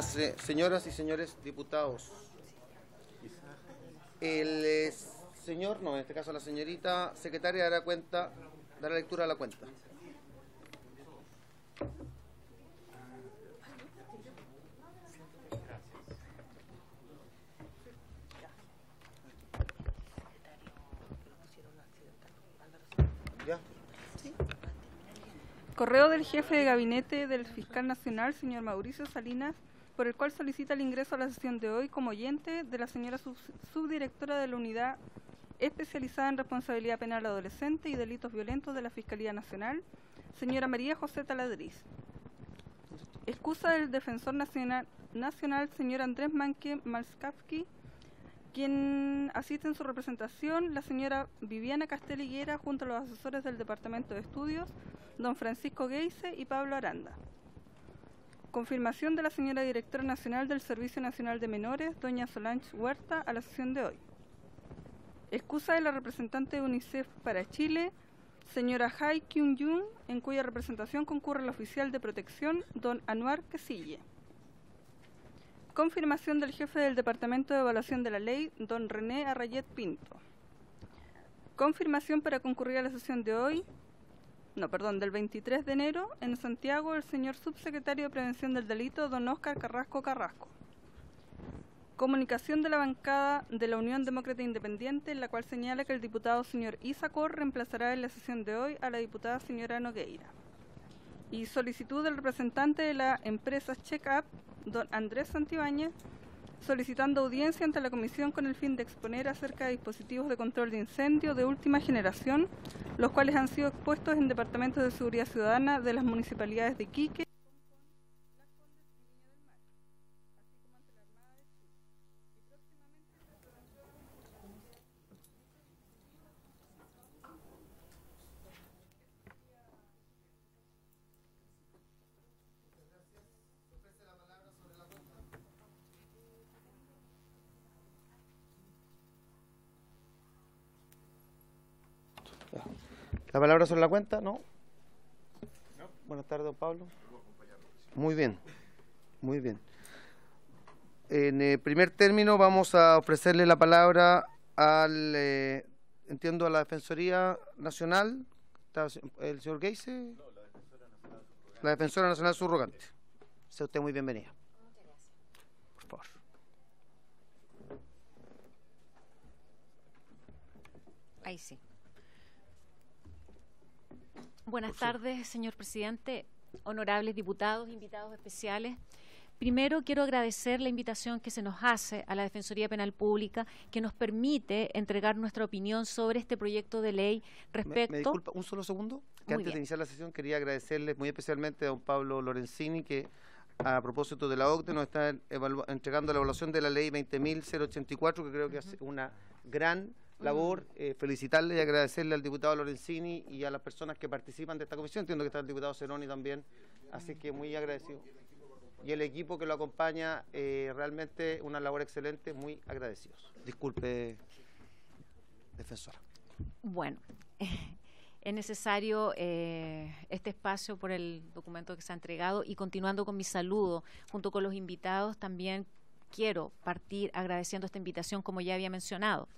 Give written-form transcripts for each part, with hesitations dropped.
las señoras y señores diputados. El señor, no, en este caso la señorita secretaria dará lectura a la cuenta. ¿Ya? Correo del jefe de gabinete del fiscal nacional, señor Mauricio Salinas, por el cual solicita el ingreso a la sesión de hoy como oyente de la señora subdirectora de la Unidad Especializada en Responsabilidad Penal Adolescente y Delitos Violentos de la Fiscalía Nacional, señora María José Taladriz. Excusa del defensor nacional, señor Andrés Manque Malskavsky, quien asiste en su representación, la señora Viviana Castel Higuera, junto a los asesores del Departamento de Estudios, don Francisco Geise y Pablo Aranda. Confirmación de la señora Directora Nacional del Servicio Nacional de Menores, doña Solange Huerta, a la sesión de hoy. Excusa de la representante de UNICEF para Chile, señora Hai Kyung-Jun, en cuya representación concurre el oficial de protección, don Anuar Quesille. Confirmación del jefe del Departamento de Evaluación de la Ley, don René Arrayet Pinto. Confirmación para concurrir a la sesión de hoy, del 23 de enero, en Santiago, el señor subsecretario de Prevención del Delito, don Óscar Carrasco Carrasco. Comunicación de la bancada de la Unión Demócrata Independiente, en la cual señala que el diputado señor Isacor reemplazará en la sesión de hoy a la diputada señora Nogueira. Y solicitud del representante de la empresa Check Up, don Andrés Santibáñez, solicitando audiencia ante la comisión con el fin de exponer acerca de dispositivos de control de incendio de última generación, los cuales han sido expuestos en departamentos de seguridad ciudadana de las municipalidades de Iquique, ¿La palabra sobre la cuenta? ¿No? Buenas tardes, don Pablo. Muy bien, muy bien. En el primer término vamos a ofrecerle la palabra al, entiendo, a la Defensoría Nacional. ¿Está el señor Geise? No, la Defensora Nacional. La Defensora Nacional subrogante. Sea usted muy bienvenida. Muchas gracias. Por favor. Ahí sí. Buenas tardes, señor presidente, honorables diputados, invitados especiales. Primero, quiero agradecer la invitación que se nos hace a la Defensoría Penal Pública, que nos permite entregar nuestra opinión sobre este proyecto de ley respecto... ¿Me disculpa un solo segundo? Que antes de iniciar la sesión quería agradecerles muy especialmente a don Pablo Lorenzini, que a propósito de la OCDE nos está entregando la evaluación de la ley 20.084, que creo que hace una gran labor. Felicitarle y agradecerle al diputado Lorenzini y a las personas que participan de esta comisión. Entiendo que está el diputado Ceroni también, así que muy agradecido. Y el equipo que lo acompaña, realmente una labor excelente, muy agradecidos. Disculpe, defensora. Bueno, es necesario este espacio por el documento que se ha entregado, y continuando con mi saludo junto con los invitados, también quiero partir agradeciendo esta invitación, como ya había mencionado.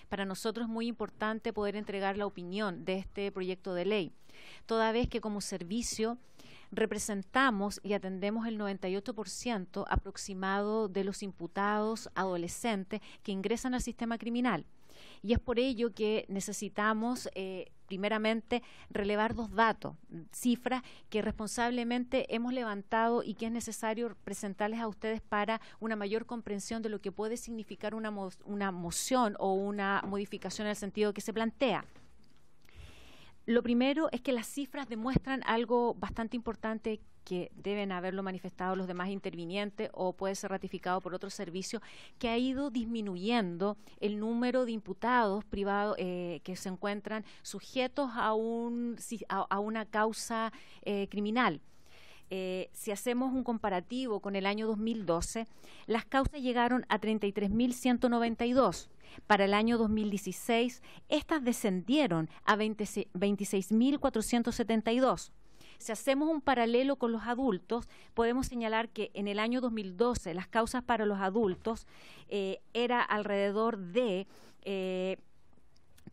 Para nosotros es muy importante poder entregar la opinión de este proyecto de ley, toda vez que como servicio representamos y atendemos el 98% aproximado de los imputados adolescentes que ingresan al sistema criminal. Y es por ello que necesitamos, primeramente, relevar dos datos, cifras que responsablemente hemos levantado y que es necesario presentarles a ustedes para una mayor comprensión de lo que puede significar una moción o una modificación en el sentido que se plantea. Lo primero es que las cifras demuestran algo bastante importante, que deben haberlo manifestado los demás intervinientes o puede ser ratificado por otros servicios, que ha ido disminuyendo el número de imputados privados que se encuentran sujetos a una causa criminal. Si hacemos un comparativo con el año 2012, las causas llegaron a 33.192. Para el año 2016, estas descendieron a 26.472. Si hacemos un paralelo con los adultos, podemos señalar que en el año 2012 las causas para los adultos era alrededor de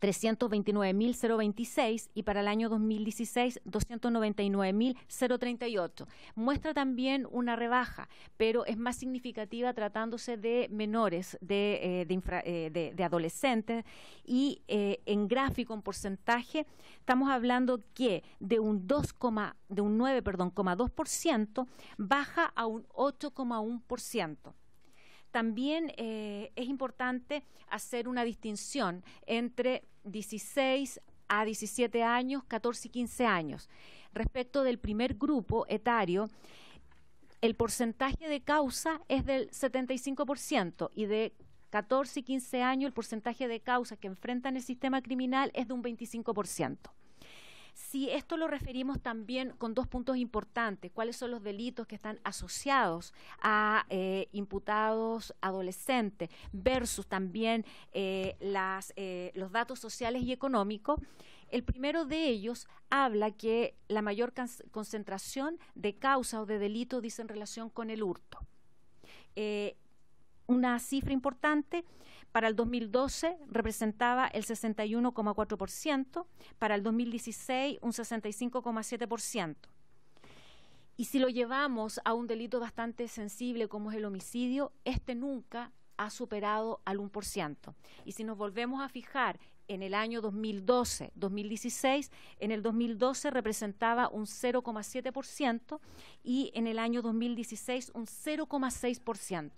329.026 y para el año 2016 299.038. Muestra también una rebaja, pero es más significativa tratándose de menores, de adolescentes, y en gráfico, en porcentaje, estamos hablando que de un 9,2% baja a un 8,1%. También es importante hacer una distinción entre 16 a 17 años, 14 y 15 años. Respecto del primer grupo etario, el porcentaje de causa es del 75% y de 14 y 15 años el porcentaje de causas que enfrentan el sistema criminal es de un 25%. Si esto lo referimos también con dos puntos importantes, cuáles son los delitos que están asociados a imputados adolescentes versus también los datos sociales y económicos. El primero de ellos habla que la mayor concentración de causa o de delito dice en relación con el hurto. Una cifra importante: para el 2012 representaba el 61,4%, para el 2016 un 65,7%. Y si lo llevamos a un delito bastante sensible como es el homicidio, este nunca ha superado al 1%. Y si nos volvemos a fijar en el año 2012-2016, en el 2012 representaba un 0,7% y en el año 2016 un 0,6%.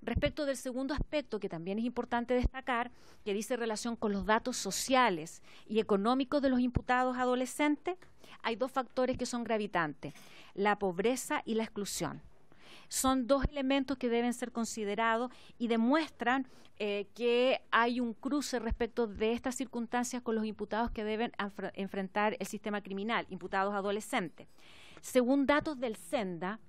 Respecto del segundo aspecto, que también es importante destacar, que dice relación con los datos sociales y económicos de los imputados adolescentes, hay dos factores que son gravitantes: la pobreza y la exclusión. Son dos elementos que deben ser considerados y demuestran que hay un cruce respecto de estas circunstancias con los imputados que deben enfrentar el sistema criminal, imputados adolescentes. Según datos del SENDA,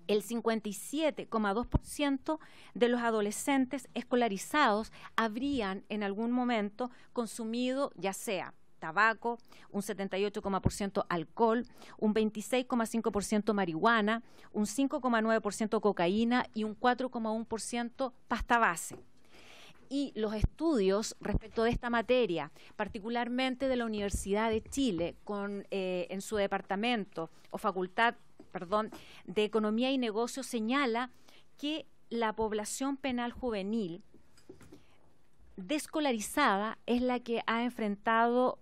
el 57,2% de los adolescentes escolarizados habrían en algún momento consumido ya sea tabaco, un 78,% alcohol, un 26,5% marihuana, un 5,9% cocaína y un 4,1% pasta base. Y los estudios respecto de esta materia, particularmente de la Universidad de Chile, en su departamento o facultad de Economía y Negocios, señala que la población penal juvenil desescolarizada es la que ha enfrentado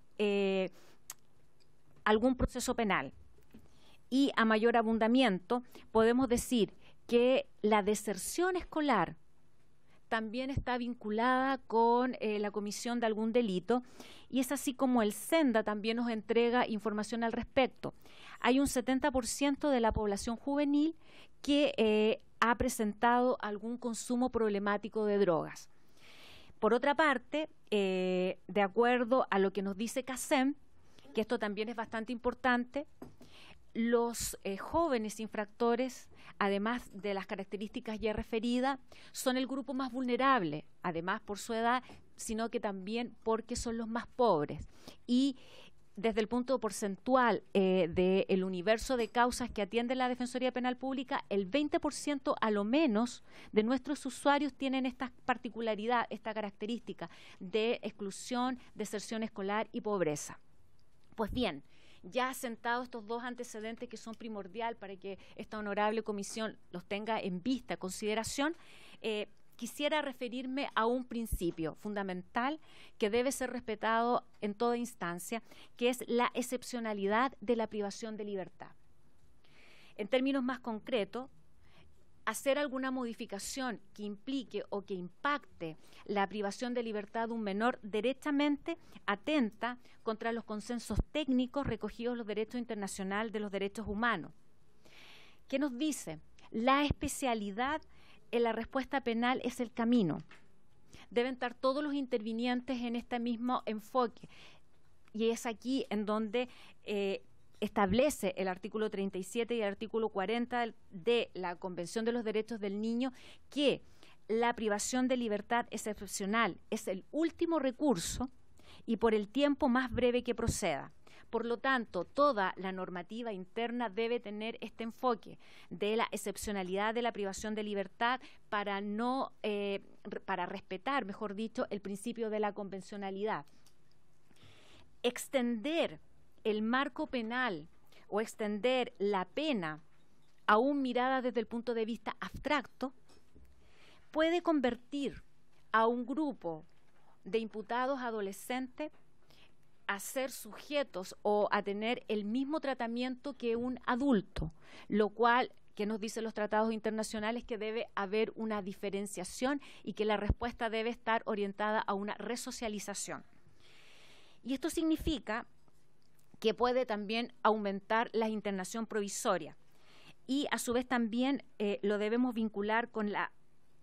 algún proceso penal. Y a mayor abundamiento podemos decir que la deserción escolar también está vinculada con la comisión de algún delito, y es así como el SENDA también nos entrega información al respecto. Hay un 70% de la población juvenil que ha presentado algún consumo problemático de drogas. Por otra parte, de acuerdo a lo que nos dice CACEM, que esto también es bastante importante, los jóvenes infractores, además de las características ya referidas, son el grupo más vulnerable, además por su edad, sino que también porque son los más pobres. Y desde el punto porcentual del universo de causas que atiende la Defensoría Penal Pública, el 20% a lo menos de nuestros usuarios tienen esta particularidad, esta característica de exclusión, deserción escolar y pobreza. Pues bien, ya asentados estos dos antecedentes que son primordial para que esta honorable comisión los tenga en vista, consideración, quisiera referirme a un principio fundamental que debe ser respetado en toda instancia, que es la excepcionalidad de la privación de libertad. En términos más concretos, hacer alguna modificación que implique o que impacte la privación de libertad de un menor derechamente atenta contra los consensos técnicos recogidos en los derechos internacionales de los derechos humanos. ¿Qué nos dice? La especialidad en la respuesta penal es el camino. Deben estar todos los intervinientes en este mismo enfoque, y es aquí en donde establece el artículo 37 y el artículo 40 de la Convención de los Derechos del Niño que la privación de libertad es excepcional, es el último recurso y por el tiempo más breve que proceda. Por lo tanto, toda la normativa interna debe tener este enfoque de la excepcionalidad de la privación de libertad para respetar, mejor dicho, el principio de la convencionalidad. Extender el marco penal o extender la pena aún mirada desde el punto de vista abstracto puede convertir a un grupo de imputados adolescentes a ser sujetos o a tener el mismo tratamiento que un adulto, lo cual, que nos dicen los tratados internacionales, que debe haber una diferenciación y que la respuesta debe estar orientada a una resocialización. Y esto significa que puede también aumentar la internación provisoria y a su vez también lo debemos vincular con la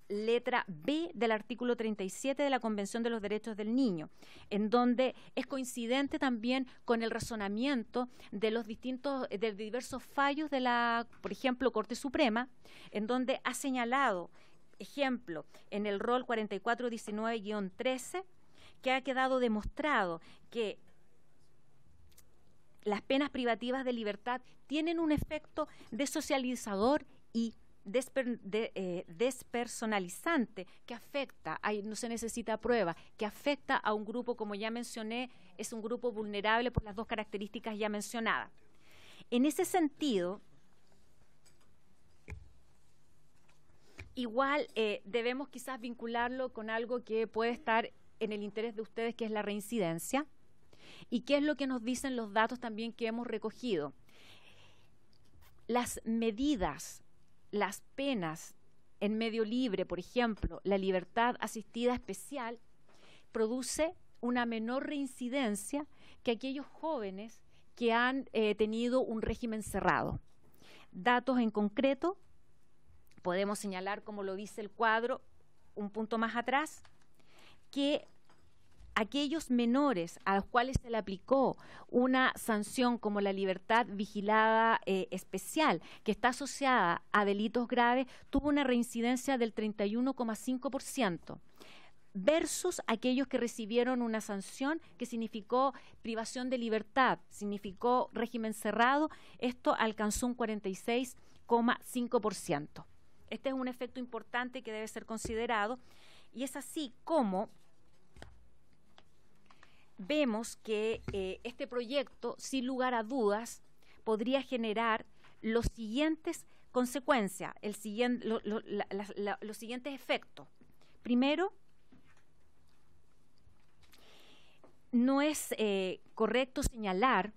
letra B del artículo 37 de la Convención de los Derechos del Niño, en donde es coincidente también con el razonamiento de los diversos fallos de la, por ejemplo, Corte Suprema, en donde ha señalado, ejemplo, en el rol 4419-13, que ha quedado demostrado que las penas privativas de libertad tienen un efecto desocializador y despersonalizante que afecta, ahí no se necesita prueba, que afecta a un grupo, como ya mencioné, es un grupo vulnerable por las dos características ya mencionadas. En ese sentido, igual debemos quizás vincularlo con algo que puede estar en el interés de ustedes, que es la reincidencia, y qué es lo que nos dicen los datos también que hemos recogido. Las medidas, las penas en medio libre, por ejemplo, la libertad asistida especial, produce una menor reincidencia que aquellos jóvenes que han tenido un régimen cerrado. Datos en concreto, podemos señalar, como lo dice el cuadro, un punto más atrás, que aquellos menores a los cuales se le aplicó una sanción como la libertad vigilada especial, que está asociada a delitos graves, tuvo una reincidencia del 31,5%, versus aquellos que recibieron una sanción que significó privación de libertad, significó régimen cerrado, esto alcanzó un 46,5%. Este es un efecto importante que debe ser considerado, y es así como vemos que este proyecto, sin lugar a dudas, podría generar los siguientes consecuencias, los siguientes efectos. Primero, no es correcto señalar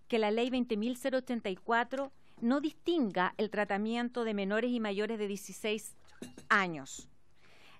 que la ley 20.084 no distinga el tratamiento de menores y mayores de 16 años.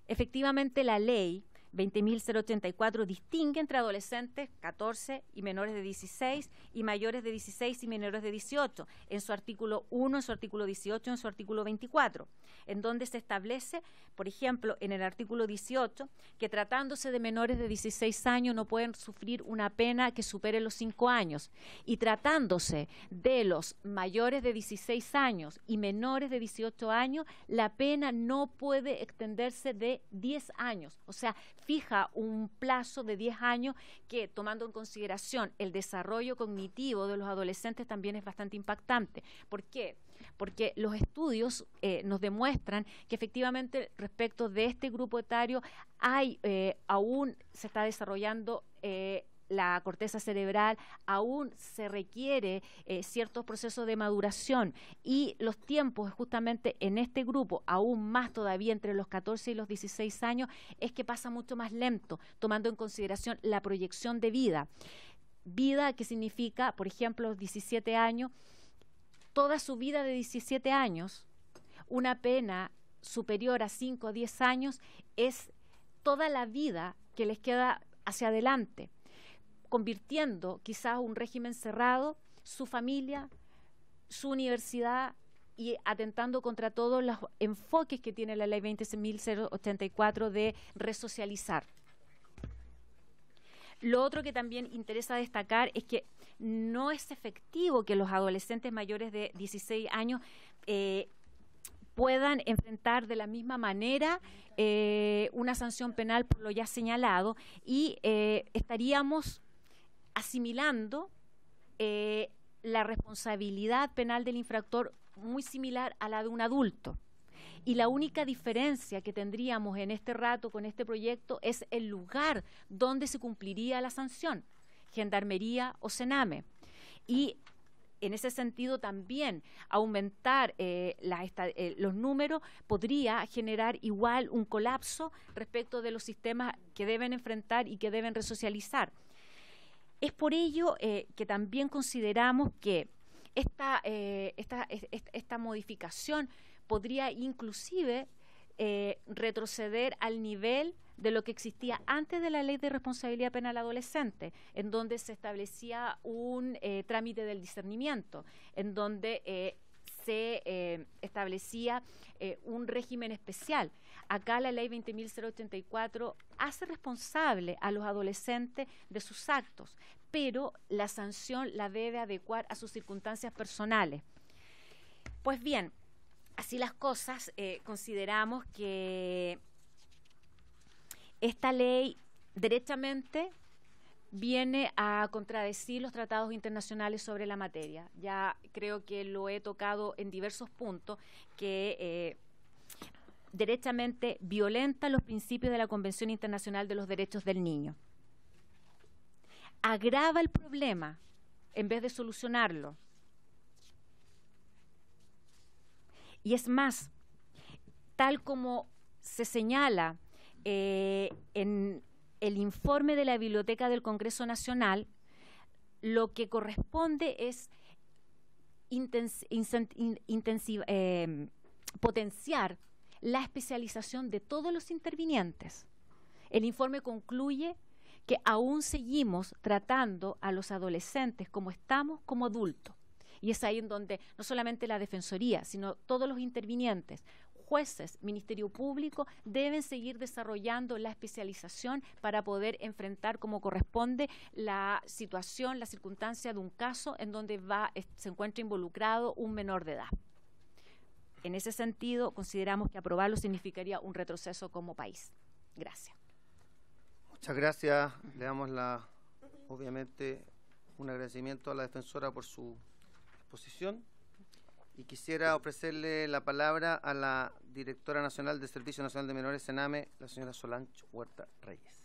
Efectivamente, la ley 20.084 distingue entre adolescentes 14 y menores de 16 y mayores de 16 y menores de 18 en su artículo 1, en su artículo 18, en su artículo 24, en donde se establece, por ejemplo, en el artículo 18, que tratándose de menores de 16 años no pueden sufrir una pena que supere los 5 años, y tratándose de los mayores de 16 años y menores de 18 años, la pena no puede extenderse de 10 años, o sea, fija un plazo de 10 años que, tomando en consideración el desarrollo cognitivo de los adolescentes, también es bastante impactante. ¿Por qué? Porque los estudios nos demuestran que efectivamente respecto de este grupo etario aún se está desarrollando la corteza cerebral, aún se requiere ciertos procesos de maduración, y los tiempos justamente en este grupo, aún más todavía entre los 14 y los 16 años, es que pasa mucho más lento, tomando en consideración la proyección de vida. Vida que significa, por ejemplo, los 17 años, toda su vida de 17 años, una pena superior a 5 o 10 años es toda la vida que les queda hacia adelante, convirtiendo quizás un régimen cerrado, su familia, su universidad, y atentando contra todos los enfoques que tiene la ley 20.084 de resocializar. Lo otro que también interesa destacar es que no es efectivo que los adolescentes mayores de 16 años puedan enfrentar de la misma manera una sanción penal por lo ya señalado, y estaríamos asimilando la responsabilidad penal del infractor muy similar a la de un adulto. Y la única diferencia que tendríamos en este rato con este proyecto es el lugar donde se cumpliría la sanción, Gendarmería o Sename. Y en ese sentido también aumentar los números podría generar igual un colapso respecto de los sistemas que deben enfrentar y que deben resocializar. Es por ello que también consideramos que esta modificación podría inclusive retroceder al nivel de lo que existía antes de la Ley de Responsabilidad Penal Adolescente, en donde se establecía un trámite del discernimiento, en donde se establecía un régimen especial. Acá la Ley 20.084 hace responsable a los adolescentes de sus actos, pero la sanción la debe adecuar a sus circunstancias personales. Pues bien, así las cosas, consideramos que esta ley derechamente viene a contradecir los tratados internacionales sobre la materia. Ya creo que lo he tocado en diversos puntos, que derechamente violenta los principios de la Convención Internacional de los Derechos del Niño. Agrava el problema en vez de solucionarlo. Y es más, tal como se señala en el informe de la Biblioteca del Congreso Nacional, lo que corresponde es potenciar la especialización de todos los intervinientes. El informe concluye que aún seguimos tratando a los adolescentes como estamos como adultos. Y es ahí en donde no solamente la Defensoría, sino todos los intervinientes, jueces, Ministerio Público, deben seguir desarrollando la especialización para poder enfrentar como corresponde la situación, la circunstancia de un caso en donde se encuentra involucrado un menor de edad. En ese sentido, consideramos que aprobarlo significaría un retroceso como país. Gracias. Muchas gracias. Le damos obviamente, un agradecimiento a la defensora por su exposición. Y quisiera ofrecerle la palabra a la Directora Nacional del Servicio Nacional de Menores, Sename, la señora Solange Huerta Reyes.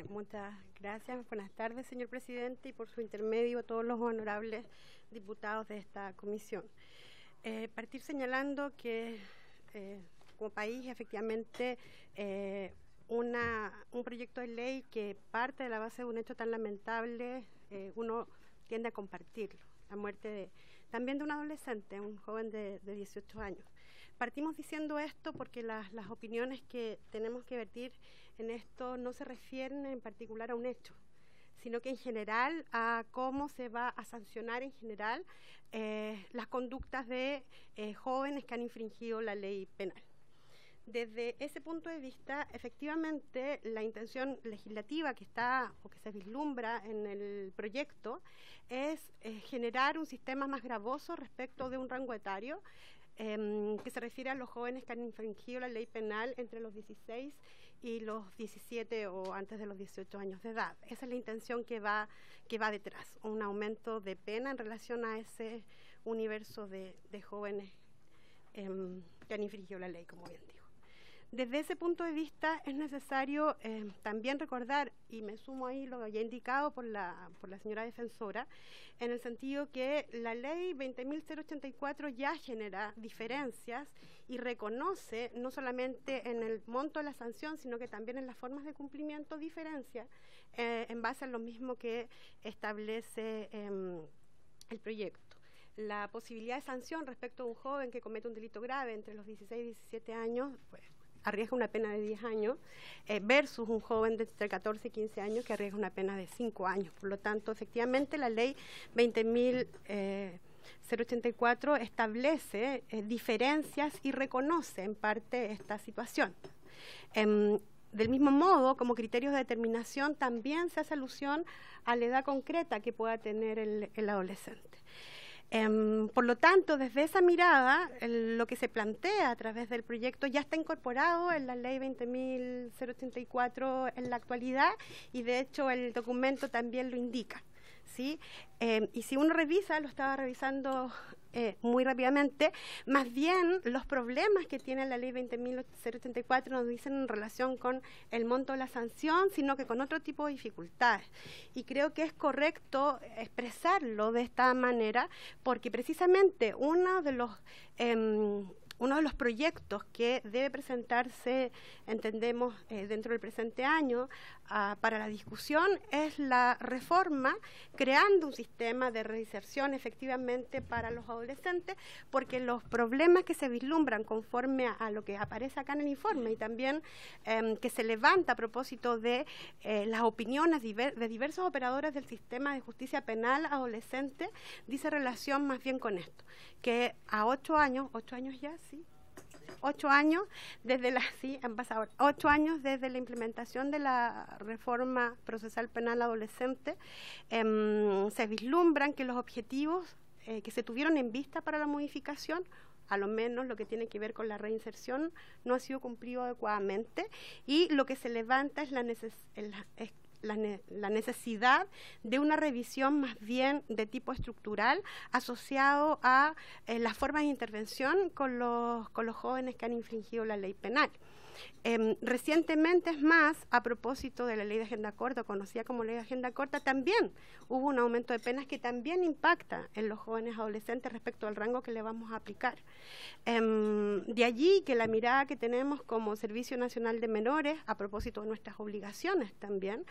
Muchas gracias. Buenas tardes, señor presidente, y por su intermedio a todos los honorables diputados de esta comisión. Partir señalando que como país, efectivamente, un proyecto de ley que parte de la base de un hecho tan lamentable, uno tiende a compartirlo, la muerte también de un adolescente, un joven de 18 años. Partimos diciendo esto porque las opiniones que tenemos que vertir en esto no se refieren en particular a un hecho, sino que en general a cómo se va a sancionar en general las conductas de jóvenes que han infringido la ley penal. Desde ese punto de vista, efectivamente, la intención legislativa que está o que se vislumbra en el proyecto es generar un sistema más gravoso respecto de un rango etario que se refiere a los jóvenes que han infringido la ley penal entre los 16 y los 17 o antes de los 18 años de edad. Esa es la intención que va detrás, un aumento de pena en relación a ese universo de jóvenes que han infringido la ley, como bien digo. Desde ese punto de vista es necesario también recordar, y me sumo ahí lo ya indicado por la señora defensora, en el sentido que la ley 20.084 ya genera diferencias y reconoce no solamente en el monto de la sanción, sino que también en las formas de cumplimiento diferencias en base a lo mismo que establece el proyecto. La posibilidad de sanción respecto a un joven que comete un delito grave entre los 16 y 17 años, pues arriesga una pena de 10 años, versus un joven de entre 14 y 15 años que arriesga una pena de 5 años. Por lo tanto, efectivamente, la ley 20.084 establece diferencias y reconoce en parte esta situación. Del mismo modo, como criterios de determinación, también se hace alusión a la edad concreta que pueda tener el adolescente. Por lo tanto, desde esa mirada, lo que se plantea a través del proyecto ya está incorporado en la ley 20.084 en la actualidad, y de hecho el documento también lo indica, ¿sí? Y si uno revisa, lo estaba revisando muy rápidamente, más bien los problemas que tiene la ley 20.084 nos dicen en relación con el monto de la sanción, sino que con otro tipo de dificultades. Y creo que es correcto expresarlo de esta manera, porque precisamente uno de los proyectos que debe presentarse, entendemos, dentro del presente año para la discusión es la reforma, creando un sistema de reinserción efectivamente para los adolescentes, porque los problemas que se vislumbran conforme a lo que aparece acá en el informe y también que se levanta a propósito de las opiniones de diversos operadores del sistema de justicia penal adolescente, dice relación más bien con esto, que a 8 años ya, sí, 8 años desde han pasado 8 años desde la implementación de la reforma procesal penal adolescente, se vislumbran que los objetivos que se tuvieron en vista para la modificación, a lo menos lo que tiene que ver con la reinserción, no ha sido cumplido adecuadamente, y lo que se levanta es la necesidad de una revisión más bien de tipo estructural asociado a las formas de intervención con los jóvenes que han infringido la ley penal. Recientemente, es más, a propósito de la ley de agenda corta, conocida como ley de agenda corta, también hubo un aumento de penas que también impacta en los jóvenes adolescentes respecto al rango que le vamos a aplicar. De allí que la mirada que tenemos como Servicio Nacional de Menores, a propósito de nuestras obligaciones también,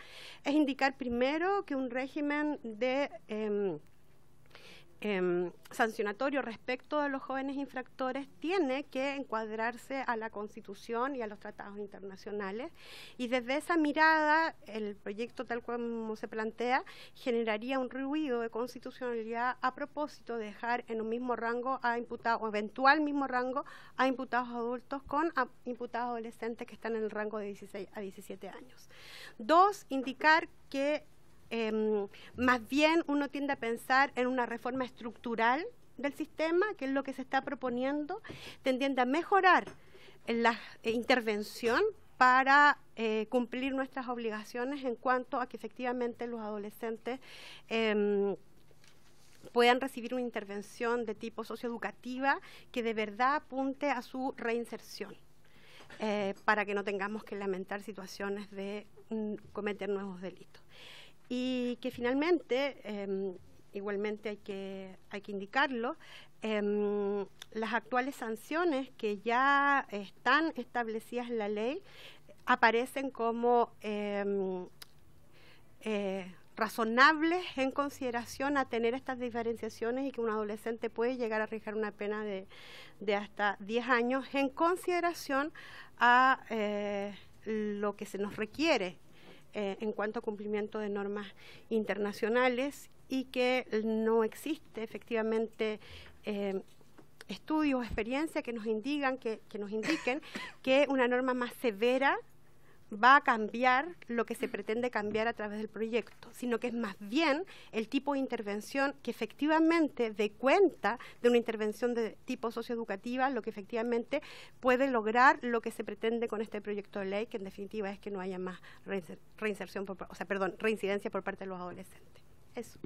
es indicar primero que un régimen de sancionatorio respecto de los jóvenes infractores tiene que encuadrarse a la Constitución y a los tratados internacionales, y desde esa mirada el proyecto tal como se plantea generaría un ruido de constitucionalidad a propósito de dejar en un mismo rango a imputados, o eventual mismo rango, a imputados adultos con imputados adolescentes que están en el rango de 16 a 17 años. 2, indicar que más bien uno tiende a pensar en una reforma estructural del sistema, que es lo que se está proponiendo, tendiendo a mejorar la intervención para cumplir nuestras obligaciones en cuanto a que efectivamente los adolescentes puedan recibir una intervención de tipo socioeducativa que de verdad apunte a su reinserción, para que no tengamos que lamentar situaciones de cometer nuevos delitos. Y que finalmente, igualmente hay que indicarlo, las actuales sanciones que ya están establecidas en la ley aparecen como razonables en consideración a tener estas diferenciaciones, y que un adolescente puede llegar a arriesgar una pena de hasta 10 años en consideración a lo que se nos requiere en cuanto a cumplimiento de normas internacionales, y que no existe efectivamente estudios o experiencia que nos indiquen que una norma más severa va a cambiar lo que se pretende cambiar a través del proyecto, sino que es más bien el tipo de intervención que efectivamente dé cuenta de una intervención de tipo socioeducativa, lo que efectivamente puede lograr lo que se pretende con este proyecto de ley, que en definitiva es que no haya más reincidencia por parte de los adolescentes. Eso.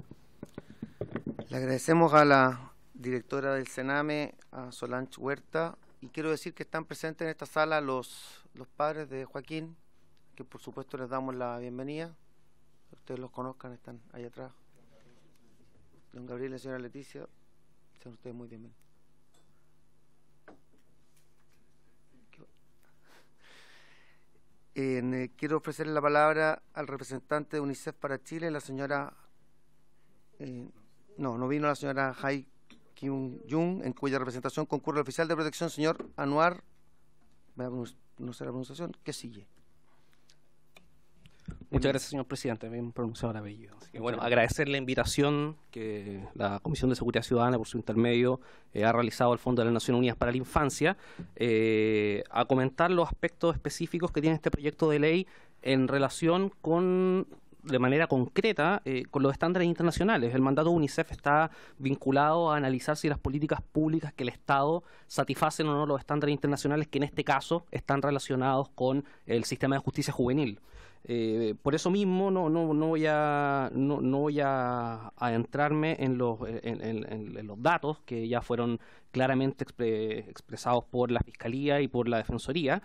Le agradecemos a la directora del Sename, a Solange Huerta, y quiero decir que están presentes en esta sala los padres de Joaquín, que por supuesto les damos la bienvenida. Ustedes los conozcan, están ahí atrás. Don Gabriel y la señora Leticia, sean ustedes muy bienvenidos. Quiero ofrecerle la palabra al representante de UNICEF para Chile, la señora... no vino la señora Hai Kyung-Jung, en cuya representación concurre el oficial de protección, señor Anuar, no sé la pronunciación, que sigue. Muchas gracias, señor presidente, bien pronunciado el apellido. Así que, bueno, agradecer la invitación que la Comisión de Seguridad Ciudadana, por su intermedio, ha realizado al Fondo de las Naciones Unidas para la Infancia, a comentar los aspectos específicos que tiene este proyecto de ley en relación con de manera concreta con los estándares internacionales. El mandato de UNICEF está vinculado a analizar si las políticas públicas que el Estado satisfacen o no los estándares internacionales, que en este caso están relacionados con el sistema de justicia juvenil. Por eso mismo no voy a adentrarme en los datos que ya fueron claramente expresados por la Fiscalía y por la Defensoría,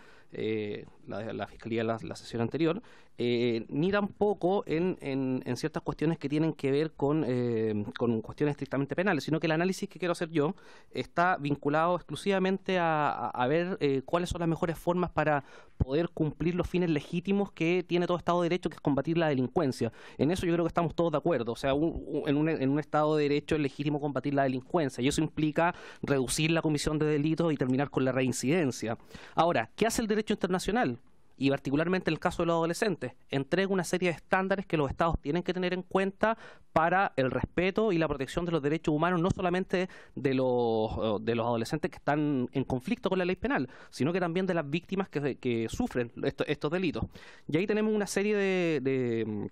la Fiscalía la sesión anterior, ni tampoco en ciertas cuestiones que tienen que ver con cuestiones estrictamente penales, sino que el análisis que quiero hacer yo está vinculado exclusivamente a ver cuáles son las mejores formas para poder cumplir los fines legítimos que tiene todo Estado de Derecho, que es combatir la delincuencia. En eso yo creo que estamos todos de acuerdo. O sea, en un Estado de Derecho es legítimo combatir la delincuencia, y eso implica reducir la comisión de delitos y terminar con la reincidencia. Ahora, ¿qué hace el derecho internacional? Y particularmente en el caso de los adolescentes, entrega una serie de estándares que los Estados tienen que tener en cuenta para el respeto y la protección de los derechos humanos, no solamente de los adolescentes que están en conflicto con la ley penal, sino que también de las víctimas que sufren estos delitos. Y ahí tenemos una serie de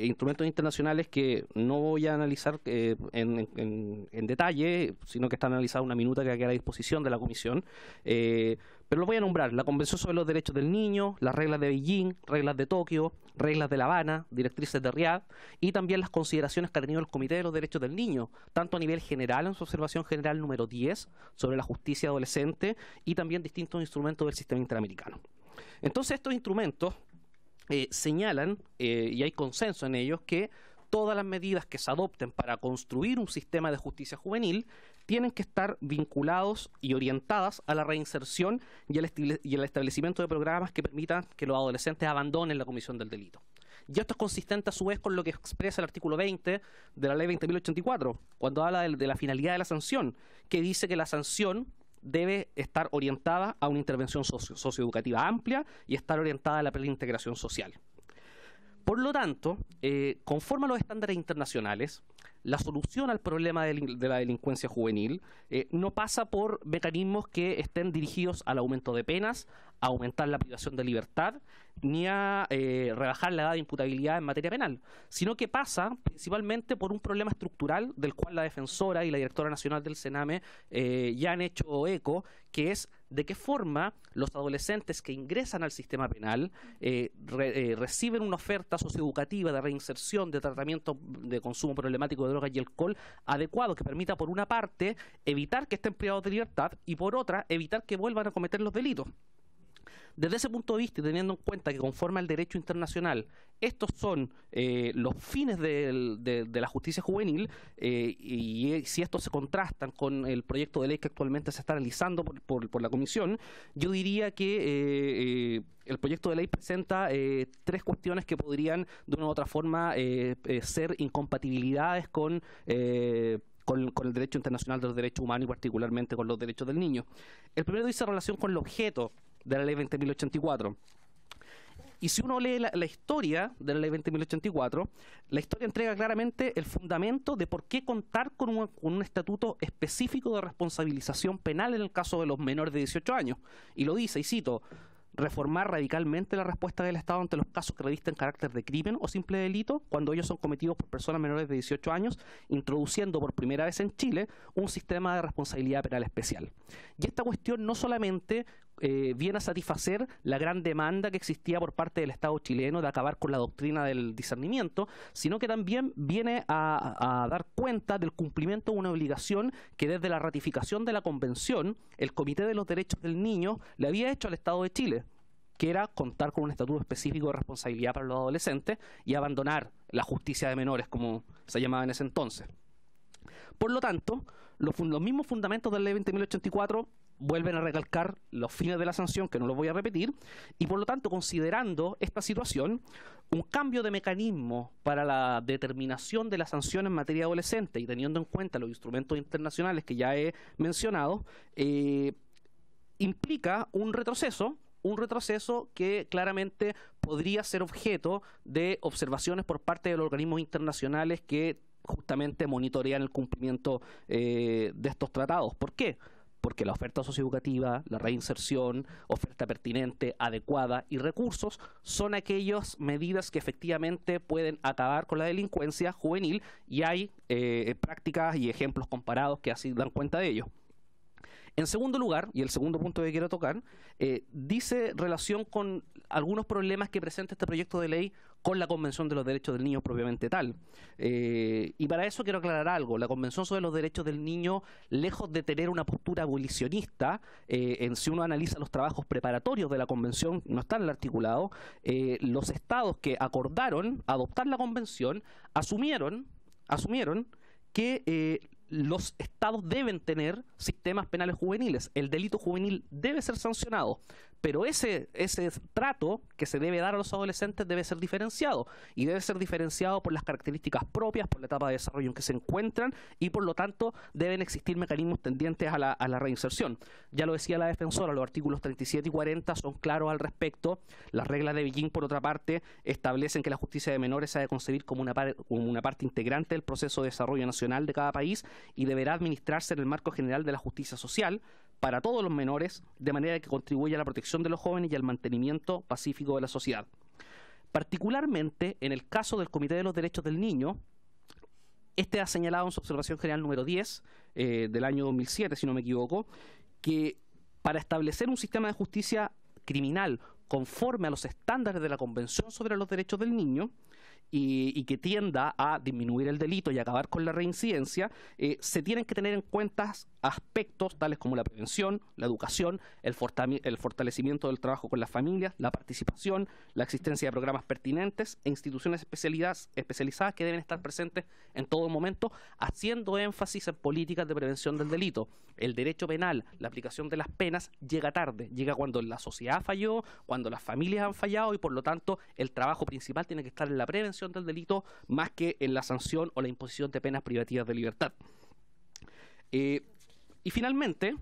instrumentos internacionales que no voy a analizar en detalle, sino que están analizados una minuta que va a quedar a disposición de la Comisión, pero los voy a nombrar: la Convención sobre los Derechos del Niño, las reglas de Beijing, reglas de Tokio, reglas de La Habana, directrices de Riad, y también las consideraciones que ha tenido el Comité de los Derechos del Niño, tanto a nivel general, en su observación general número 10, sobre la justicia adolescente, y también distintos instrumentos del sistema interamericano. Entonces, estos instrumentos señalan, y hay consenso en ellos, que todas las medidas que se adopten para construir un sistema de justicia juvenil tienen que estar vinculados y orientadas a la reinserción y el establecimiento de programas que permitan que los adolescentes abandonen la comisión del delito. Y esto es consistente a su vez con lo que expresa el artículo 20 de la ley 20.084, cuando habla de la finalidad de la sanción, que dice que la sanción debe estar orientada a una intervención socioeducativa amplia y estar orientada a la plena integración social. Por lo tanto, conforme a los estándares internacionales, la solución al problema de la delincuencia juvenil no pasa por mecanismos que estén dirigidos al aumento de penas, a aumentar la privación de libertad, ni a rebajar la edad de imputabilidad en materia penal, sino que pasa principalmente por un problema estructural del cual la defensora y la directora nacional del CENAME ya han hecho eco, que es de qué forma los adolescentes que ingresan al sistema penal reciben una oferta socioeducativa de reinserción, de tratamiento de consumo problemático de drogas y alcohol adecuado, que permita, por una parte, evitar que estén privados de libertad y, por otra, evitar que vuelvan a cometer los delitos. Desde ese punto de vista, y teniendo en cuenta que conforme al derecho internacional estos son los fines de la justicia juvenil, y si estos se contrastan con el proyecto de ley que actualmente se está analizando por la Comisión, yo diría que el proyecto de ley presenta tres cuestiones que podrían de una u otra forma ser incompatibilidades con el derecho internacional de los derechos humanos y particularmente con los derechos del niño. El primero dice relación con el objeto de la ley 20.084. Y si uno lee la historia de la ley 20.084, la historia entrega claramente el fundamento de por qué contar con un estatuto específico de responsabilización penal en el caso de los menores de 18 años. Y lo dice, y cito: reformar radicalmente la respuesta del Estado ante los casos que revisten carácter de crimen o simple delito cuando ellos son cometidos por personas menores de 18 años, introduciendo por primera vez en Chile un sistema de responsabilidad penal especial. Y esta cuestión no solamente viene a satisfacer la gran demanda que existía por parte del Estado chileno de acabar con la doctrina del discernimiento, sino que también viene a dar cuenta del cumplimiento de una obligación que desde la ratificación de la Convención el Comité de los Derechos del Niño le había hecho al Estado de Chile, que era contar con un estatuto específico de responsabilidad para los adolescentes y abandonar la justicia de menores, como se llamaba en ese entonces. Por lo tanto, los mismos fundamentos de la ley 20.084 vuelven a recalcar los fines de la sanción, que no los voy a repetir, y por lo tanto, considerando esta situación, un cambio de mecanismo para la determinación de la sanción en materia adolescente y teniendo en cuenta los instrumentos internacionales que ya he mencionado, implica un retroceso que claramente podría ser objeto de observaciones por parte de los organismos internacionales que justamente monitorean el cumplimiento de estos tratados. ¿Por qué? porque la oferta socioeducativa, la reinserción, oferta pertinente, adecuada y recursos son aquellas medidas que efectivamente pueden acabar con la delincuencia juvenil, y hay prácticas y ejemplos comparados que así dan cuenta de ello. En segundo lugar, y el segundo punto que quiero tocar, dice relación con algunos problemas que presenta este proyecto de ley con la Convención de los Derechos del Niño propiamente tal. Y para eso quiero aclarar algo. La Convención sobre los Derechos del Niño, lejos de tener una postura abolicionista, si uno analiza los trabajos preparatorios de la Convención, no está en el articulado, los estados que acordaron adoptar la Convención asumieron que los estados deben tener sistemas penales juveniles. El delito juvenil debe ser sancionado, pero ese trato que se debe dar a los adolescentes debe ser diferenciado, y debe ser diferenciado por las características propias, por la etapa de desarrollo en que se encuentran, y por lo tanto deben existir mecanismos tendientes a la reinserción. Ya lo decía la defensora, los artículos 37 y 40 son claros al respecto. Las reglas de Beijing, por otra parte, establecen que la justicia de menores se ha de concebir como una parte integrante del proceso de desarrollo nacional de cada país, y deberá administrarse en el marco general de la justicia social para todos los menores, de manera que contribuya a la protección de los jóvenes y al mantenimiento pacífico de la sociedad. Particularmente, en el caso del Comité de los Derechos del Niño, este ha señalado en su observación general número 10 del año 2007, si no me equivoco, que para establecer un sistema de justicia criminal conforme a los estándares de la Convención sobre los Derechos del Niño, y que tienda a disminuir el delito y acabar con la reincidencia, se tienen que tener en cuenta aspectos tales como la prevención, la educación, el fortalecimiento del trabajo con las familias, la participación, la existencia de programas pertinentes e instituciones especializadas que deben estar presentes en todo momento, haciendo énfasis en políticas de prevención del delito. El derecho penal, la aplicación de las penas, llega tarde, llega cuando la sociedad falló, cuando las familias han fallado, y por lo tanto el trabajo principal tiene que estar en la prevención del delito más que en la sanción o la imposición de penas privativas de libertad. Y finalmente,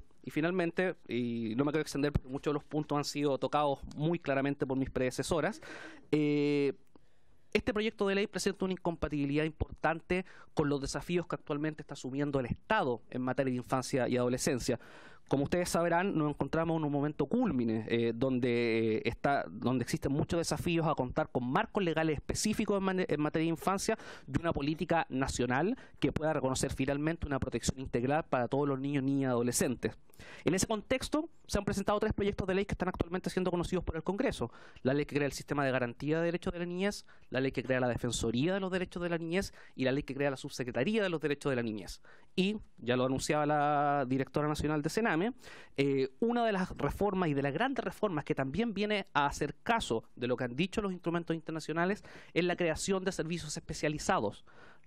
y no me quiero extender porque muchos de los puntos han sido tocados muy claramente por mis predecesoras, este proyecto de ley presenta una incompatibilidad importante con los desafíos que actualmente está asumiendo el Estado en materia de infancia y adolescencia. Como ustedes sabrán, nos encontramos en un momento cúlmine donde existen muchos desafíos a contar con marcos legales específicos en materia de infancia y una política nacional que pueda reconocer finalmente una protección integral para todos los niños, niñas y adolescentes. En ese contexto, se han presentado 3 proyectos de ley que están actualmente siendo conocidos por el Congreso: la ley que crea el sistema de garantía de derechos de la niñez, la ley que crea la Defensoría de los Derechos de la Niñez y la ley que crea la Subsecretaría de los Derechos de la Niñez. Y, ya lo anunciaba la directora nacional de Sename, una de las reformas y de las grandes reformas que también viene a hacer caso de lo que han dicho los instrumentos internacionales es la creación de servicios especializados.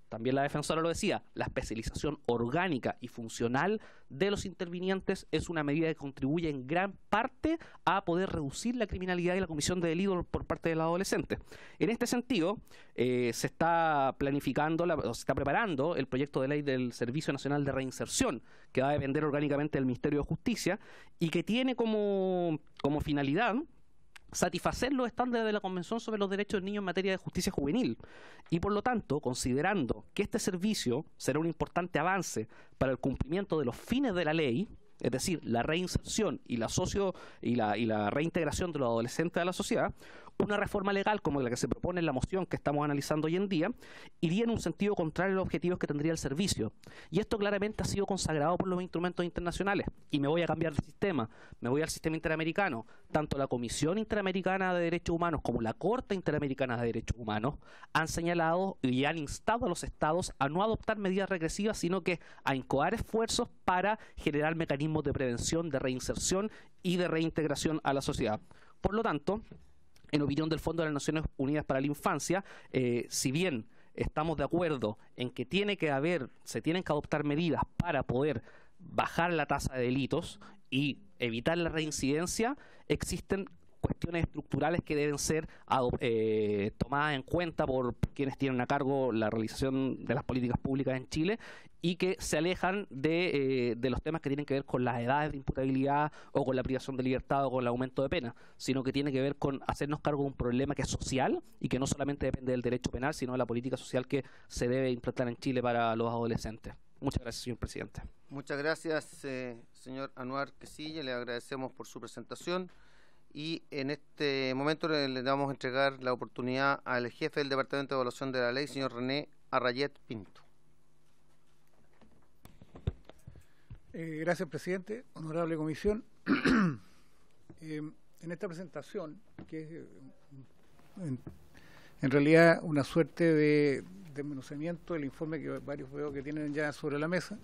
También la defensora lo decía, la especialización orgánica y funcional de los intervinientes es una medida que contribuye en gran parte a poder reducir la criminalidad y la comisión de delitos por parte de los adolescentes. En este sentido, se está preparando el proyecto de ley del Servicio Nacional de Reinserción, que va a depender orgánicamente del Ministerio de Justicia y que tiene como finalidad satisfacer los estándares de la Convención sobre los Derechos del Niño en materia de justicia juvenil. Y por lo tanto, considerando que este servicio será un importante avance para el cumplimiento de los fines de la ley, es decir, la reinserción y la reintegración de los adolescentes a la sociedad, una reforma legal como la que se propone en la moción que estamos analizando hoy en día iría en un sentido contrario a los objetivos que tendría el servicio. Y esto claramente ha sido consagrado por los instrumentos internacionales. Y me voy a cambiar de sistema, me voy al sistema interamericano. Tanto la Comisión Interamericana de Derechos Humanos como la Corte Interamericana de Derechos Humanos han señalado y han instado a los estados a no adoptar medidas regresivas, sino que a incoar esfuerzos para generar mecanismos de prevención, de reinserción y de reintegración a la sociedad. Por lo tanto, en opinión del Fondo de las Naciones Unidas para la Infancia, si bien estamos de acuerdo en que se tienen que adoptar medidas para poder bajar la tasa de delitos y evitar la reincidencia, existen cuestiones estructurales que deben ser tomadas en cuenta por quienes tienen a cargo la realización de las políticas públicas en Chile y que se alejan de los temas que tienen que ver con las edades de imputabilidad o con la privación de libertad o con el aumento de pena, sino que tiene que ver con hacernos cargo de un problema que es social y que no solamente depende del derecho penal, sino de la política social que se debe implantar en Chile para los adolescentes. Muchas gracias, señor presidente. Muchas gracias, señor Anuar Quesilla, le agradecemos por su presentación y en este momento le vamos a entregar la oportunidad al jefe del Departamento de Evaluación de la Ley, señor René Arrayet Pinto. Gracias, presidente. Honorable comisión. En esta presentación, que es en realidad una suerte de desmenuzamiento del informe que varios veo que tienen ya sobre la mesa,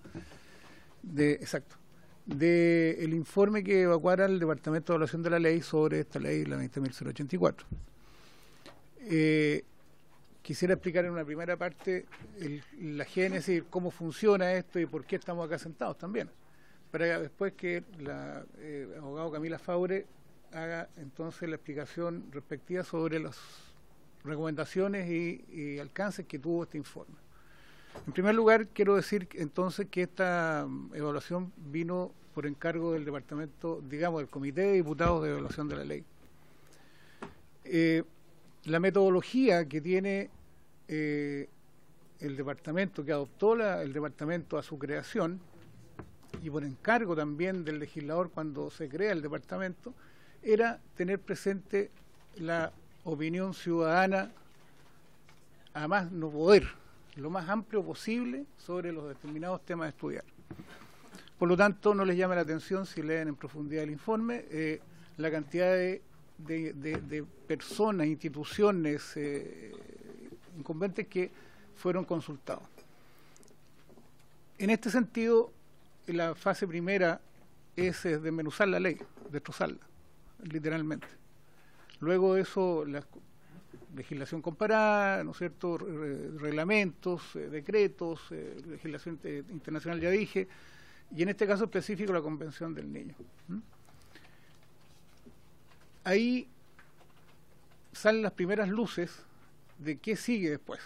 el informe que evacuara el Departamento de Evaluación de la Ley sobre esta ley, la 20.084. Quisiera explicar en una primera parte la génesis, cómo funciona esto y por qué estamos acá sentados también, para después que la abogado Camila Faure haga entonces la explicación respectiva sobre las recomendaciones y alcances que tuvo este informe. En primer lugar, quiero decir entonces que esta evaluación vino por encargo del departamento, digamos, del Comité de Diputados de Evaluación de la Ley. La metodología que tiene el departamento, que adoptó el departamento a su creación, y por encargo también del legislador cuando se crea el departamento, era tener presente la opinión ciudadana, a más no poder, lo más amplio posible sobre los determinados temas a estudiar. Por lo tanto, no les llama la atención, si leen en profundidad el informe, la cantidad de personas, instituciones, incumbentes que fueron consultados. En este sentido, la fase primera es desmenuzar la ley, destrozarla, literalmente. Luego de eso, la legislación comparada, ¿no es cierto?, reglamentos, decretos, legislación internacional, ya dije, y en este caso específico la Convención del Niño. Ahí salen las primeras luces de qué sigue después,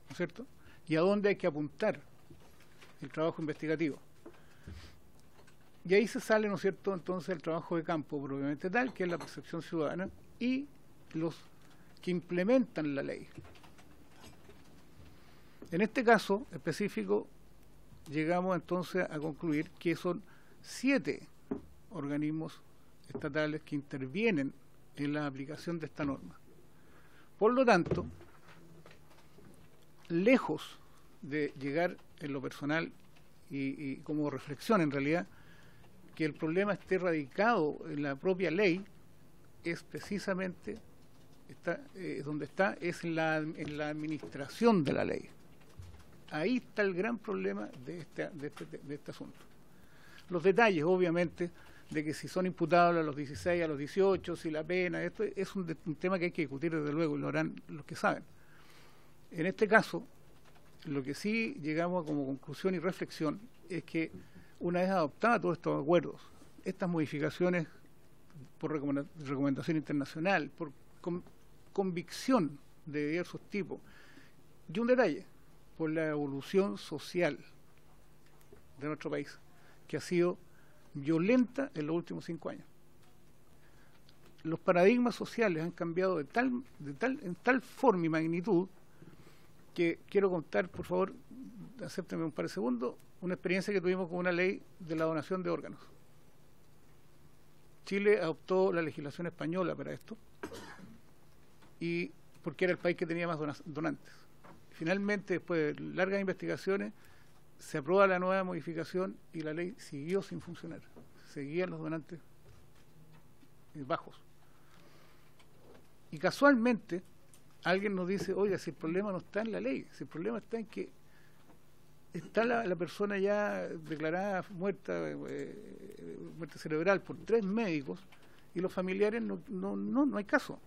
¿no es cierto?, y a dónde hay que apuntar el trabajo investigativo. Y ahí se sale, ¿no es cierto?, entonces el trabajo de campo propiamente tal, que es la percepción ciudadana, y los que implementan la ley. En este caso específico, llegamos entonces a concluir que son 7 organismos estatales que intervienen en la aplicación de esta norma. Por lo tanto, lejos de llegar en lo personal y como reflexión en realidad, que el problema esté radicado en la propia ley, es precisamente donde está, es en la administración de la ley. Ahí está el gran problema de este asunto. Los detalles, obviamente, de que si son imputables a los 16, a los 18, si la pena, esto es un tema que hay que discutir desde luego, y lo harán los que saben. En este caso, lo que sí llegamos como conclusión y reflexión es que una vez adoptados todos estos acuerdos, estas modificaciones por recomendación internacional, por convicción de diversos tipos, y un detalle, por la evolución social de nuestro país, que ha sido violenta en los últimos 5 años. Los paradigmas sociales han cambiado en tal forma y magnitud que quiero contar, por favor, acéptenme un par de segundos, una experiencia que tuvimos con una ley de la donación de órganos. Chile adoptó la legislación española para esto, y porque era el país que tenía más donantes. Finalmente, después de largas investigaciones, se aprueba la nueva modificación y la ley siguió sin funcionar. Seguían los donantes bajos. Y casualmente, alguien nos dice, oiga, si el problema no está en la ley, si el problema está en que está la persona ya declarada muerta, muerte cerebral por 3 médicos, y los familiares no hay caso.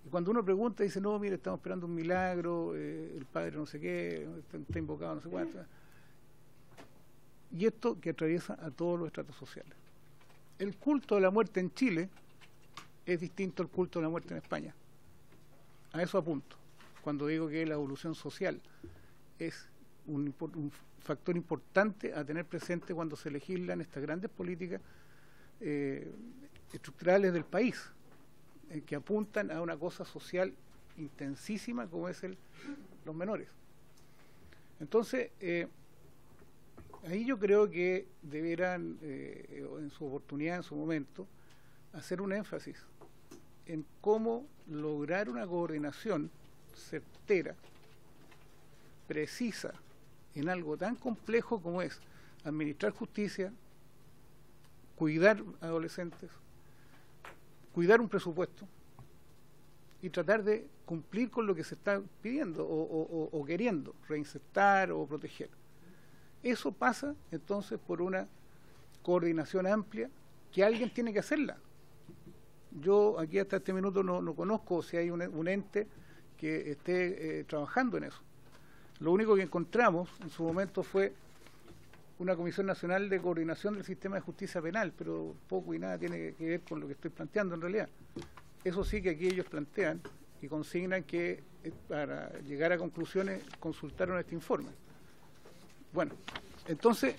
Y cuando uno pregunta, dice, no, mire, estamos esperando un milagro, el padre no sé qué, está invocado no sé cuánto. Y esto que atraviesa a todos los estratos sociales. El culto de la muerte en Chile es distinto al culto de la muerte en España. A eso apunto, cuando digo que la evolución social es un factor importante a tener presente cuando se legislan estas grandes políticas estructurales del país, que apuntan a una cosa social intensísima como es los menores. Entonces, Ahí yo creo que deberán, en su oportunidad, en su momento, hacer un énfasis en cómo lograr una coordinación certera, precisa, en algo tan complejo como es administrar justicia, cuidar adolescentes, cuidar un presupuesto y tratar de cumplir con lo que se está pidiendo o queriendo, reinsertar o proteger. Eso pasa entonces por una coordinación amplia que alguien tiene que hacerla. Yo aquí hasta este minuto no conozco si hay un ente que esté trabajando en eso. Lo único que encontramos en su momento fue una Comisión Nacional de Coordinación del Sistema de Justicia Penal, pero poco y nada tiene que ver con lo que estoy planteando en realidad. Eso sí que aquí ellos plantean y consignan que para llegar a conclusiones consultaron este informe. Bueno, entonces,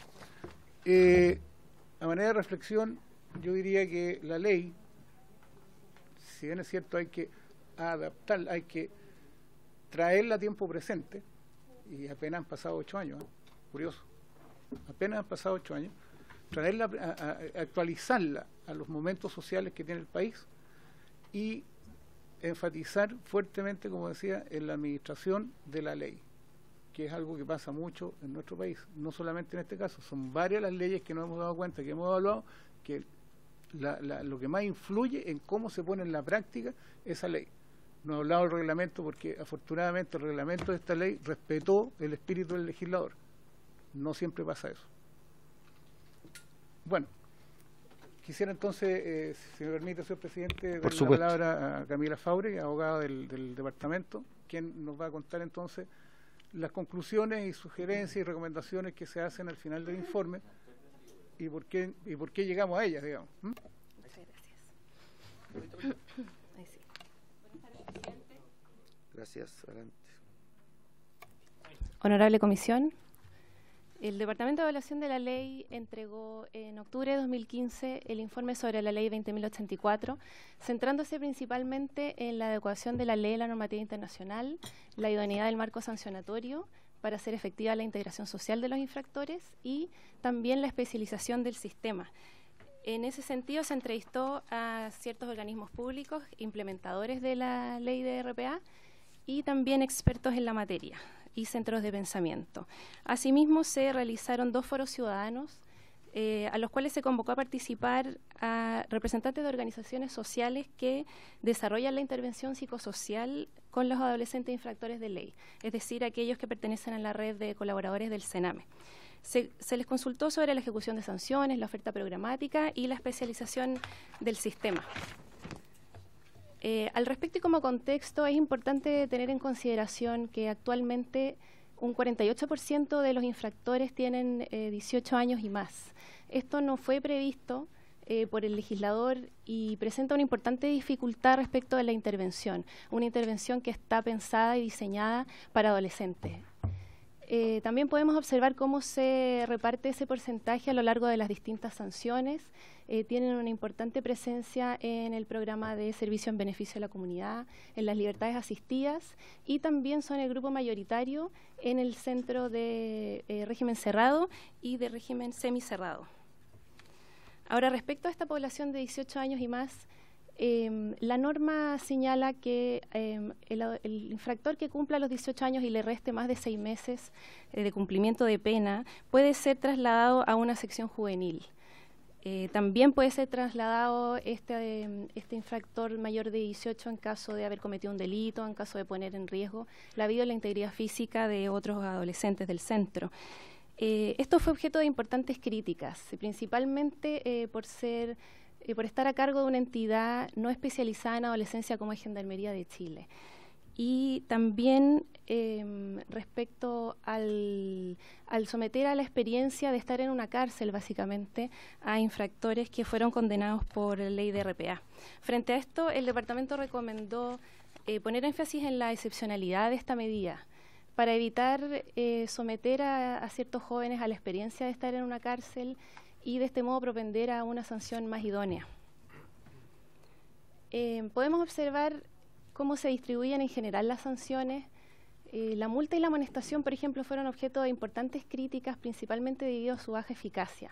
a manera de reflexión, yo diría que la ley, si bien es cierto, hay que adaptarla, hay que traerla a tiempo presente, y apenas han pasado 8 años, curioso, apenas han pasado 8 años, traerla, actualizarla a los momentos sociales que tiene el país y enfatizar fuertemente, como decía, en la administración de la ley, que es algo que pasa mucho en nuestro país, no solamente en este caso, son varias las leyes que nos hemos dado cuenta, que hemos evaluado, que lo que más influye en cómo se pone en la práctica esa ley. No he hablado del reglamento porque afortunadamente el reglamento de esta ley respetó el espíritu del legislador. No siempre pasa eso. Bueno, quisiera entonces, si me permite, señor presidente, dar la palabra a Camila Faure, abogada del departamento, quien nos va a contar entonces las conclusiones y sugerencias y recomendaciones que se hacen al final del informe y por qué llegamos a ellas, digamos. Muchas gracias. Ahí sí. Gracias, adelante. Honorable Comisión, el Departamento de Evaluación de la Ley entregó en octubre de 2015 el informe sobre la Ley 20.084, centrándose principalmente en la adecuación de la ley a la normativa internacional, la idoneidad del marco sancionatorio para hacer efectiva la integración social de los infractores y también la especialización del sistema. En ese sentido, se entrevistó a ciertos organismos públicos, implementadores de la ley de RPA y también expertos en la materia y centros de pensamiento. Asimismo, se realizaron 2 foros ciudadanos a los cuales se convocó a participar a representantes de organizaciones sociales que desarrollan la intervención psicosocial con los adolescentes infractores de ley, es decir, aquellos que pertenecen a la red de colaboradores del CENAME. Se les consultó sobre la ejecución de sanciones, la oferta programática y la especialización del sistema. Al respecto y como contexto, es importante tener en consideración que actualmente un 48% de los infractores tienen 18 años y más. Esto no fue previsto por el legislador y presenta una importante dificultad respecto de la intervención, una intervención que está pensada y diseñada para adolescentes. También podemos observar cómo se reparte ese porcentaje a lo largo de las distintas sanciones. Tienen una importante presencia en el programa de servicio en beneficio de la comunidad, en las libertades asistidas y también son el grupo mayoritario en el centro de régimen cerrado y de régimen semicerrado. Ahora, respecto a esta población de 18 años y más, la norma señala que el infractor que cumpla los 18 años y le reste más de 6 meses de cumplimiento de pena puede ser trasladado a una sección juvenil. También puede ser trasladado este infractor mayor de 18 en caso de haber cometido un delito, en caso de poner en riesgo la vida o la integridad física de otros adolescentes del centro. Esto fue objeto de importantes críticas, principalmente por estar a cargo de una entidad no especializada en adolescencia como es Gendarmería de Chile. Y también respecto al someter a la experiencia de estar en una cárcel, básicamente, a infractores que fueron condenados por la ley de RPA. Frente a esto, el departamento recomendó poner énfasis en la excepcionalidad de esta medida para evitar someter a ciertos jóvenes a la experiencia de estar en una cárcel y de este modo propender a una sanción más idónea. Podemos observar cómo se distribuyen en general las sanciones. La multa y la amonestación, por ejemplo, fueron objeto de importantes críticas, principalmente debido a su baja eficacia.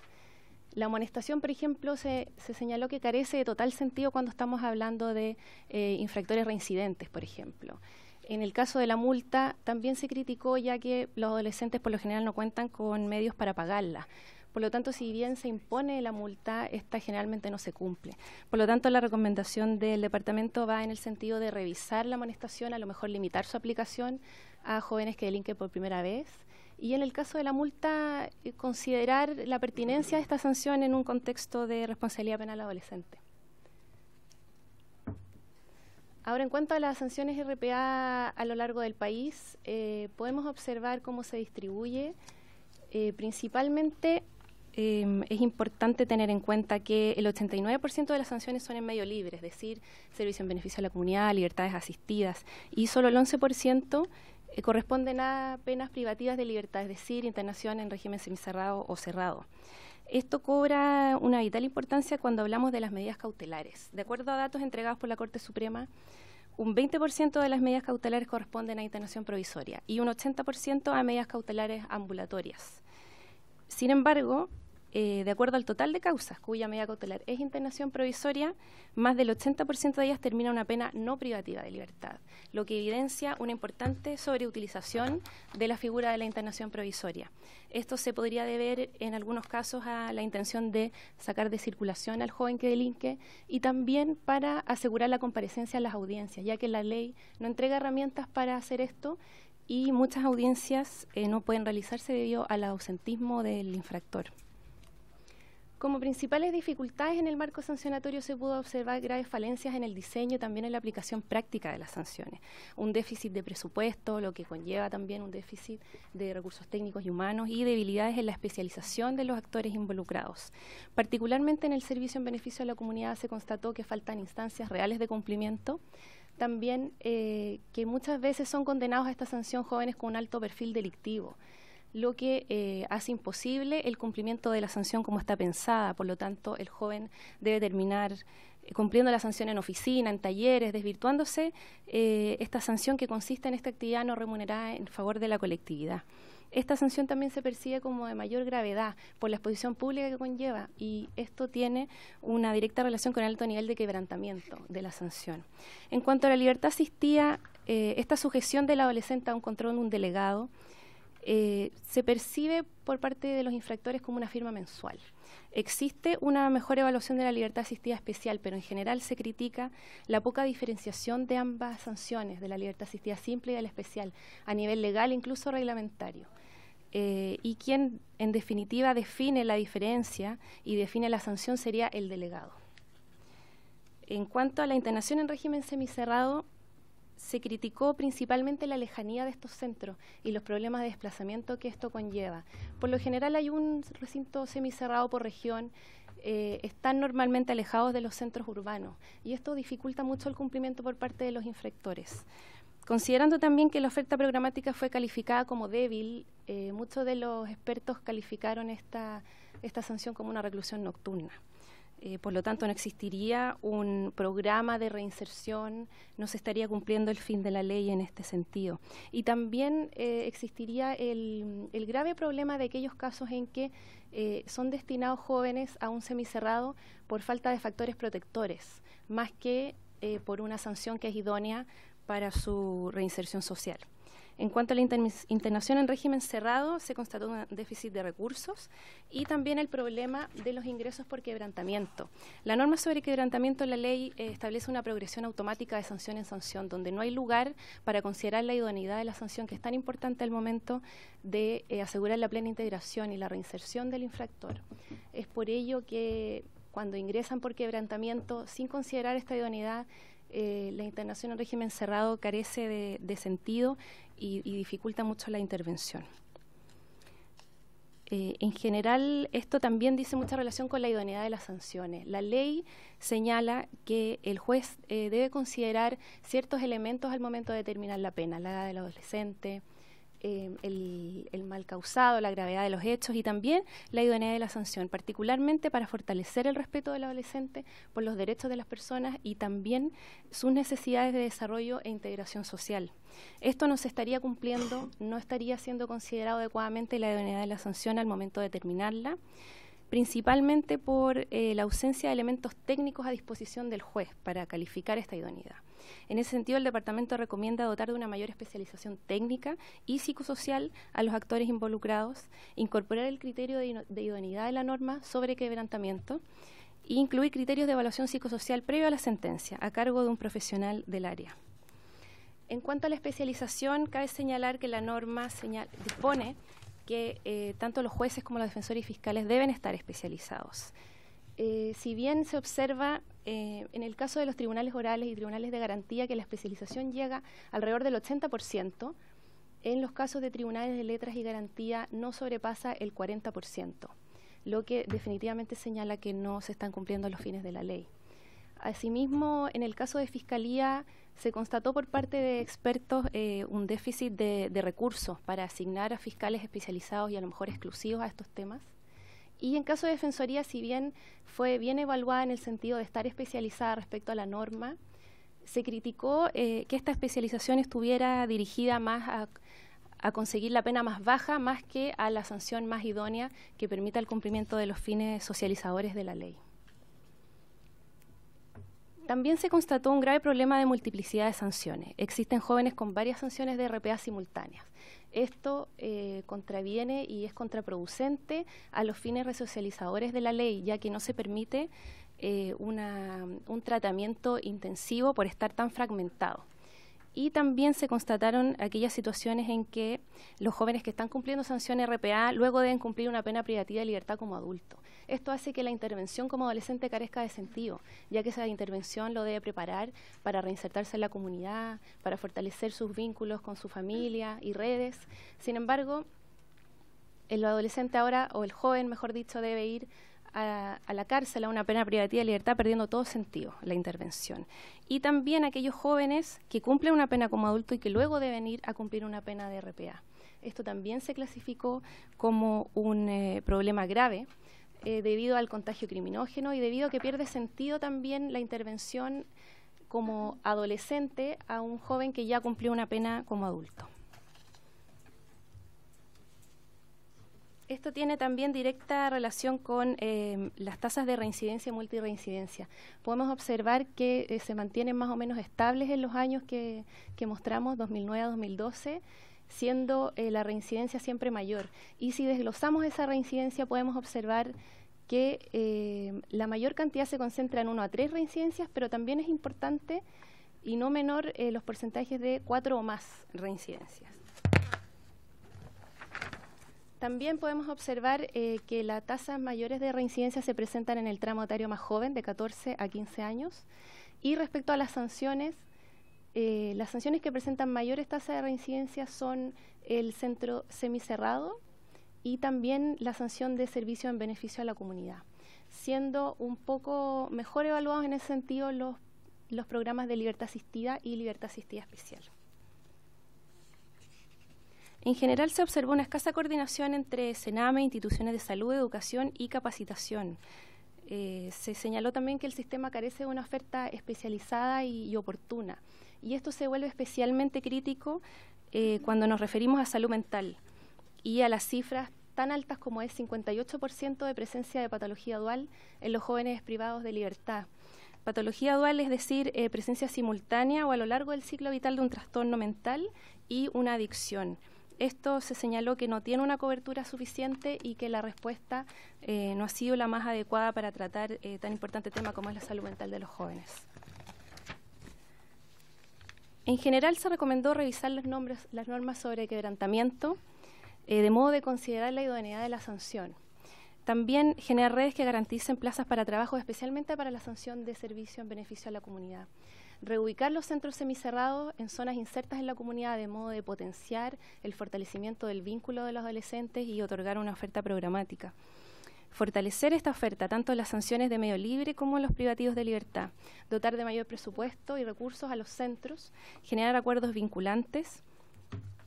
La amonestación, por ejemplo, se señaló que carece de total sentido cuando estamos hablando de infractores reincidentes, por ejemplo. En el caso de la multa, también se criticó ya que los adolescentes por lo general no cuentan con medios para pagarla. Por lo tanto, si bien se impone la multa, esta generalmente no se cumple. Por lo tanto, la recomendación del departamento va en el sentido de revisar la amonestación, a lo mejor limitar su aplicación a jóvenes que delinquen por primera vez. Y en el caso de la multa, considerar la pertinencia de esta sanción en un contexto de responsabilidad penal adolescente. Ahora, en cuanto a las sanciones RPA a lo largo del país, podemos observar cómo se distribuye. Principalmente es importante tener en cuenta que el 89% de las sanciones son en medio libre, es decir, servicio en beneficio a la comunidad, libertades asistidas, y solo el 11% corresponden a penas privativas de libertad, es decir, internación en régimen semicerrado o cerrado. Esto cobra una vital importancia cuando hablamos de las medidas cautelares. De acuerdo a datos entregados por la Corte Suprema, un 20% de las medidas cautelares corresponden a internación provisoria y un 80% a medidas cautelares ambulatorias. Sin embargo, de acuerdo al total de causas cuya medida cautelar es internación provisoria, más del 80% de ellas termina una pena no privativa de libertad, lo que evidencia una importante sobreutilización de la figura de la internación provisoria. Esto se podría deber en algunos casos a la intención de sacar de circulación al joven que delinque y también para asegurar la comparecencia en las audiencias, ya que la ley no entrega herramientas para hacer esto y muchas audiencias no pueden realizarse debido al ausentismo del infractor. Como principales dificultades en el marco sancionatorio se pudo observar graves falencias en el diseño y también en la aplicación práctica de las sanciones. Un déficit de presupuesto, lo que conlleva también un déficit de recursos técnicos y humanos y debilidades en la especialización de los actores involucrados. Particularmente en el servicio en beneficio a la comunidad se constató que faltan instancias reales de cumplimiento. También que muchas veces son condenados a esta sanción jóvenes con un alto perfil delictivo, lo que hace imposible el cumplimiento de la sanción como está pensada. Por lo tanto, el joven debe terminar cumpliendo la sanción en oficina, en talleres, desvirtuándose esta sanción que consiste en esta actividad no remunerada en favor de la colectividad. Esta sanción también se percibe como de mayor gravedad por la exposición pública que conlleva y esto tiene una directa relación con el alto nivel de quebrantamiento de la sanción. En cuanto a la libertad asistida, esta sujeción del adolescente a un control de un delegado se percibe por parte de los infractores como una firma mensual. Existe una mejor evaluación de la libertad asistida especial, pero en general se critica la poca diferenciación de ambas sanciones, de la libertad asistida simple y de la especial, a nivel legal, incluso reglamentario. Y quien en definitiva define la diferencia y define la sanción sería el delegado. En cuanto a la internación en régimen semicerrado, se criticó principalmente la lejanía de estos centros y los problemas de desplazamiento que esto conlleva. Por lo general hay un recinto semicerrado por región, están normalmente alejados de los centros urbanos y esto dificulta mucho el cumplimiento por parte de los infractores. Considerando también que la oferta programática fue calificada como débil, muchos de los expertos calificaron esta sanción como una reclusión nocturna. Por lo tanto, no existiría un programa de reinserción, no se estaría cumpliendo el fin de la ley en este sentido. Y también existiría el grave problema de aquellos casos en que son destinados jóvenes a un semicerrado por falta de factores protectores, más que por una sanción que es idónea para su reinserción social. En cuanto a la internación en régimen cerrado, se constató un déficit de recursos y también el problema de los ingresos por quebrantamiento. La norma sobre quebrantamiento en la ley establece una progresión automática de sanción en sanción, donde no hay lugar para considerar la idoneidad de la sanción, que es tan importante al momento de asegurar la plena integración y la reinserción del infractor. Es por ello que cuando ingresan por quebrantamiento, sin considerar esta idoneidad, la internación en régimen cerrado carece de sentido y dificulta mucho la intervención. En general, esto también dice mucha relación con la idoneidad de las sanciones. La ley señala que el juez debe considerar ciertos elementos al momento de determinar la pena, la edad del adolescente, el mal causado, la gravedad de los hechos y también la idoneidad de la sanción, particularmente para fortalecer el respeto del adolescente por los derechos de las personas y también sus necesidades de desarrollo e integración social. Esto no se estaría cumpliendo, no estaría siendo considerado adecuadamente la idoneidad de la sanción al momento de determinarla, principalmente por la ausencia de elementos técnicos a disposición del juez para calificar esta idoneidad. En ese sentido, el Departamento recomienda dotar de una mayor especialización técnica y psicosocial a los actores involucrados, incorporar el criterio de idoneidad de la norma sobre quebrantamiento e incluir criterios de evaluación psicosocial previo a la sentencia, a cargo de un profesional del área. En cuanto a la especialización, cabe señalar que la norma dispone que tanto los jueces como los defensores y fiscales deben estar especializados. Si bien se observa en el caso de los tribunales orales y tribunales de garantía que la especialización llega alrededor del 80%, en los casos de tribunales de letras y garantía no sobrepasa el 40%, lo que definitivamente señala que no se están cumpliendo los fines de la ley. Asimismo, en el caso de Fiscalía, se constató por parte de expertos un déficit de recursos para asignar a fiscales especializados y a lo mejor exclusivos a estos temas. Y en caso de Defensoría, si bien fue bien evaluada en el sentido de estar especializada respecto a la norma, se criticó que esta especialización estuviera dirigida más a conseguir la pena más baja, más que a la sanción más idónea que permita el cumplimiento de los fines socializadores de la ley. También se constató un grave problema de multiplicidad de sanciones. Existen jóvenes con varias sanciones de RPA simultáneas. Esto contraviene y es contraproducente a los fines resocializadores de la ley, ya que no se permite un tratamiento intensivo por estar tan fragmentado. Y también se constataron aquellas situaciones en que los jóvenes que están cumpliendo sanción RPA luego deben cumplir una pena privativa de libertad como adulto. Esto hace que la intervención como adolescente carezca de sentido, ya que esa intervención lo debe preparar para reinsertarse en la comunidad, para fortalecer sus vínculos con su familia y redes. Sin embargo, el adolescente ahora, o el joven, mejor dicho, debe ir a la cárcel, a una pena privativa de libertad, perdiendo todo sentido la intervención. Y también aquellos jóvenes que cumplen una pena como adulto y que luego deben ir a cumplir una pena de RPA. Esto también se clasificó como un problema grave debido al contagio criminógeno y debido a que pierde sentido también la intervención como adolescente a un joven que ya cumplió una pena como adulto. Esto tiene también directa relación con las tasas de reincidencia y multirreincidencia. Podemos observar que se mantienen más o menos estables en los años que mostramos, 2009 a 2012, siendo la reincidencia siempre mayor. Y si desglosamos esa reincidencia, podemos observar que la mayor cantidad se concentra en 1 a 3 reincidencias, pero también es importante y no menor los porcentajes de 4 o más reincidencias. También podemos observar que las tasas mayores de reincidencia se presentan en el tramo etario más joven, de 14 a 15 años. Y respecto a las sanciones que presentan mayores tasas de reincidencia son el centro semicerrado y también la sanción de servicio en beneficio a la comunidad, siendo un poco mejor evaluados en ese sentido los programas de libertad asistida y libertad asistida especial. En general se observó una escasa coordinación entre CENAME, instituciones de salud, educación y capacitación. Se señaló también que el sistema carece de una oferta especializada y oportuna. Y esto se vuelve especialmente crítico cuando nos referimos a salud mental y a las cifras tan altas como es 58% de presencia de patología dual en los jóvenes privados de libertad. Patología dual es decir, presencia simultánea o a lo largo del ciclo vital de un trastorno mental y una adicción. Esto se señaló que no tiene una cobertura suficiente y que la respuesta no ha sido la más adecuada para tratar tan importante tema como es la salud mental de los jóvenes. En general se recomendó revisar las normas sobre quebrantamiento de modo de considerar la idoneidad de la sanción. También generar redes que garanticen plazas para trabajo, especialmente para la sanción de servicio en beneficio a la comunidad. Reubicar los centros semicerrados en zonas insertas en la comunidad de modo de potenciar el fortalecimiento del vínculo de los adolescentes y otorgar una oferta programática. Fortalecer esta oferta, tanto en las sanciones de medio libre como en los privativos de libertad. Dotar de mayor presupuesto y recursos a los centros, generar acuerdos vinculantes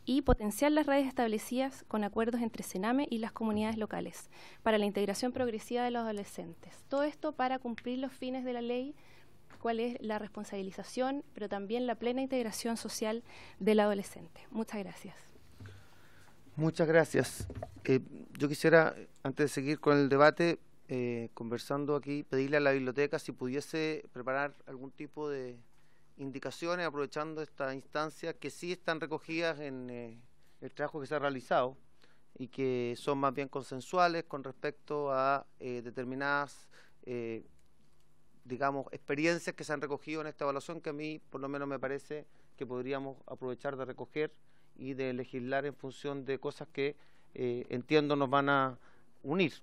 y potenciar las redes establecidas con acuerdos entre Sename y las comunidades locales para la integración progresiva de los adolescentes. Todo esto para cumplir los fines de la ley, cuál es la responsabilización, pero también la plena integración social del adolescente. Muchas gracias. Muchas gracias. Yo quisiera, antes de seguir con el debate, conversando aquí, pedirle a la biblioteca si pudiese preparar algún tipo de indicaciones, aprovechando esta instancia, que sí están recogidas en el trabajo que se ha realizado y que son más bien consensuales con respecto a determinadas, digamos, experiencias que se han recogido en esta evaluación, que a mí por lo menos me parece que podríamos aprovechar de recoger y de legislar en función de cosas que entiendo nos van a unir.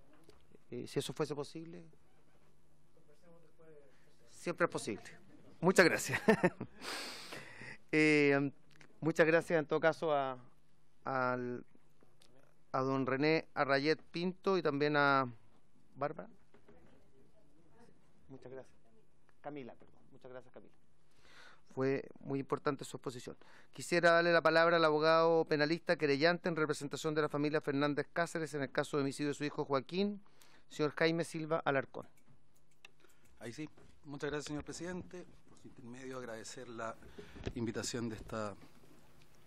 Si eso fuese posible, siempre es posible. Muchas gracias. Muchas gracias en todo caso a don René Arrayet Pinto y también a Bárbara. Muchas gracias. Camila, perdón. Muchas gracias, Camila. Fue muy importante su exposición. Quisiera darle la palabra al abogado penalista querellante en representación de la familia Fernández Cáceres en el caso de homicidio de su hijo Joaquín, señor Jaime Silva Alarcón. Ahí sí. Muchas gracias, señor presidente. Por su intermedio, agradecer la invitación de esta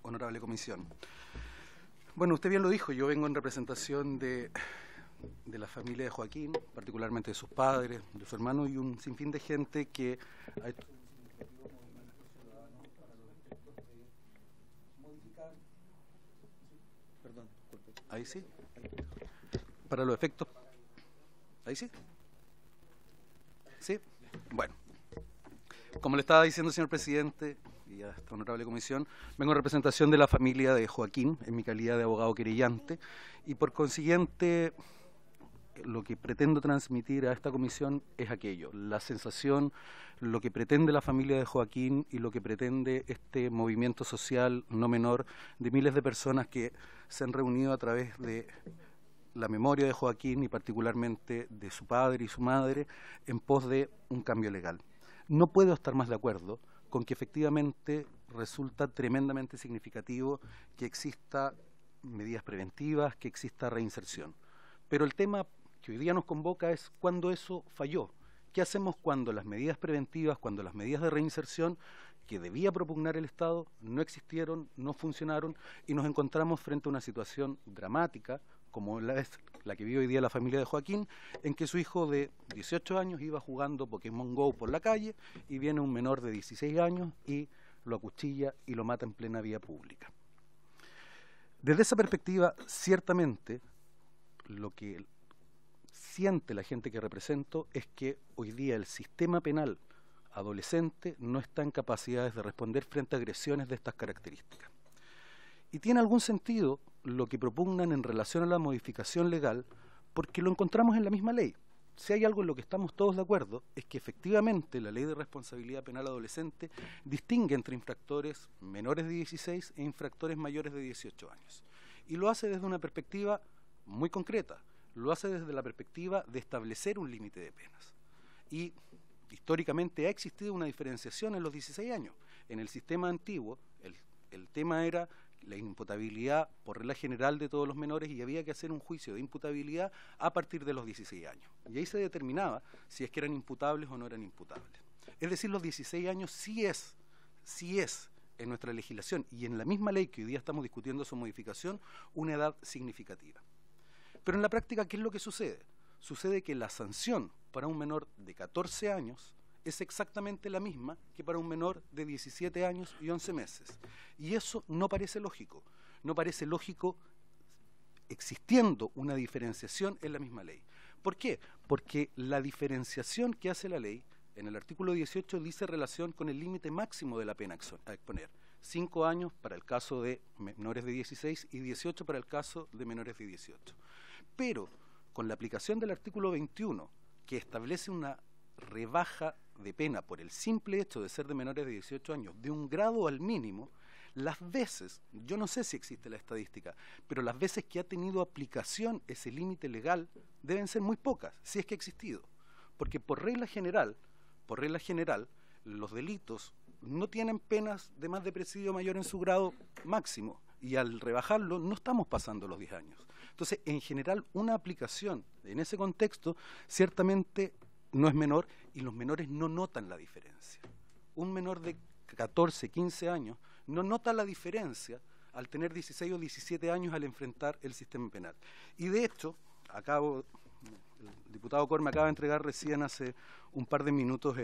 honorable comisión. Bueno, usted bien lo dijo, yo vengo en representación de la familia de Joaquín, particularmente de sus padres, de su hermano y un sinfín de gente que ha hecho un significativo movimiento ciudadano para los efectos de modificar. Perdón, disculpe. Ahí sí. Para los efectos. Ahí sí. Sí. Bueno. Como le estaba diciendo, señor presidente, y a esta honorable comisión, vengo en representación de la familia de Joaquín, en mi calidad de abogado querellante, y por consiguiente lo que pretendo transmitir a esta comisión es aquello, la sensación, lo que pretende la familia de Joaquín y lo que pretende este movimiento social no menor de miles de personas que se han reunido a través de la memoria de Joaquín y particularmente de su padre y su madre en pos de un cambio legal. No puedo estar más de acuerdo con que efectivamente resulta tremendamente significativo que exista medidas preventivas, que exista reinserción. Pero el tema que hoy día nos convoca es cuando eso falló. ¿Qué hacemos cuando las medidas preventivas, cuando las medidas de reinserción que debía propugnar el Estado no existieron, no funcionaron y nos encontramos frente a una situación dramática como la que vive hoy día la familia de Joaquín, en que su hijo de 18 años iba jugando Pokémon GO por la calle y viene un menor de 16 años y lo acuchilla y lo mata en plena vía pública. Desde esa perspectiva, ciertamente, lo que siente la gente que represento es que hoy día el sistema penal adolescente no está en capacidades de responder frente a agresiones de estas características. Y tiene algún sentido lo que propugnan en relación a la modificación legal, porque lo encontramos en la misma ley. Si hay algo en lo que estamos todos de acuerdo, es que efectivamente la Ley de Responsabilidad Penal Adolescente distingue entre infractores menores de 16 e infractores mayores de 18 años. Y lo hace desde una perspectiva muy concreta, lo hace desde la perspectiva de establecer un límite de penas. Y históricamente ha existido una diferenciación en los 16 años. En el sistema antiguo, el tema era la imputabilidad por regla general de todos los menores y había que hacer un juicio de imputabilidad a partir de los 16 años. Y ahí se determinaba si es que eran imputables o no eran imputables. Es decir, los 16 años sí es en nuestra legislación y en la misma ley que hoy día estamos discutiendo su modificación, una edad significativa. Pero en la práctica, ¿qué es lo que sucede? Sucede que la sanción para un menor de 14 años es exactamente la misma que para un menor de 17 años y 11 meses. Y eso no parece lógico. No parece lógico existiendo una diferenciación en la misma ley. ¿Por qué? Porque la diferenciación que hace la ley, en el artículo 18, dice relación con el límite máximo de la pena a exponer. 5 años para el caso de menores de 16 y 18 para el caso de menores de 18. Pero con la aplicación del artículo 21, que establece una rebaja de pena por el simple hecho de ser de menores de 18 años, de un grado al mínimo, las veces, yo no sé si existe la estadística, pero las veces que ha tenido aplicación ese límite legal deben ser muy pocas, si es que ha existido. Porque por regla general, los delitos no tienen penas de más de presidio mayor en su grado máximo. y al rebajarlo no estamos pasando los 10 años. Entonces, en general, una aplicación en ese contexto ciertamente no es menor y los menores no notan la diferencia. Un menor de 14, 15 años no nota la diferencia al tener 16 o 17 años al enfrentar el sistema penal. Y de hecho, el diputado Cor me acaba de entregar recién hace un par de minutos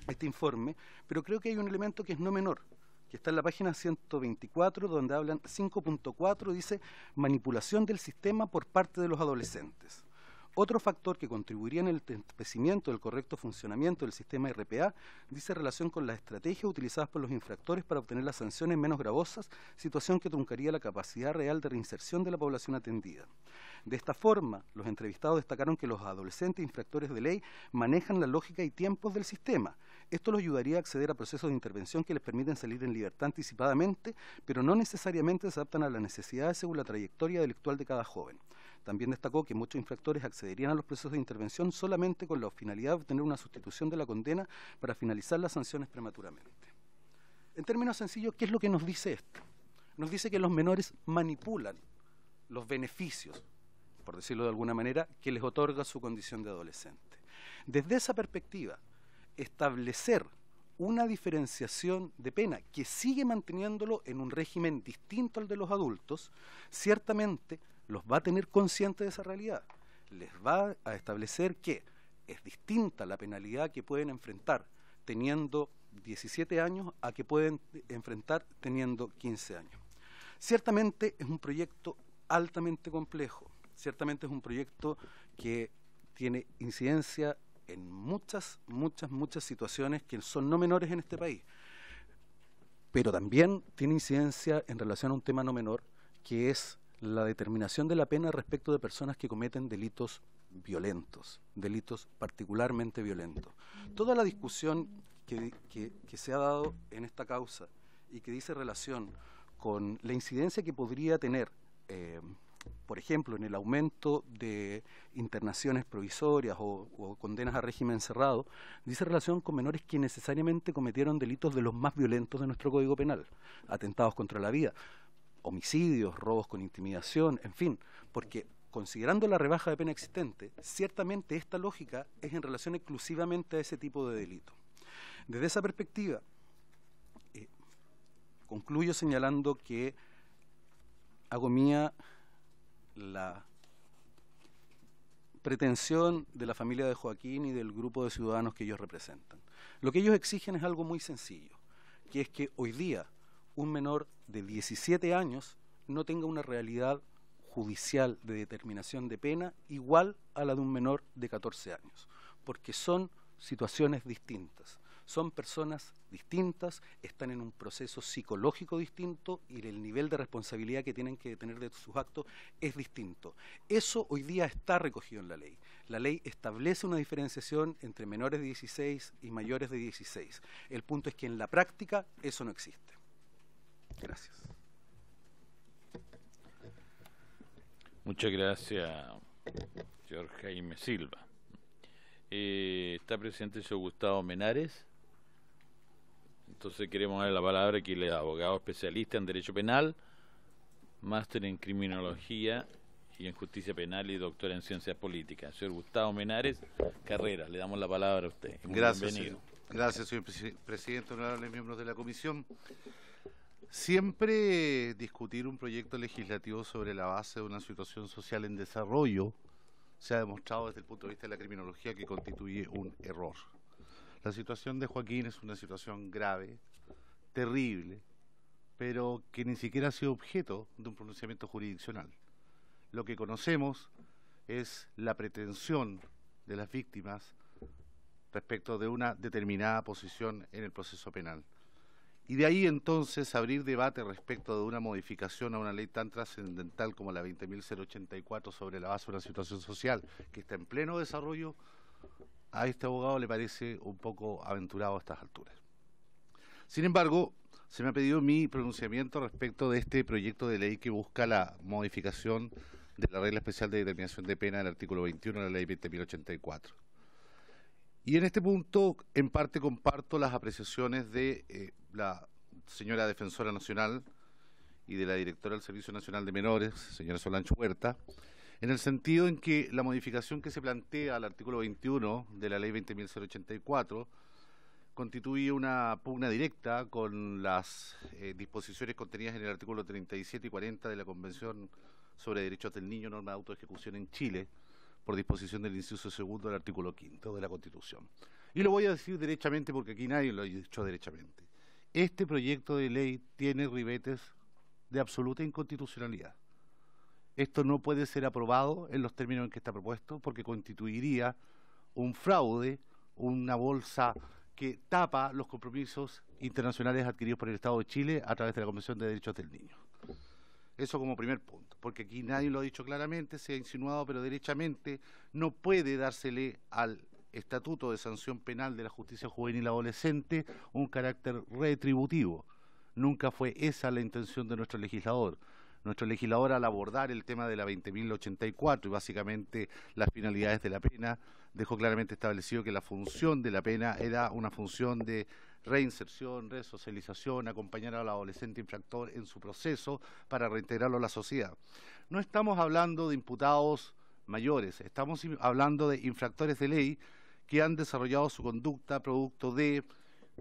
este informe, pero creo que hay un elemento que es no menor, que está en la página 124, donde hablan 5.4, dice manipulación del sistema por parte de los adolescentes. Otro factor que contribuiría en el entorpecimiento del correcto funcionamiento del sistema RPA dice relación con las estrategias utilizadas por los infractores para obtener las sanciones menos gravosas, situación que truncaría la capacidad real de reinserción de la población atendida. De esta forma, los entrevistados destacaron que los adolescentes infractores de ley manejan la lógica y tiempos del sistema. Esto los ayudaría a acceder a procesos de intervención que les permiten salir en libertad anticipadamente, pero no necesariamente se adaptan a las necesidades según la trayectoria delictual de cada joven. También destacó que muchos infractores accederían a los procesos de intervención solamente con la finalidad de obtener una sustitución de la condena para finalizar las sanciones prematuramente. En términos sencillos, ¿qué es lo que nos dice esto? Nos dice que los menores manipulan los beneficios, por decirlo de alguna manera, que les otorga su condición de adolescente. Desde esa perspectiva, establecer una diferenciación de pena que sigue manteniéndolo en un régimen distinto al de los adultos, ciertamente los va a tener conscientes de esa realidad. Les va a establecer que es distinta la penalidad que pueden enfrentar teniendo 17 años a que pueden enfrentar teniendo 15 años. Ciertamente es un proyecto altamente complejo, ciertamente es un proyecto que tiene incidencia en muchas situaciones que son no menores en este país, pero también tiene incidencia en relación a un tema no menor, que es la determinación de la pena respecto de personas que cometen delitos violentos, delitos particularmente violentos. Toda la discusión que se ha dado en esta causa y que dice relación con la incidencia que podría tener, por ejemplo, en el aumento de internaciones provisorias o condenas a régimen cerrado, dice relación con menores que necesariamente cometieron delitos de los más violentos de nuestro Código Penal, atentados contra la vida, homicidios, robos con intimidación, en fin, porque considerando la rebaja de pena existente, ciertamente esta lógica es en relación exclusivamente a ese tipo de delito. Desde esa perspectiva, concluyo señalando que hago mía la pretensión de la familia de Joaquín y del grupo de ciudadanos que ellos representan. Lo que ellos exigen es algo muy sencillo, que es que hoy día un menor de 17 años no tenga una realidad judicial de determinación de pena igual a la de un menor de 14 años, porque son situaciones distintas, son personas distintas, están en un proceso psicológico distinto y el nivel de responsabilidad que tienen que tener de sus actos es distinto. Eso hoy día está recogido en la ley. La ley establece una diferenciación entre menores de 16 y mayores de 16. El punto es que en la práctica eso no existe. Gracias. Muchas gracias, señor Jaime Silva. Está presente el señor Gustavo Menares. Entonces queremos darle la palabra que él es abogado especialista en Derecho Penal, máster en Criminología y en Justicia Penal y doctor en Ciencias Políticas. Señor Gustavo Menares Carrera, le damos la palabra a usted. Gracias, bienvenido. Gracias, señor presidente, honorables miembros de la comisión. Siempre discutir un proyecto legislativo sobre la base de una situación social en desarrollo se ha demostrado desde el punto de vista de la criminología que constituye un error. La situación de Joaquín es una situación grave, terrible, pero que ni siquiera ha sido objeto de un pronunciamiento jurisdiccional. Lo que conocemos es la pretensión de las víctimas respecto de una determinada posición en el proceso penal. Y de ahí entonces abrir debate respecto de una modificación a una ley tan trascendental como la 20.084 sobre la base de una situación social que está en pleno desarrollo, a este abogado le parece un poco aventurado a estas alturas. Sin embargo, se me ha pedido mi pronunciamiento respecto de este proyecto de ley que busca la modificación de la regla especial de determinación de pena del artículo 21 de la ley 20.084. Y en este punto, en parte comparto las apreciaciones de la señora Defensora Nacional y de la directora del Servicio Nacional de Menores, señora Solange Huerta, en el sentido en que la modificación que se plantea al artículo 21 de la Ley 20.084 constituye una pugna directa con las disposiciones contenidas en el artículo 37 y 40 de la Convención sobre Derechos del Niño, norma de autoejecución en Chile, por disposición del inciso segundo del artículo 5 de la Constitución. Y lo voy a decir derechamente porque aquí nadie lo ha dicho derechamente. Este proyecto de ley tiene ribetes de absoluta inconstitucionalidad. Esto no puede ser aprobado en los términos en que está propuesto porque constituiría un fraude, una bolsa que tapa los compromisos internacionales adquiridos por el Estado de Chile a través de la Convención de Derechos del Niño. Eso como primer punto, porque aquí nadie lo ha dicho claramente, se ha insinuado, pero derechamente no puede dársele al Estatuto de Sanción Penal de la Justicia Juvenil Adolescente un carácter retributivo. Nunca fue esa la intención de nuestro legislador. Nuestro legislador, al abordar el tema de la 20.084 y básicamente las finalidades de la pena, dejó claramente establecido que la función de la pena era una función de reinserción, resocialización, acompañar al adolescente infractor en su proceso para reintegrarlo a la sociedad. No estamos hablando de imputados mayores, estamos hablando de infractores de ley que han desarrollado su conducta producto de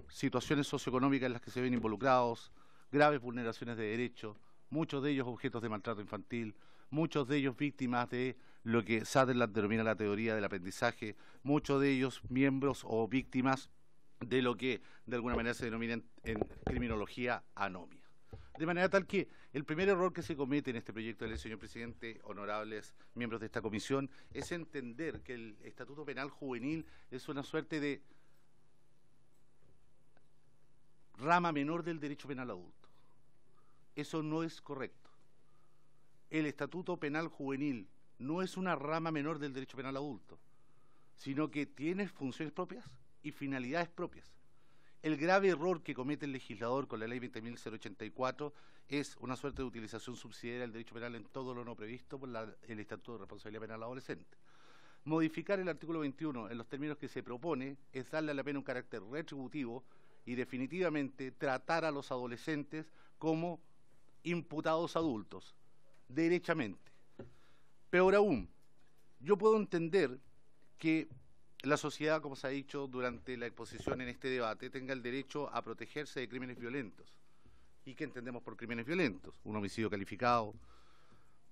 situaciones socioeconómicas en las que se ven involucrados, graves vulneraciones de derechos, muchos de ellos objetos de maltrato infantil, muchos de ellos víctimas de lo que Sutherland denomina la teoría del aprendizaje, muchos de ellos miembros o víctimas de lo que de alguna manera se denomina en criminología anomia. De manera tal que el primer error que se comete en este proyecto de ley, señor presidente, honorables miembros de esta comisión, es entender que el Estatuto Penal Juvenil es una suerte de rama menor del derecho penal adulto. Eso no es correcto. El Estatuto Penal Juvenil no es una rama menor del derecho penal adulto, sino que tiene funciones propias y finalidades propias. El grave error que comete el legislador con la Ley 20.084 es una suerte de utilización subsidiaria del derecho penal en todo lo no previsto por el Estatuto de Responsabilidad Penal Adolescente. Modificar el artículo 21 en los términos que se propone es darle a la pena un carácter retributivo y definitivamente tratar a los adolescentes como imputados adultos, derechamente. Peor aún, yo puedo entender que la sociedad, como se ha dicho durante la exposición en este debate, tenga el derecho a protegerse de crímenes violentos. ¿Y qué entendemos por crímenes violentos? Un homicidio calificado,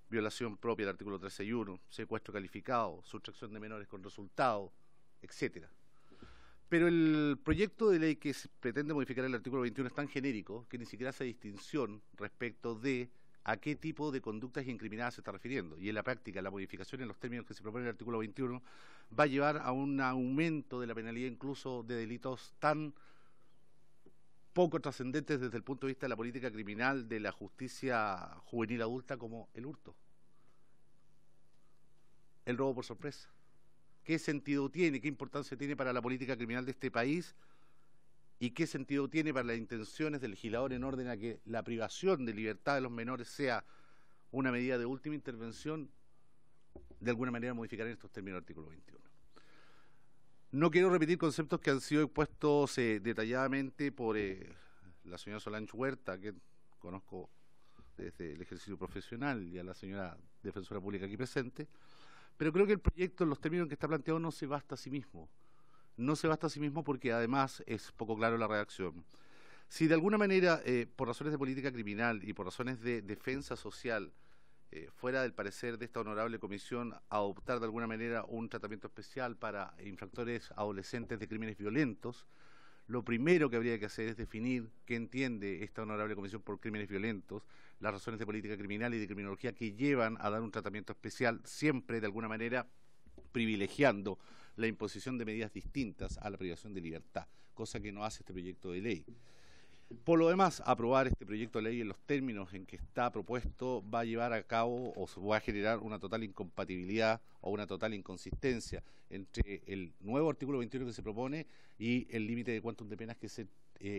violación propia del artículo 361, secuestro calificado, sustracción de menores con resultado, etcétera. Pero el proyecto de ley que pretende modificar el artículo 21 es tan genérico que ni siquiera hace distinción respecto de a qué tipo de conductas incriminadas se está refiriendo. Y en la práctica, la modificación en los términos que se propone en el artículo 21 va a llevar a un aumento de la penalidad incluso de delitos tan poco trascendentes desde el punto de vista de la política criminal de la justicia juvenil adulta como el hurto, el robo por sorpresa. ¿Qué sentido tiene, qué importancia tiene para la política criminal de este país y qué sentido tiene para las intenciones del legislador en orden a que la privación de libertad de los menores sea una medida de última intervención? De alguna manera modificar en estos términos el artículo 21. No quiero repetir conceptos que han sido expuestos detalladamente por la señora Solange Huerta, que conozco desde el ejercicio profesional, y a la señora defensora pública aquí presente, pero creo que el proyecto, en los términos en que está planteado, no se basta a sí mismo. No se basta a sí mismo porque además es poco claro la redacción. Si de alguna manera, por razones de política criminal y por razones de defensa social, fuera del parecer de esta honorable comisión adoptar de alguna manera un tratamiento especial para infractores adolescentes de crímenes violentos, lo primero que habría que hacer es definir qué entiende esta honorable comisión por crímenes violentos, las razones de política criminal y de criminología que llevan a dar un tratamiento especial, siempre de alguna manera privilegiando la imposición de medidas distintas a la privación de libertad, cosa que no hace este proyecto de ley. Por lo demás, aprobar este proyecto de ley en los términos en que está propuesto va a llevar a cabo o se va a generar una total incompatibilidad o una total inconsistencia entre el nuevo artículo 21 que se propone y el límite de quantum de penas que se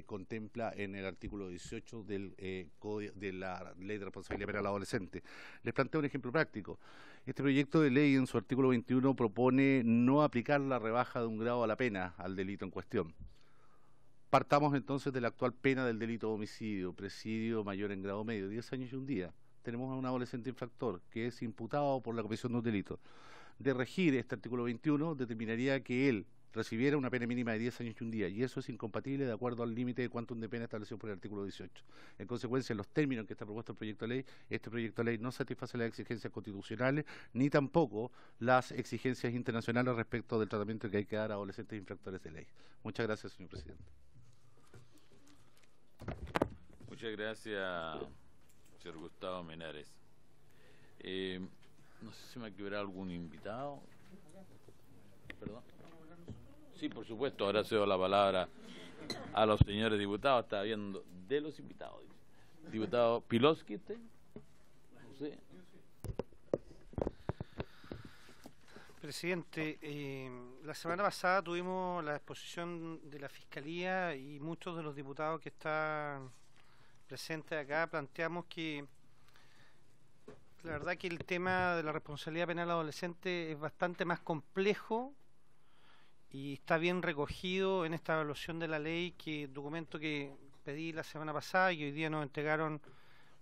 contempla en el artículo 18 del de la Ley de Responsabilidad Penal Adolescente. Les planteo un ejemplo práctico. Este proyecto de ley en su artículo 21 propone no aplicar la rebaja de un grado a la pena al delito en cuestión. Partamos entonces de la actual pena del delito de homicidio, presidio mayor en grado medio, 10 años y un día. Tenemos a un adolescente infractor que es imputado por la comisión de un delito. De regir este artículo 21, determinaría que él recibiera una pena mínima de 10 años y un día, y eso es incompatible de acuerdo al límite de quantum de pena establecido por el artículo 18. En consecuencia, en los términos en que está propuesto el proyecto de ley, este proyecto de ley no satisface las exigencias constitucionales, ni tampoco las exigencias internacionales respecto del tratamiento que hay que dar a adolescentes infractores de ley. Muchas gracias, señor presidente. Muchas gracias, señor Gustavo Menares. No sé si me ha quebrado algún invitado. Perdón. Sí, por supuesto, ahora cedo la palabra a los señores diputados. Estaba viendo de los invitados. Diputado Pilowski, ¿usted? No sé. Presidente, la semana pasada tuvimos la exposición de la Fiscalía y muchos de los diputados que están presentes acá planteamos que la verdad que el tema de la responsabilidad penal adolescente es bastante más complejo y está bien recogido en esta evaluación de la ley, que documento que pedí la semana pasada y hoy día nos entregaron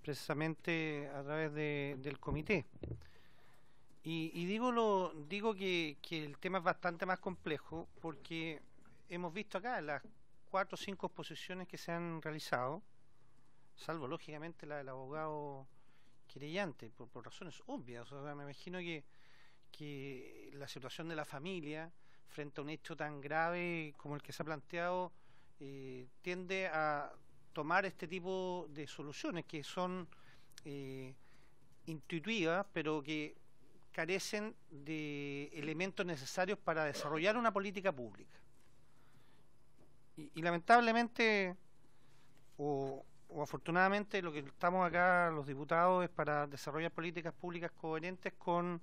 precisamente a través del comité. Y digo que el tema es bastante más complejo porque hemos visto acá las 4 o 5 exposiciones que se han realizado, salvo lógicamente la del abogado querellante, por razones obvias. O sea, me imagino que la situación de la familia frente a un hecho tan grave como el que se ha planteado tiende a tomar este tipo de soluciones que son intuitivas, pero que carecen de elementos necesarios para desarrollar una política pública. Y lamentablemente o afortunadamente lo que estamos acá los diputados es para desarrollar políticas públicas coherentes con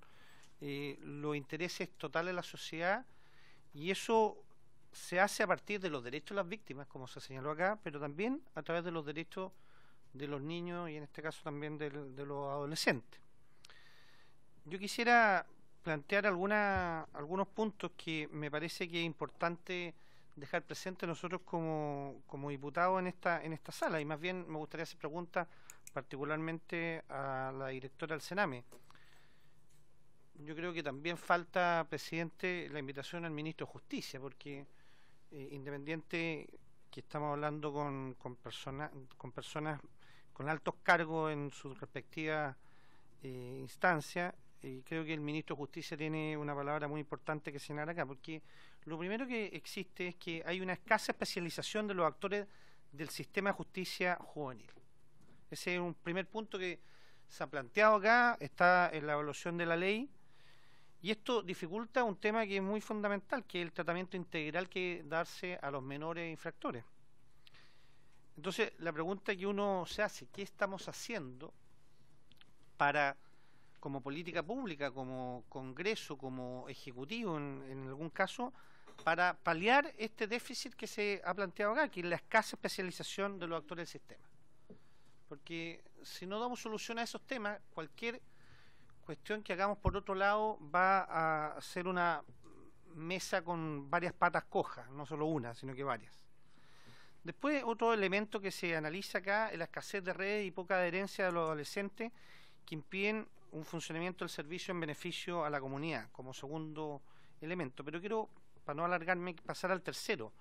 los intereses totales de la sociedad, y eso se hace a partir de los derechos de las víctimas, como se señaló acá, pero también a través de los derechos de los niños y en este caso también de los adolescentes. Yo quisiera plantear algunos puntos que me parece que es importante dejar presente nosotros como diputados en esta sala, y más bien me gustaría hacer preguntas particularmente a la directora del Sename. Yo creo que también falta, presidente, la invitación al ministro de Justicia, porque independiente que estamos hablando con personas con altos cargos en sus respectivas instancias, creo que el ministro de Justicia tiene una palabra muy importante que señalar acá, porque lo primero que existe es que hay una escasa especialización de los actores del sistema de justicia juvenil. Ese es un primer punto que se ha planteado acá, está en la evaluación de la ley, y esto dificulta un tema que es muy fundamental, que es el tratamiento integral que darse a los menores infractores. Entonces, la pregunta que uno se hace, ¿qué estamos haciendo para, como política pública, como Congreso, como Ejecutivo en algún caso, para paliar este déficit que se ha planteado acá, que es la escasa especialización de los actores del sistema? Porque si no damos solución a esos temas, cualquier cuestión que hagamos por otro lado va a ser una mesa con varias patas cojas, no solo una, sino que varias. Después, otro elemento que se analiza acá es la escasez de redes y poca adherencia de los adolescentes que impiden un funcionamiento del servicio en beneficio a la comunidad, como segundo elemento. Pero quiero, para no alargarme, pasar al tercero,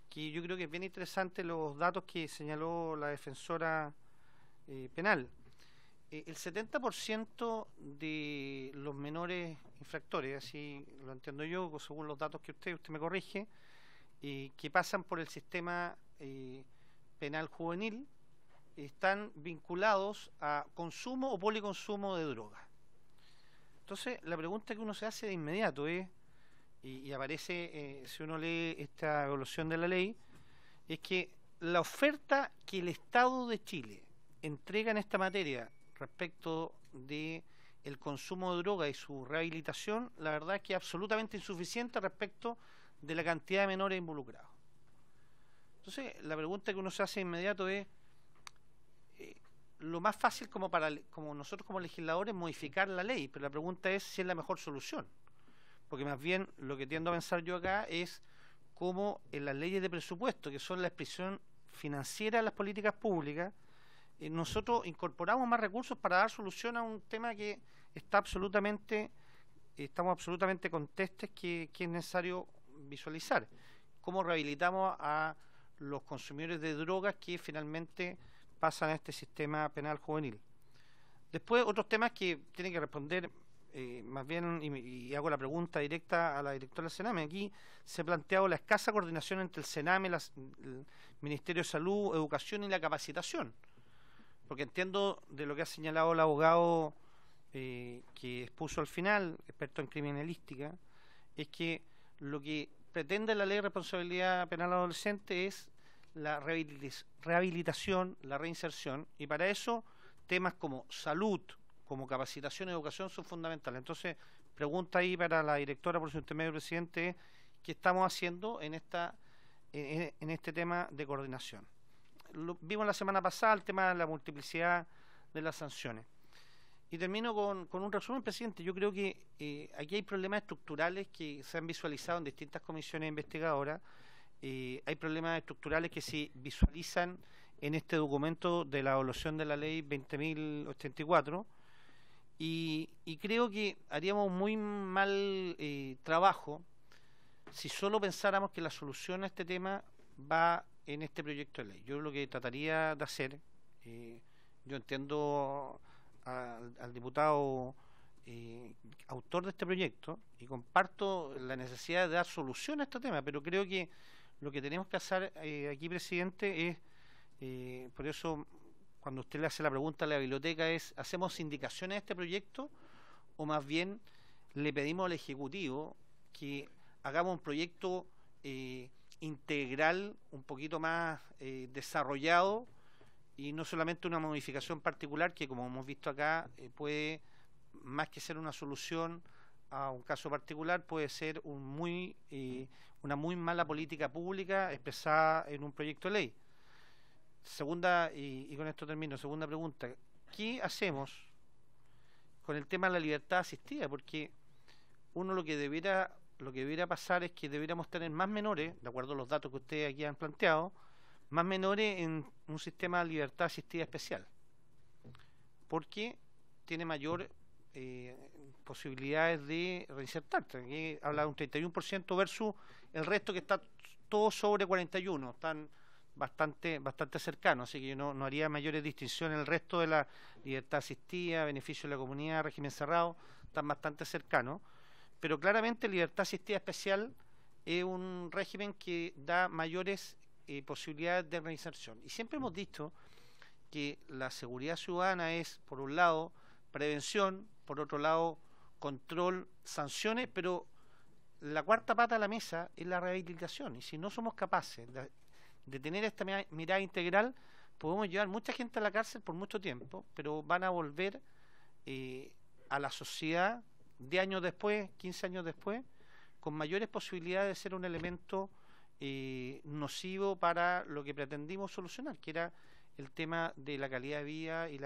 que yo creo que es bien interesante los datos que señaló la defensora penal. El 70% de los menores infractores, así lo entiendo yo, según los datos que usted me corrige, que pasan por el sistema penal juvenil, están vinculados a consumo o policonsumo de drogas. Entonces, la pregunta que uno se hace de inmediato es, y aparece, si uno lee esta evaluación de la ley, es que la oferta que el Estado de Chile entrega en esta materia respecto de el consumo de droga y su rehabilitación, la verdad es que es absolutamente insuficiente respecto de la cantidad de menores involucrados. Entonces, la pregunta que uno se hace de inmediato es, lo más fácil como nosotros como legisladores modificar la ley, pero la pregunta es si es la mejor solución, porque más bien lo que tiendo a pensar yo acá es como en las leyes de presupuesto, que son la expresión financiera de las políticas públicas, nosotros incorporamos más recursos para dar solución a un tema que estamos absolutamente contestes que es necesario visualizar. Cómo rehabilitamos a los consumidores de drogas que finalmente pasan a este sistema penal juvenil. Después, otros temas que tienen que responder más bien, y hago la pregunta directa a la directora del Sename. Aquí se ha planteado la escasa coordinación entre el Sename, el Ministerio de Salud, Educación y la capacitación. Porque entiendo de lo que ha señalado el abogado que expuso al final, experto en criminalística, es que lo que pretende la Ley de Responsabilidad Penal Adolescente es la rehabilitación, la reinserción, y para eso temas como salud, como capacitación y educación son fundamentales. Entonces, pregunta ahí para la directora, por su intermedio, presidente, ¿qué estamos haciendo en este tema de coordinación? Vimos la semana pasada el tema de la multiplicidad de las sanciones. Y termino con un resumen, presidente. Yo creo que aquí hay problemas estructurales que se han visualizado en distintas comisiones investigadoras. Hay problemas estructurales que se visualizan en este documento de la evaluación de la ley 20.084. Y creo que haríamos muy mal trabajo si solo pensáramos que la solución a este tema va en este proyecto de ley. Yo lo que trataría de hacer, yo entiendo al diputado autor de este proyecto y comparto la necesidad de dar solución a este tema, pero creo que lo que tenemos que hacer aquí, presidente, es, por eso cuando usted le hace la pregunta a la biblioteca es, ¿hacemos indicaciones a este proyecto o más bien le pedimos al Ejecutivo que hagamos un proyecto integral, un poquito más desarrollado y no solamente una modificación particular que, como hemos visto acá, puede, más que ser una solución a un caso particular, puede ser una muy mala política pública expresada en un proyecto de ley? Segunda, y con esto termino, segunda pregunta, ¿qué hacemos con el tema de la libertad asistida? Porque uno lo que debiera pasar es que debiéramos tener más menores, de acuerdo a los datos que ustedes aquí han planteado, más menores en un sistema de libertad asistida especial, porque tiene mayor posibilidades de reinsertarse. Aquí habla de un 31% versus el resto que está todo sobre 41%, están bastante cercanos, así que yo no haría mayores distinciones. En el resto de la libertad asistida, beneficio de la comunidad, régimen cerrado, están bastante cercanos, pero claramente libertad asistida especial es un régimen que da mayores posibilidades de reinserción. Y siempre hemos dicho que la seguridad ciudadana es, por un lado, prevención, por otro lado, control, sanciones, pero la cuarta pata de la mesa es la rehabilitación. Y si no somos capaces de tener esta mirada integral, podemos llevar mucha gente a la cárcel por mucho tiempo, pero van a volver a la sociedad 10 años después, 15 años después, con mayores posibilidades de ser un elemento nocivo para lo que pretendimos solucionar, que era el tema de la calidad de vida y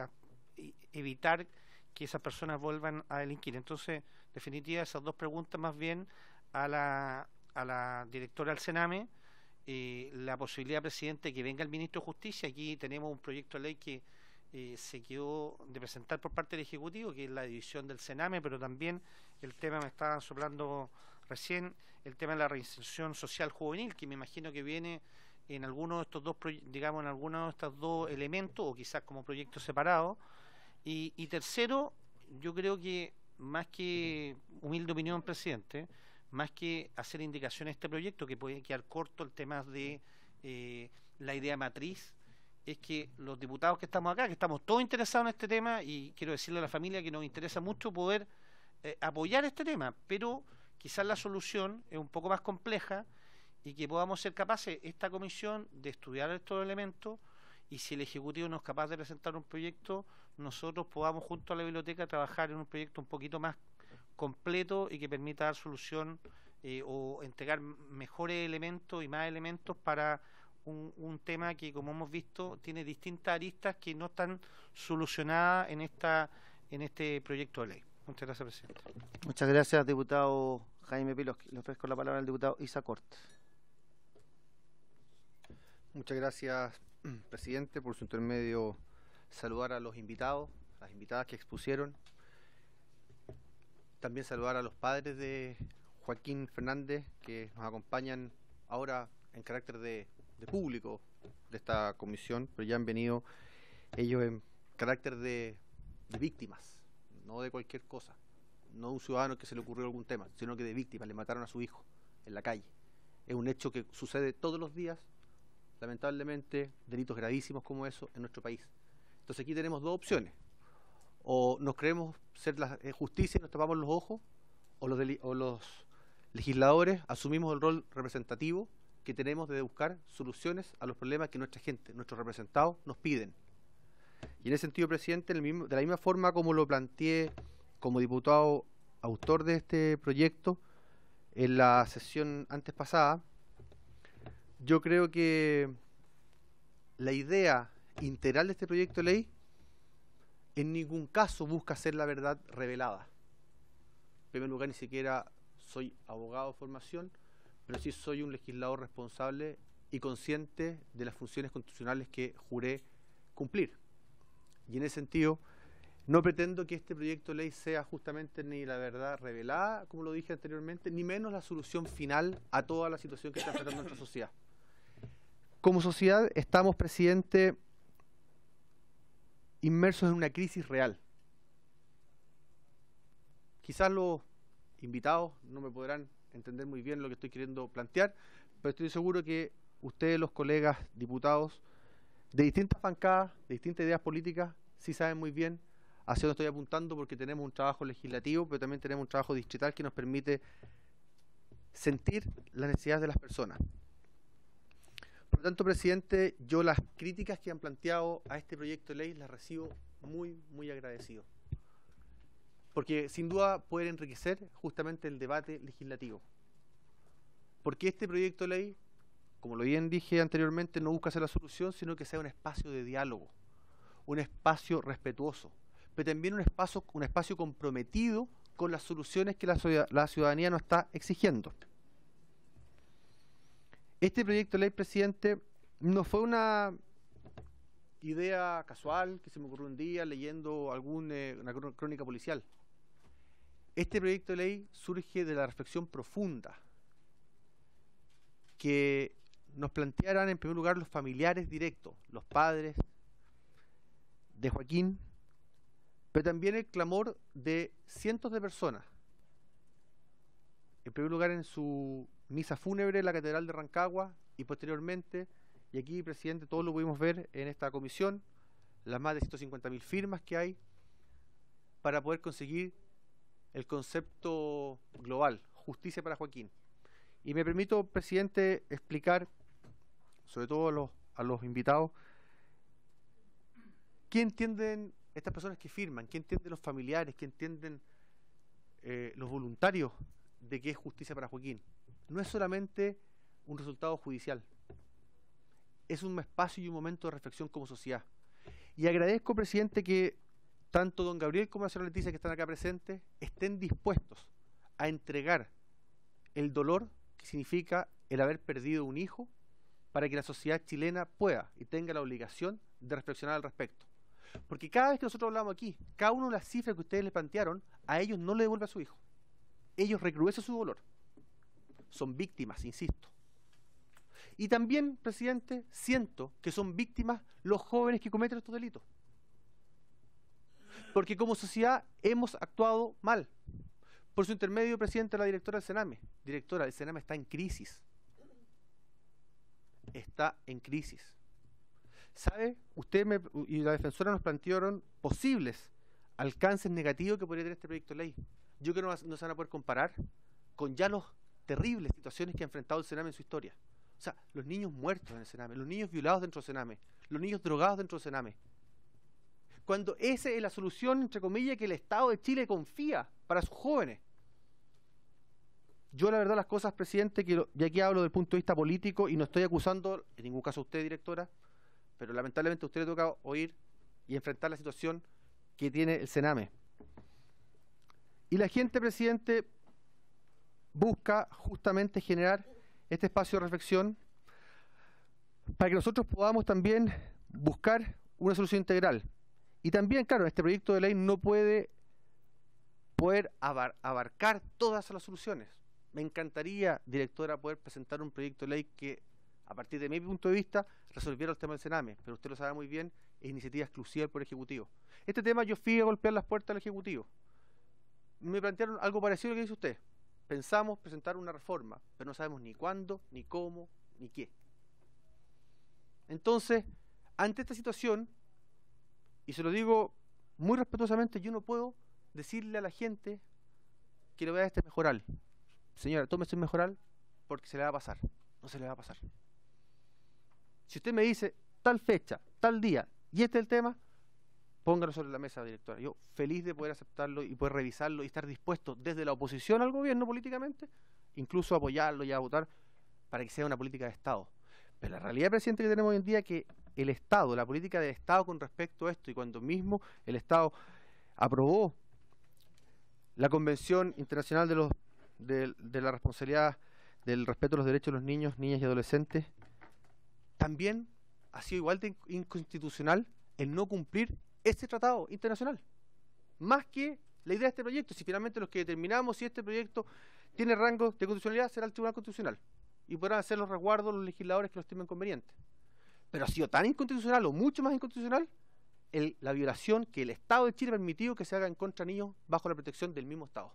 evitar que esas personas vuelvan a delinquir. Entonces, en definitiva, esas dos preguntas más bien a la directora del Sename, la posibilidad, presidente, que venga el ministro de Justicia. Aquí tenemos un proyecto de ley que se quedó de presentar por parte del Ejecutivo, que es la división del Sename, pero también el tema, me estaba soplando recién, el tema de la reinserción social juvenil, que me imagino que viene en alguno de estos dos, digamos, en alguno de estos dos elementos, o quizás como proyectos separados. Y tercero, yo creo que, más que humilde opinión, presidente, más que hacer indicaciones a este proyecto, que puede quedar corto el tema de la idea matriz, es que los diputados que estamos acá, que estamos todos interesados en este tema, y quiero decirle a la familia que nos interesa mucho poder apoyar este tema, pero quizás la solución es un poco más compleja y que podamos ser capaces, esta comisión, de estudiar estos elementos, y si el Ejecutivo no es capaz de presentar un proyecto, nosotros podamos junto a la biblioteca trabajar en un proyecto un poquito más completo y que permita dar solución o entregar mejores elementos y más elementos para un tema que, como hemos visto, tiene distintas aristas que no están solucionadas en este proyecto de ley. Muchas gracias, presidente. Muchas gracias, diputado Jaime Piloski. Le ofrezco la palabra al diputado Isa Cortes. Muchas gracias, presidente. Por su intermedio, saludar a los invitados, las invitadas que expusieron. También saludar a los padres de Joaquín Fernández, que nos acompañan ahora en carácter de público de esta comisión, pero ya han venido ellos en carácter de víctimas, no de cualquier cosa, no de un ciudadano que se le ocurrió algún tema, sino que de víctimas. Le mataron a su hijo en la calle. Es un hecho que sucede todos los días, lamentablemente, delitos gravísimos como eso en nuestro país. Entonces aquí tenemos dos opciones: o nos creemos ser la justicia y nos tapamos los ojos, o los legisladores asumimos el rol representativo que tenemos de buscar soluciones a los problemas que nuestra gente, nuestros representados, nos piden. Y en ese sentido, presidente, de la misma forma como lo planteé como diputado autor de este proyecto en la sesión antes pasada, yo creo que la idea integral de este proyecto de ley en ningún caso busca ser la verdad revelada. En primer lugar, ni siquiera soy abogado de formación, pero sí soy un legislador responsable y consciente de las funciones constitucionales que juré cumplir. Y en ese sentido, no pretendo que este proyecto de ley sea justamente ni la verdad revelada, como lo dije anteriormente, ni menos la solución final a toda la situación que está enfrentando nuestra sociedad. Como sociedad estamos, presidente, inmersos en una crisis real. Quizás los invitados no me podrán entender muy bien lo que estoy queriendo plantear, pero estoy seguro que ustedes, los colegas diputados de distintas bancadas, de distintas ideas políticas, sí saben muy bien hacia dónde estoy apuntando, porque tenemos un trabajo legislativo, pero también tenemos un trabajo distrital que nos permite sentir las necesidades de las personas. Por lo tanto, presidente, yo las críticas que han planteado a este proyecto de ley las recibo muy, muy agradecido, porque sin duda pueden enriquecer justamente el debate legislativo. Porque este proyecto de ley, como lo bien dije anteriormente, no busca ser la solución, sino que sea un espacio de diálogo, un espacio respetuoso, pero también un espacio comprometido con las soluciones que la ciudadanía nos está exigiendo. Este proyecto de ley, presidente, no fue una idea casual que se me ocurrió un día leyendo una crónica policial. Este proyecto de ley surge de la reflexión profunda que nos plantearan en primer lugar los familiares directos, los padres de Joaquín, pero también el clamor de cientos de personas. En primer lugar en su misa fúnebre en la Catedral de Rancagua y posteriormente, y aquí, presidente, todos lo pudimos ver en esta comisión, las más de 150.000 firmas que hay para poder conseguir el concepto global, justicia para Joaquín. Y me permito, presidente, explicar, sobre todo a los invitados, ¿qué entienden estas personas que firman? ¿Qué entienden los familiares? ¿Qué entienden los voluntarios de que es justicia para Joaquín? No es solamente un resultado judicial, es un espacio y un momento de reflexión como sociedad. Y agradezco, presidente, que tanto don Gabriel como la señora Leticia, que están acá presentes, estén dispuestos a entregar el dolor que significa el haber perdido un hijo para que la sociedad chilena pueda y tenga la obligación de reflexionar al respecto. Porque cada vez que nosotros hablamos aquí, cada uno de las cifras que ustedes les plantearon, a ellos no le devuelve a su hijo. Ellos recrudecen su dolor. Son víctimas, insisto. Y también, presidente, siento que son víctimas los jóvenes que cometen estos delitos. Porque como sociedad hemos actuado mal. Por su intermedio, presidente, la directora del Sename. Directora, el Sename está en crisis. Está en crisis. ¿Sabe? Usted y la defensora nos plantearon posibles alcances negativos que podría tener este proyecto de ley. Yo creo que no se van a poder comparar con ya las terribles situaciones que ha enfrentado el Sename en su historia. O sea, los niños muertos en el Sename, los niños violados dentro del Sename, los niños drogados dentro del Sename. Cuando esa es la solución, entre comillas, que el Estado de Chile confía para sus jóvenes. Yo la verdad las cosas, presidente, y aquí hablo del punto de vista político y no estoy acusando en ningún caso a usted, directora, pero lamentablemente a usted le toca oír y enfrentar la situación que tiene el Sename. Y la gente, presidente, busca justamente generar este espacio de reflexión para que nosotros podamos también buscar una solución integral. Y también, claro, este proyecto de ley no puede abarcar todas las soluciones. Me encantaría, directora, poder presentar un proyecto de ley que, a partir de mi punto de vista, resolviera el tema del Sename, pero usted lo sabe muy bien, es iniciativa exclusiva del Poder Ejecutivo. Este tema yo fui a golpear las puertas del Ejecutivo. Me plantearon algo parecido a lo que dice usted. Pensamos presentar una reforma, pero no sabemos ni cuándo, ni cómo, ni qué. Entonces, ante esta situación, y se lo digo muy respetuosamente, yo no puedo decirle a la gente que le voy a dar este mejoral. Señora, tómese un mejoral porque se le va a pasar. No se le va a pasar. Si usted me dice tal fecha, tal día, y este es el tema, póngalo sobre la mesa, directora. Yo feliz de poder aceptarlo y poder revisarlo y estar dispuesto desde la oposición al gobierno políticamente, incluso a apoyarlo y a votar para que sea una política de Estado. Pero la realidad, presidente, que tenemos hoy en día es que el Estado, la política del Estado con respecto a esto, y cuando mismo el Estado aprobó la Convención Internacional de la responsabilidad del respeto a los derechos de los niños, niñas y adolescentes, también ha sido igual de inconstitucional el no cumplir este tratado internacional. Más que la idea de este proyecto, si finalmente los que determinamos si este proyecto tiene rango de constitucionalidad será el Tribunal Constitucional y podrán hacer los resguardos los legisladores que lo estimen conveniente. Pero ha sido tan inconstitucional o mucho más inconstitucional la violación que el Estado de Chile ha permitido que se haga en contra de niños bajo la protección del mismo Estado.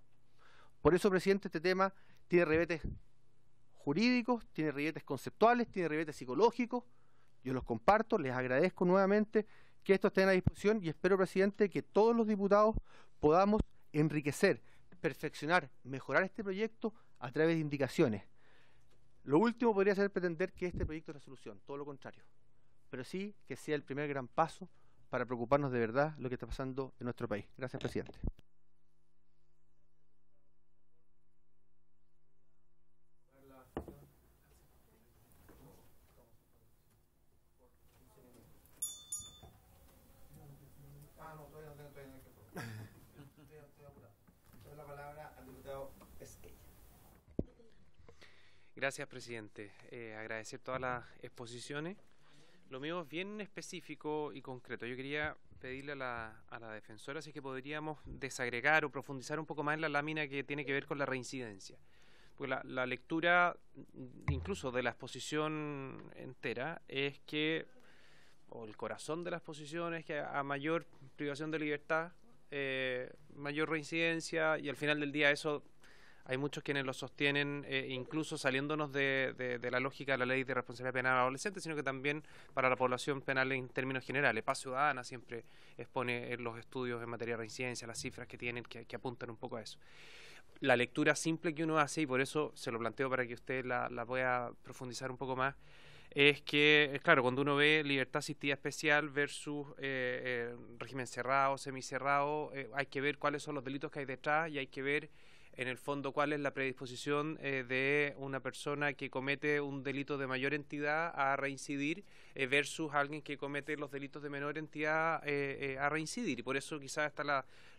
Por eso, presidente, este tema tiene ribetes jurídicos, tiene ribetes conceptuales, tiene ribetes psicológicos. Yo los comparto, les agradezco nuevamente que esto esté a disposición y espero, presidente, que todos los diputados podamos enriquecer, perfeccionar, mejorar este proyecto a través de indicaciones. Lo último podría ser pretender que este proyecto es la solución, todo lo contrario, pero sí que sea el primer gran paso para preocuparnos de verdad lo que está pasando en nuestro país. Gracias, presidente. Gracias, presidente. Agradecer todas las exposiciones. Lo mío es bien específico y concreto. Yo quería pedirle a la defensora si es que podríamos desagregar o profundizar un poco más en la lámina que tiene que ver con la reincidencia. Porque la lectura, incluso de la exposición entera, es que, o el corazón de la exposición es que a mayor privación de libertad, mayor reincidencia, y al final del día eso hay muchos quienes lo sostienen, incluso saliéndonos de la lógica de la ley de responsabilidad penal adolescente, sino que también para la población penal en términos generales. Paz Ciudadana siempre expone en los estudios en materia de reincidencia las cifras que tienen que apuntan un poco a eso. La lectura simple que uno hace, y por eso se lo planteo para que usted la pueda profundizar un poco más, es que, claro, cuando uno ve libertad asistida especial versus régimen cerrado, semicerrado, hay que ver cuáles son los delitos que hay detrás y hay que ver en el fondo cuál es la predisposición de una persona que comete un delito de mayor entidad a reincidir versus alguien que comete los delitos de menor entidad a reincidir. Y por eso quizás está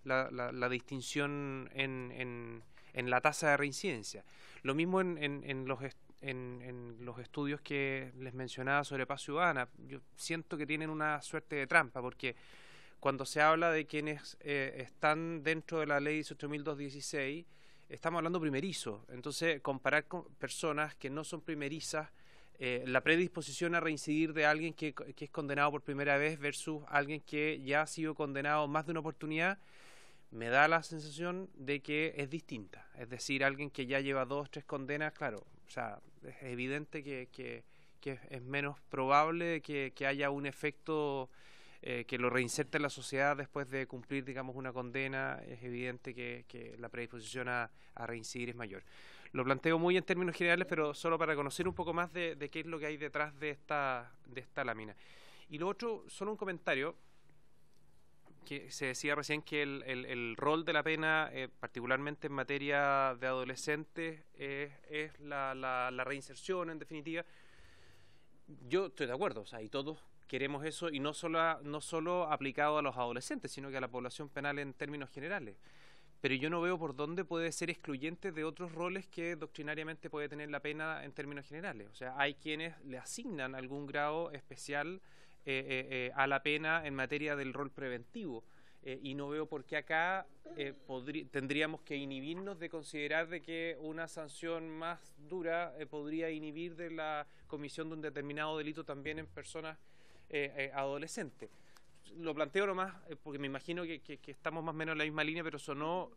la distinción en la tasa de reincidencia. Lo mismo en los estudios que les mencionaba sobre Paz Ciudadana. Yo siento que tienen una suerte de trampa, porque cuando se habla de quienes están dentro de la ley 18.216, estamos hablando primerizo. Entonces, comparar con personas que no son primerizas, la predisposición a reincidir de alguien que es condenado por primera vez versus alguien que ya ha sido condenado más de una oportunidad, me da la sensación de que es distinta. Es decir, alguien que ya lleva 2 o 3 condenas, claro, o sea, es evidente que es menos probable que haya un efecto que lo reinserte en la sociedad después de cumplir, digamos, una condena. Es evidente que la predisposición a reincidir es mayor. Lo planteo muy en términos generales, pero solo para conocer un poco más de qué es lo que hay detrás de esta lámina. Y lo otro, solo un comentario, que se decía recién que el rol de la pena, particularmente en materia de adolescentes, es la reinserción, en definitiva. Yo estoy de acuerdo, o sea, y todos queremos eso, y no solo aplicado a los adolescentes, sino que a la población penal en términos generales. pero yo no veo por dónde puede ser excluyente de otros roles que doctrinariamente puede tener la pena en términos generales. O sea, hay quienes le asignan algún grado especial a la pena en materia del rol preventivo. Y no veo por qué acá tendríamos que inhibirnos de considerar de que una sanción más dura podría inhibir de la comisión de un determinado delito también en personas adolescentes. Lo planteo nomás porque me imagino que estamos más o menos en la misma línea, pero sonó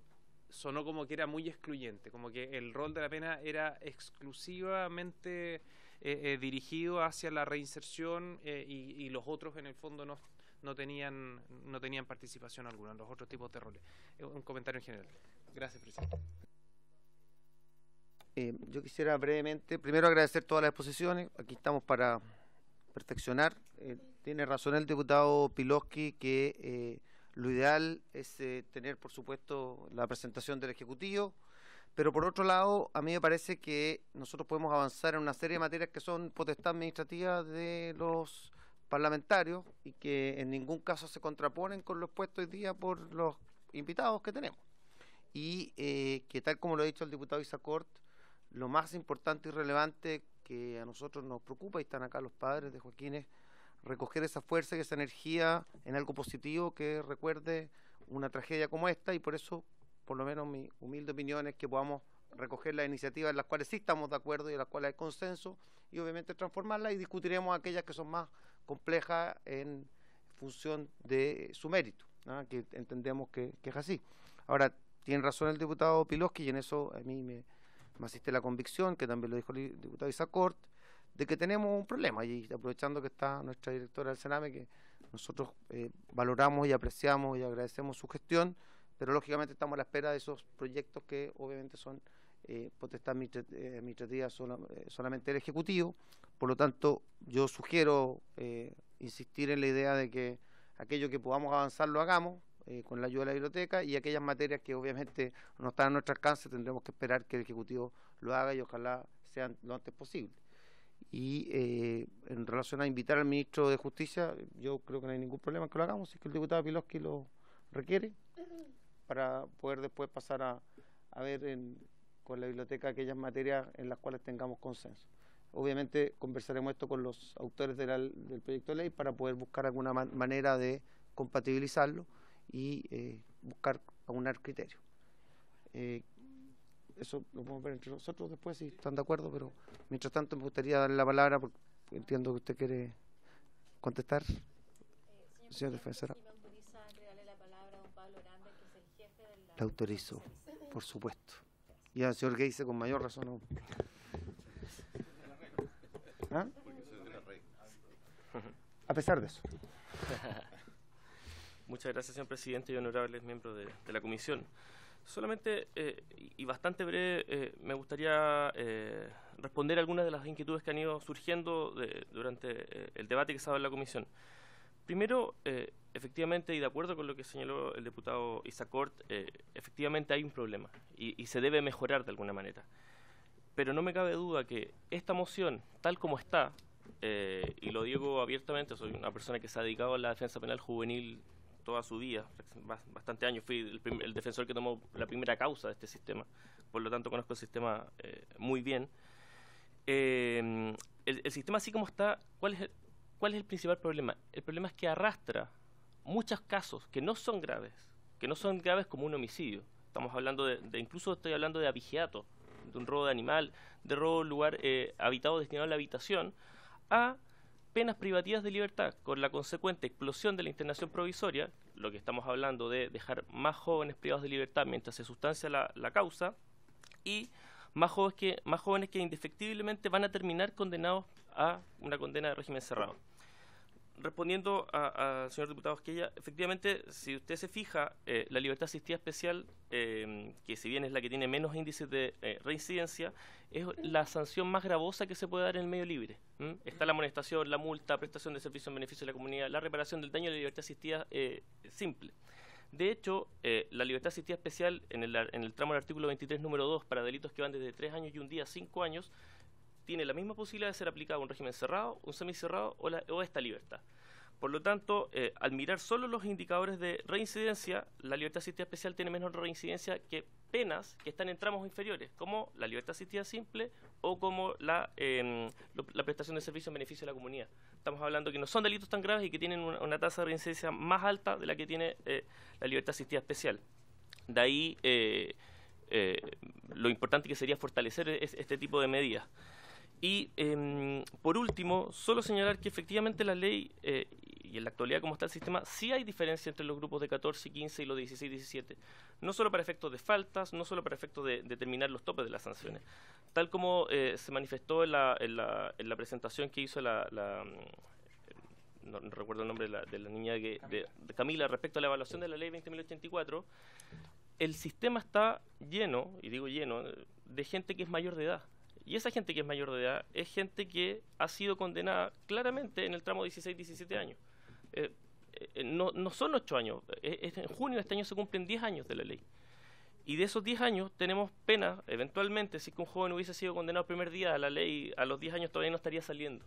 como que era muy excluyente, como que el rol de la pena era exclusivamente dirigido hacia la reinserción y los otros en el fondo no tenían participación alguna en los otros tipos de roles. Un comentario en general. Gracias, presidente. Yo quisiera brevemente, primero agradecer todas las exposiciones. Aquí estamos para perfeccionar. Tiene razón el diputado Piloski que lo ideal es tener, por supuesto, la presentación del Ejecutivo, pero por otro lado, a mí me parece que nosotros podemos avanzar en una serie de materias que son potestad administrativa de los parlamentarios y que en ningún caso se contraponen con lo expuesto hoy día por los invitados que tenemos. Y que tal como lo ha dicho el diputado Isacort, lo más importante y relevante que a nosotros nos preocupa, y están acá los padres de Joaquín, es recoger esa fuerza y esa energía en algo positivo que recuerde una tragedia como esta, y por eso, por lo menos mi humilde opinión es que podamos recoger las iniciativas en las cuales sí estamos de acuerdo y en las cuales hay consenso, y obviamente transformarlas, y discutiremos aquellas que son más complejas en función de su mérito, ¿no? Que entendemos que es así. Ahora, tiene razón el diputado Piloski, y en eso a mí me asiste la convicción, que también lo dijo el diputado Isacort, de que tenemos un problema, y aprovechando que está nuestra directora del Sename, que nosotros valoramos y apreciamos y agradecemos su gestión, pero lógicamente estamos a la espera de esos proyectos que obviamente son potestad administrativa solamente del Ejecutivo. Por lo tanto, yo sugiero insistir en la idea de que aquello que podamos avanzar lo hagamos con la ayuda de la biblioteca, y aquellas materias que obviamente no están a nuestro alcance tendremos que esperar que el Ejecutivo lo haga, y ojalá sean lo antes posible. Y en relación a invitar al ministro de Justicia, yo creo que no hay ningún problema en que lo hagamos, si es que el diputado Piloski lo requiere, para poder después pasar a ver con la biblioteca aquellas materias en las cuales tengamos consenso. Obviamente conversaremos esto con los autores del proyecto de ley para poder buscar alguna manera de compatibilizarlo y buscar aunar criterios. Eso lo podemos ver entre nosotros después, si están de acuerdo, pero mientras tanto me gustaría darle la palabra, porque entiendo que usted quiere contestar. Señor defensor. Le autorizo, por supuesto. Y al señor Geise con mayor razón aún. ¿Ah? A pesar de eso. Muchas gracias, señor presidente y honorables miembros de la comisión. Solamente, y bastante breve, me gustaría responder algunas de las inquietudes que han ido surgiendo durante el debate que se ha dado en la comisión. Primero, efectivamente, y de acuerdo con lo que señaló el diputado Isacort, efectivamente hay un problema y se debe mejorar de alguna manera. Pero no me cabe duda que esta moción, tal como está, y lo digo abiertamente, soy una persona que se ha dedicado a la defensa penal juvenil toda su vida, bastante años, fui el defensor que tomó la primera causa de este sistema, por lo tanto conozco el sistema muy bien. El sistema así como está, ¿cuál es el principal problema? El problema es que arrastra muchos casos que no son graves como un homicidio. Estamos hablando incluso estoy hablando de abigeato, de un robo de animal, de robo de un lugar habitado destinado a la habitación, a penas privativas de libertad, con la consecuente explosión de la internación provisoria, lo que estamos hablando de dejar más jóvenes privados de libertad mientras se sustancia la causa, y más jóvenes que indefectiblemente van a terminar condenados a una condena de régimen cerrado. Respondiendo al señor diputado Esquella, efectivamente, si usted se fija, la libertad asistida especial, que si bien es la que tiene menos índices de reincidencia, es la sanción más gravosa que se puede dar en el medio libre. Está la amonestación, la multa, prestación de servicio en beneficio de la comunidad, la reparación del daño de la libertad asistida simple. De hecho, la libertad asistida especial en el tramo del artículo 23, número 2, para delitos que van desde 3 años y un día a 5 años, tiene la misma posibilidad de ser aplicado un régimen cerrado, un semicerrado o esta libertad. Por lo tanto, al mirar solo los indicadores de reincidencia, la libertad asistida especial tiene menos reincidencia que penas que están en tramos inferiores, como la libertad asistida simple o como la prestación de servicios en beneficio de la comunidad. Estamos hablando que no son delitos tan graves y que tienen una tasa de reincidencia más alta de la que tiene la libertad asistida especial. De ahí lo importante que sería fortalecer este tipo de medidas. Y por último, solo señalar que efectivamente la ley y en la actualidad como está el sistema, sí hay diferencia entre los grupos de 14 y 15 y los 16 y 17. No solo para efectos de faltas, no solo para efectos de determinar los topes de las sanciones. Tal como se manifestó en la presentación que hizo no recuerdo el nombre de la niña de Camila respecto a la evaluación de la ley 20.084, el sistema está lleno, y digo lleno, de gente que es mayor de edad. Y esa gente que es mayor de edad es gente que ha sido condenada claramente en el tramo 16-17 años. No son 8 años. En junio de este año se cumplen 10 años de la ley. Y de esos 10 años tenemos penas, eventualmente, si que un joven hubiese sido condenado el primer día a la ley, a los 10 años todavía no estaría saliendo.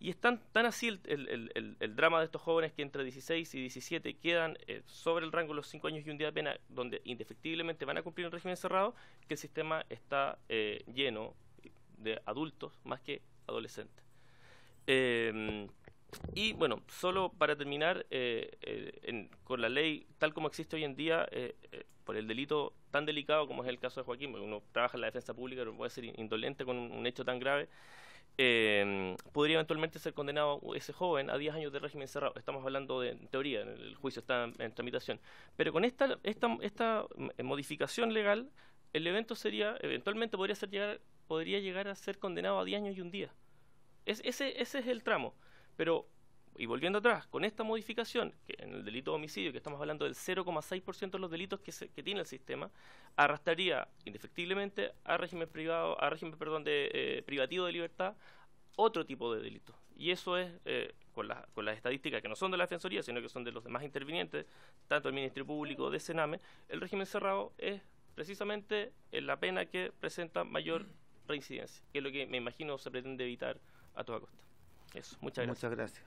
Y es tan así el drama de estos jóvenes que entre 16 y 17 quedan sobre el rango de los 5 años y un día de pena, donde indefectiblemente van a cumplir un régimen cerrado, que el sistema está lleno de adultos más que adolescentes. Y bueno, solo para terminar, con la ley tal como existe hoy en día, por el delito tan delicado como es el caso de Joaquín, porque uno trabaja en la defensa pública, pero puede ser indolente con un hecho tan grave, podría eventualmente ser condenado ese joven a 10 años de régimen cerrado. Estamos hablando de en teoría, el juicio está en tramitación. Pero con esta modificación legal, el evento eventualmente podría llegar a ser condenado a 10 años y un día. Ese es el tramo. Pero, y volviendo atrás, con esta modificación, que en el delito de homicidio, que estamos hablando del 0,6% de los delitos que tiene el sistema, arrastraría indefectiblemente a régimen privativo de libertad otro tipo de delitos. Y eso es, con las estadísticas que no son de la Defensoría, sino que son de los demás intervinientes, tanto el Ministerio Público, de Sename, el régimen cerrado es precisamente la pena que presenta mayor reincidencia, que es lo que me imagino se pretende evitar a toda costa. Eso, muchas gracias. Muchas gracias.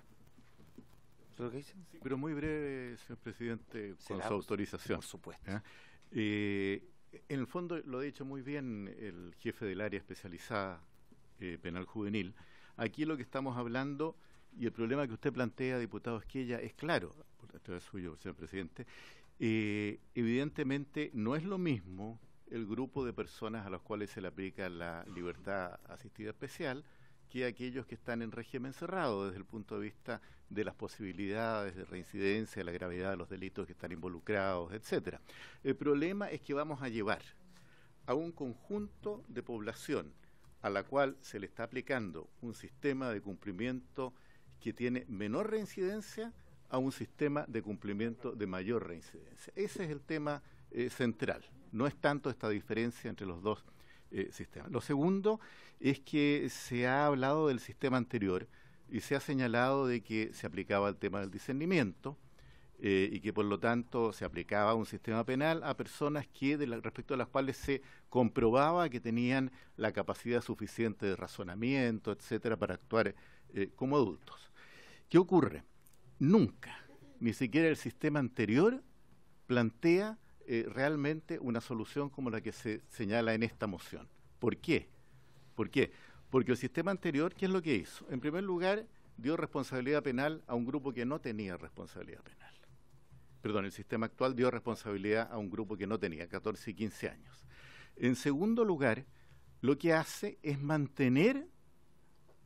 ¿Lo que dicen? Sí, pero muy breve, señor presidente, con su autorización. Por supuesto. En el fondo, lo ha dicho muy bien el jefe del área especializada penal juvenil. Aquí lo que estamos hablando, y el problema que usted plantea, diputado Esquella, es claro, por esto es suyo, señor presidente. Evidentemente, no es lo mismo el grupo de personas a los cuales se le aplica la libertad asistida especial que aquellos que están en régimen cerrado desde el punto de vista de las posibilidades de reincidencia, de la gravedad de los delitos que están involucrados, etcétera. El problema es que vamos a llevar a un conjunto de población a la cual se le está aplicando un sistema de cumplimiento que tiene menor reincidencia a un sistema de cumplimiento de mayor reincidencia. Ese es el tema central. No es tanto esta diferencia entre los dos sistemas. Lo segundo es que se ha hablado del sistema anterior y se ha señalado de que se aplicaba el tema del discernimiento y que por lo tanto se aplicaba un sistema penal a personas que respecto a las cuales se comprobaba que tenían la capacidad suficiente de razonamiento, etcétera, para actuar como adultos. ¿Qué ocurre? Nunca, ni siquiera el sistema anterior plantea realmente una solución como la que se señala en esta moción. ¿Por qué? Porque el sistema anterior, ¿qué es lo que hizo? En primer lugar, dio responsabilidad penal a un grupo que no tenía responsabilidad penal. Perdón, el sistema actual dio responsabilidad a un grupo que no tenía, 14 y 15 años. En segundo lugar, lo que hace es mantener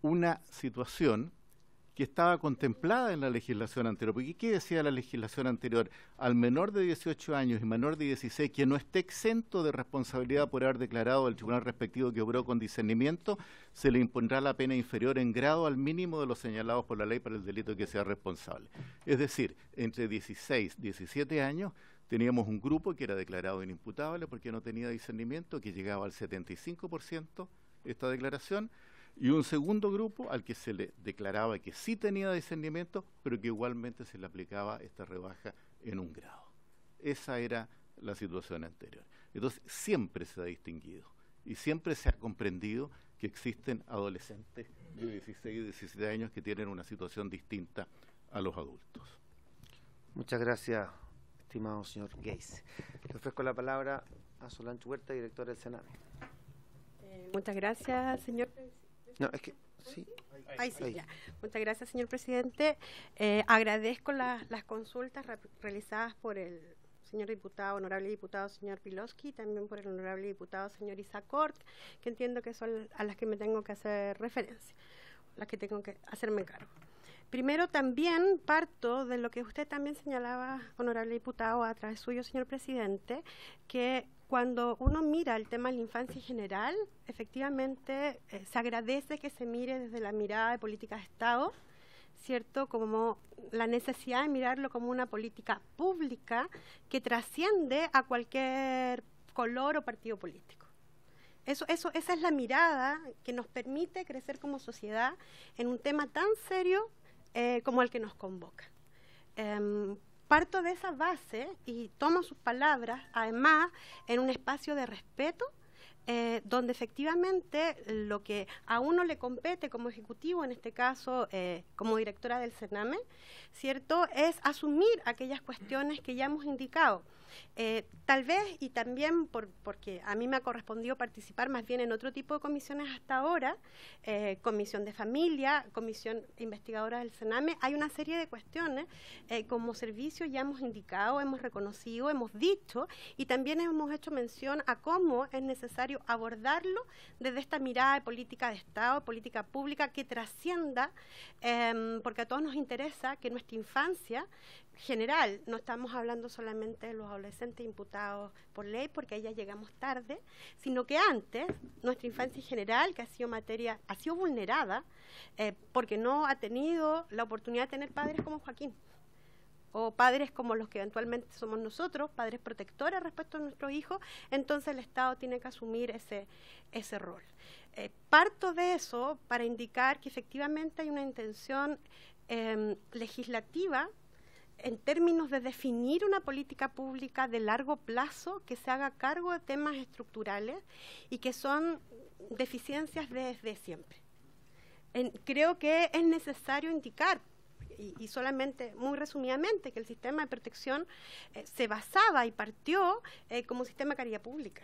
una situación que estaba contemplada en la legislación anterior. Porque ¿qué decía la legislación anterior? Al menor de 18 años y menor de 16 que no esté exento de responsabilidad por haber declarado al tribunal respectivo que obró con discernimiento, se le impondrá la pena inferior en grado al mínimo de los señalados por la ley para el delito que sea responsable. Es decir, entre 16 y 17 años teníamos un grupo que era declarado inimputable porque no tenía discernimiento, que llegaba al 75% esta declaración, y un segundo grupo al que se le declaraba que sí tenía discernimiento, pero que igualmente se le aplicaba esta rebaja en un grado. Esa era la situación anterior. Entonces, siempre se ha distinguido y siempre se ha comprendido que existen adolescentes de 16 y 17 años que tienen una situación distinta a los adultos. Muchas gracias, estimado señor Geis. Le ofrezco la palabra a Solange Huerta, directora del Sename. Muchas gracias, señor. No, es que sí. Ahí sí, ya. Muchas gracias, señor presidente. Agradezco las consultas realizadas por el señor diputado, honorable diputado señor Pilowski, y también por el honorable diputado señor Isacort, que entiendo que son a las que me tengo que hacer referencia, las que tengo que hacerme cargo. Primero, también parto de lo que usted también señalaba, honorable diputado, a través suyo, señor presidente, que cuando uno mira el tema de la infancia en general, efectivamente se agradece que se mire desde la mirada de política de Estado, ¿cierto? Como la necesidad de mirarlo como una política pública que trasciende a cualquier color o partido político. Esa es la mirada que nos permite crecer como sociedad en un tema tan serio como el que nos convoca. Parto de esa base y tomo sus palabras, además, en un espacio de respeto, donde efectivamente lo que a uno le compete como ejecutivo, en este caso como directora del Sename, ¿cierto?, es asumir aquellas cuestiones que ya hemos indicado. Tal vez, y también porque a mí me ha correspondido participar más bien en otro tipo de comisiones hasta ahora, comisión de familia, comisión investigadora del Sename, hay una serie de cuestiones como servicio ya hemos indicado, hemos reconocido, hemos dicho, y también hemos hecho mención a cómo es necesario abordarlo desde esta mirada de política de Estado, política pública que trascienda, porque a todos nos interesa que nuestra infancia general, no estamos hablando solamente de los adolescentes imputados por ley, porque ahí ya llegamos tarde, sino que antes, nuestra infancia en general, que ha sido vulnerada, porque no ha tenido la oportunidad de tener padres como Joaquín, o padres como los que eventualmente somos nosotros, padres protectores respecto a nuestros hijos, entonces el Estado tiene que asumir ese rol. Parto de eso para indicar que efectivamente hay una intención legislativa en términos de definir una política pública de largo plazo que se haga cargo de temas estructurales y que son deficiencias desde siempre. Creo que es necesario indicar, y solamente muy resumidamente, que el sistema de protección se basaba y partió como sistema de caridad pública,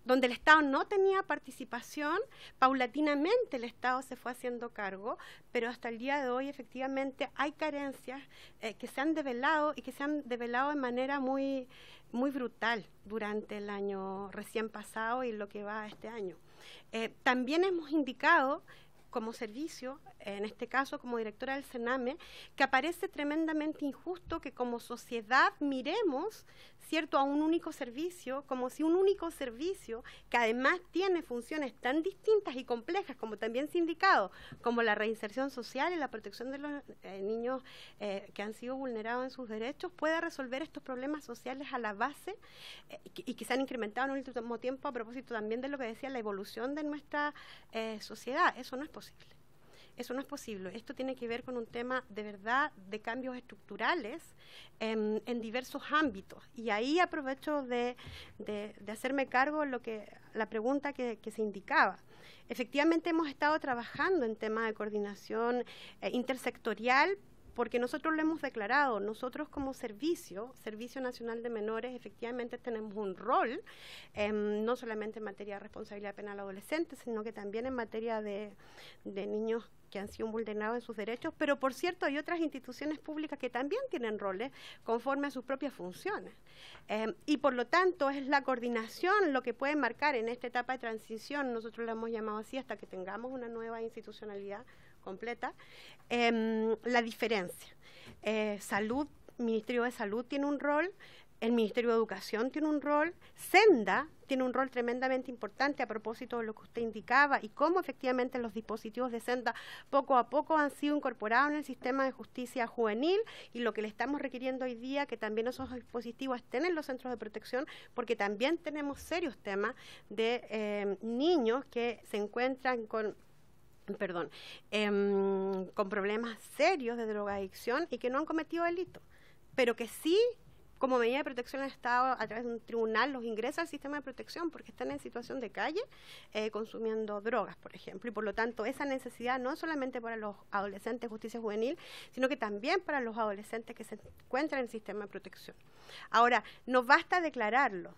donde el Estado no tenía participación. Paulatinamente el Estado se fue haciendo cargo, pero hasta el día de hoy efectivamente hay carencias que se han develado y que se han develado de manera muy, muy brutal durante el año recién pasado y lo que va este año. También hemos indicado como servicio, en este caso como directora del Sename, que aparece tremendamente injusto que como sociedad miremos, ¿cierto?, a un único servicio, como si un único servicio, que además tiene funciones tan distintas y complejas, como también se ha indicado, como la reinserción social y la protección de los niños que han sido vulnerados en sus derechos, pueda resolver estos problemas sociales a la base y que se han incrementado en el último tiempo a propósito también de lo que decía la evolución de nuestra sociedad. Eso no es posible. Eso no es posible. Esto tiene que ver con un tema de verdad de cambios estructurales en diversos ámbitos. Y ahí aprovecho de hacerme cargo de la pregunta que se indicaba. Efectivamente hemos estado trabajando en temas de coordinación intersectorial, porque nosotros lo hemos declarado, nosotros como Servicio Nacional de Menores, efectivamente tenemos un rol, no solamente en materia de responsabilidad penal adolescente, sino que también en materia de niños que han sido vulnerados en sus derechos, pero por cierto hay otras instituciones públicas que también tienen roles conforme a sus propias funciones. Y por lo tanto es la coordinación lo que puede marcar en esta etapa de transición, nosotros la hemos llamado así hasta que tengamos una nueva institucionalidad completa, la diferencia. Salud, Ministerio de Salud tiene un rol, el Ministerio de Educación tiene un rol, Senda tiene un rol tremendamente importante a propósito de lo que usted indicaba y cómo efectivamente los dispositivos de Senda poco a poco han sido incorporados en el sistema de justicia juvenil y lo que le estamos requiriendo hoy día que también esos dispositivos estén en los centros de protección, porque también tenemos serios temas de niños que se encuentran con problemas serios de drogadicción y que no han cometido delitos, pero que sí como medida de protección del Estado a través de un tribunal los ingresa al sistema de protección porque están en situación de calle consumiendo drogas, por ejemplo, y por lo tanto esa necesidad no solamente para los adolescentes de justicia juvenil, sino que también para los adolescentes que se encuentran en el sistema de protección. Ahora, no basta declararlo,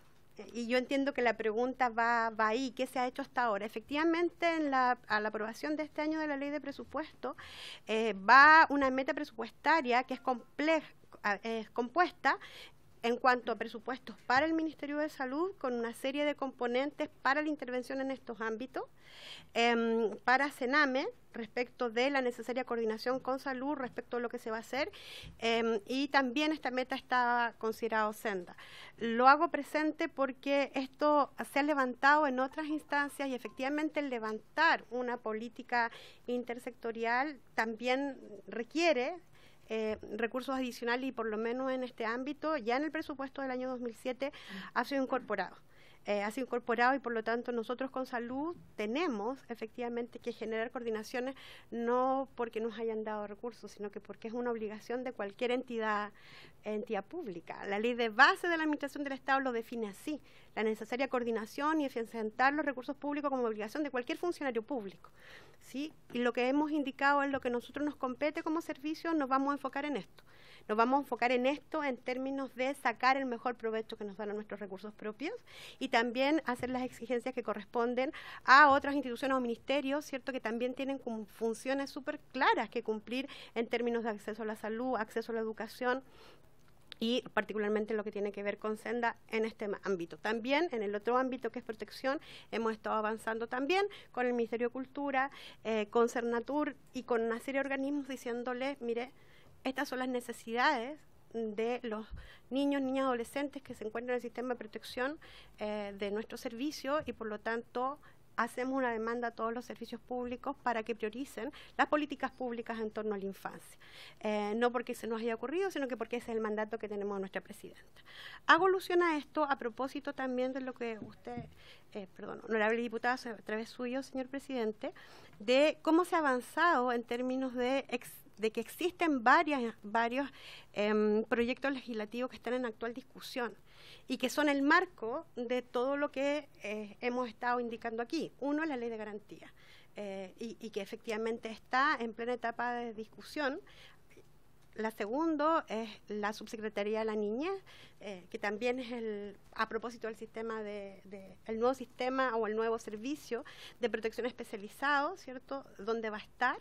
y yo entiendo que la pregunta va ahí, ¿qué se ha hecho hasta ahora? Efectivamente, a la aprobación de este año de la ley de presupuesto va una meta presupuestaria que es compuesta en cuanto a presupuestos para el Ministerio de Salud, con una serie de componentes para la intervención en estos ámbitos, para Sename, respecto de la necesaria coordinación con salud, respecto a lo que se va a hacer, y también esta meta está considerado senda. Lo hago presente porque esto se ha levantado en otras instancias y efectivamente el levantar una política intersectorial también requiere recursos adicionales y por lo menos en este ámbito, ya en el presupuesto del año 2007 ha sido incorporado. Y por lo tanto nosotros con salud tenemos efectivamente que generar coordinaciones, no porque nos hayan dado recursos, sino que porque es una obligación de cualquier entidad pública. La ley de base de la administración del Estado lo define así, la necesaria coordinación y eficientar los recursos públicos como obligación de cualquier funcionario público, ¿sí? Y lo que hemos indicado es lo que a nosotros nos compete como servicio, nos vamos a enfocar en esto. Nos vamos a enfocar en esto en términos de sacar el mejor provecho que nos dan a nuestros recursos propios y también hacer las exigencias que corresponden a otras instituciones o ministerios, ¿cierto?, que también tienen como funciones súper claras que cumplir en términos de acceso a la salud, acceso a la educación, y particularmente lo que tiene que ver con Senda en este ámbito. También en el otro ámbito que es protección, hemos estado avanzando también con el Ministerio de Cultura, con Cernatur y con una serie de organismos diciéndoles, mire, estas son las necesidades de los niños, niñas, adolescentes que se encuentran en el sistema de protección de nuestro servicio y por lo tanto hacemos una demanda a todos los servicios públicos para que prioricen las políticas públicas en torno a la infancia. No porque se nos haya ocurrido, sino que porque ese es el mandato que tenemos de nuestra presidenta. Hago alusión a esto a propósito también de lo que usted, honorable diputada, a través suyo, señor presidente, de cómo se ha avanzado en términos de que existen varios proyectos legislativos que están en actual discusión y que son el marco de todo lo que hemos estado indicando aquí. Uno es la ley de garantía y que efectivamente está en plena etapa de discusión. La segunda es la subsecretaría de la niñez, que también es a propósito del sistema el nuevo sistema o el nuevo servicio de protección especializado, ¿cierto?, donde va a estar.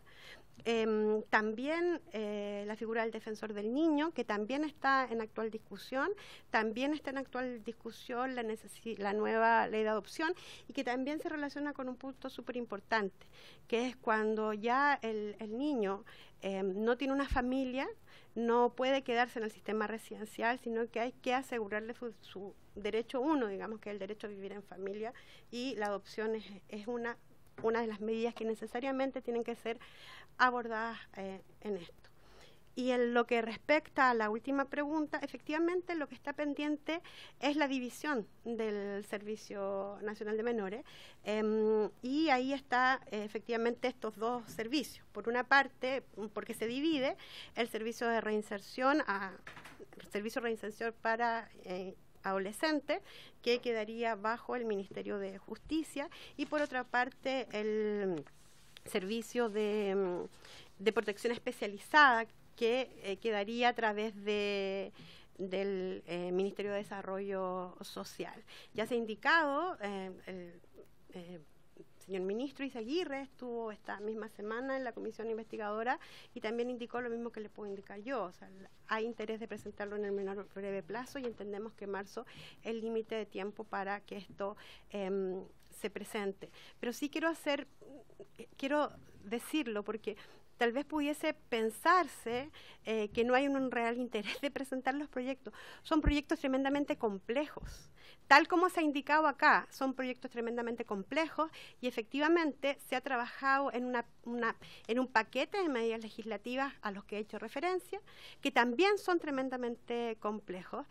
También la figura del defensor del niño, que también está en actual discusión, también está en actual discusión la nueva ley de adopción y que también se relaciona con un punto súper importante, que es cuando ya el niño no tiene una familia, no puede quedarse en el sistema residencial, sino que hay que asegurarle su derecho uno, digamos, que es el derecho a vivir en familia, y la adopción es una de las medidas que necesariamente tienen que ser abordadas en esto. Y en lo que respecta a la última pregunta, efectivamente lo que está pendiente es la división del Servicio Nacional de Menores, y ahí está efectivamente estos dos servicios. Por una parte, porque se divide el servicio de reinserción para adolescentes, que quedaría bajo el Ministerio de Justicia, y por otra parte el servicio de protección especializada, que quedaría a través del Ministerio de Desarrollo Social. Ya se ha indicado, el señor ministro Izaguirre estuvo esta misma semana en la comisión investigadora y también indicó lo mismo que le puedo indicar yo. O sea, hay interés de presentarlo en el menor breve plazo y entendemos que marzo es el límite de tiempo para que esto se presente. Pero sí quiero decirlo porque tal vez pudiese pensarse que no hay un real interés de presentar los proyectos. Son proyectos tremendamente complejos. Tal como se ha indicado acá, son proyectos tremendamente complejos y efectivamente se ha trabajado en un paquete de medidas legislativas a los que he hecho referencia, que también son tremendamente complejos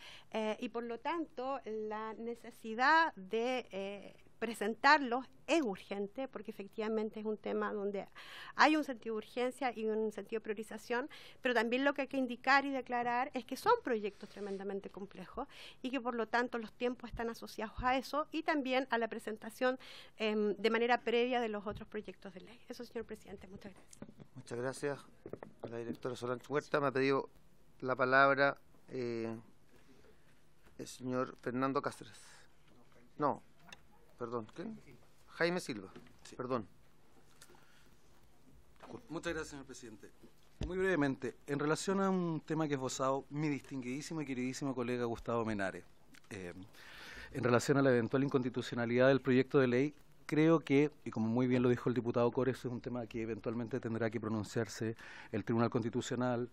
y por lo tanto la necesidad de presentarlos es urgente, porque efectivamente es un tema donde hay un sentido de urgencia y un sentido de priorización, pero también lo que hay que indicar y declarar es que son proyectos tremendamente complejos y que por lo tanto los tiempos están asociados a eso y también a la presentación de manera previa de los otros proyectos de ley. Eso, señor presidente, muchas gracias. Muchas gracias. La directora Solange Huerta me ha pedido la palabra el señor Fernando Cáceres. No, perdón, ¿quién? Jaime Silva, sí. Perdón. Muchas gracias, señor presidente. Muy brevemente, en relación a un tema que ha esbozado mi distinguidísimo y queridísimo colega Gustavo Menares, en relación a la eventual inconstitucionalidad del proyecto de ley, creo que, y como muy bien lo dijo el diputado Cores, es un tema que eventualmente tendrá que pronunciarse el Tribunal Constitucional,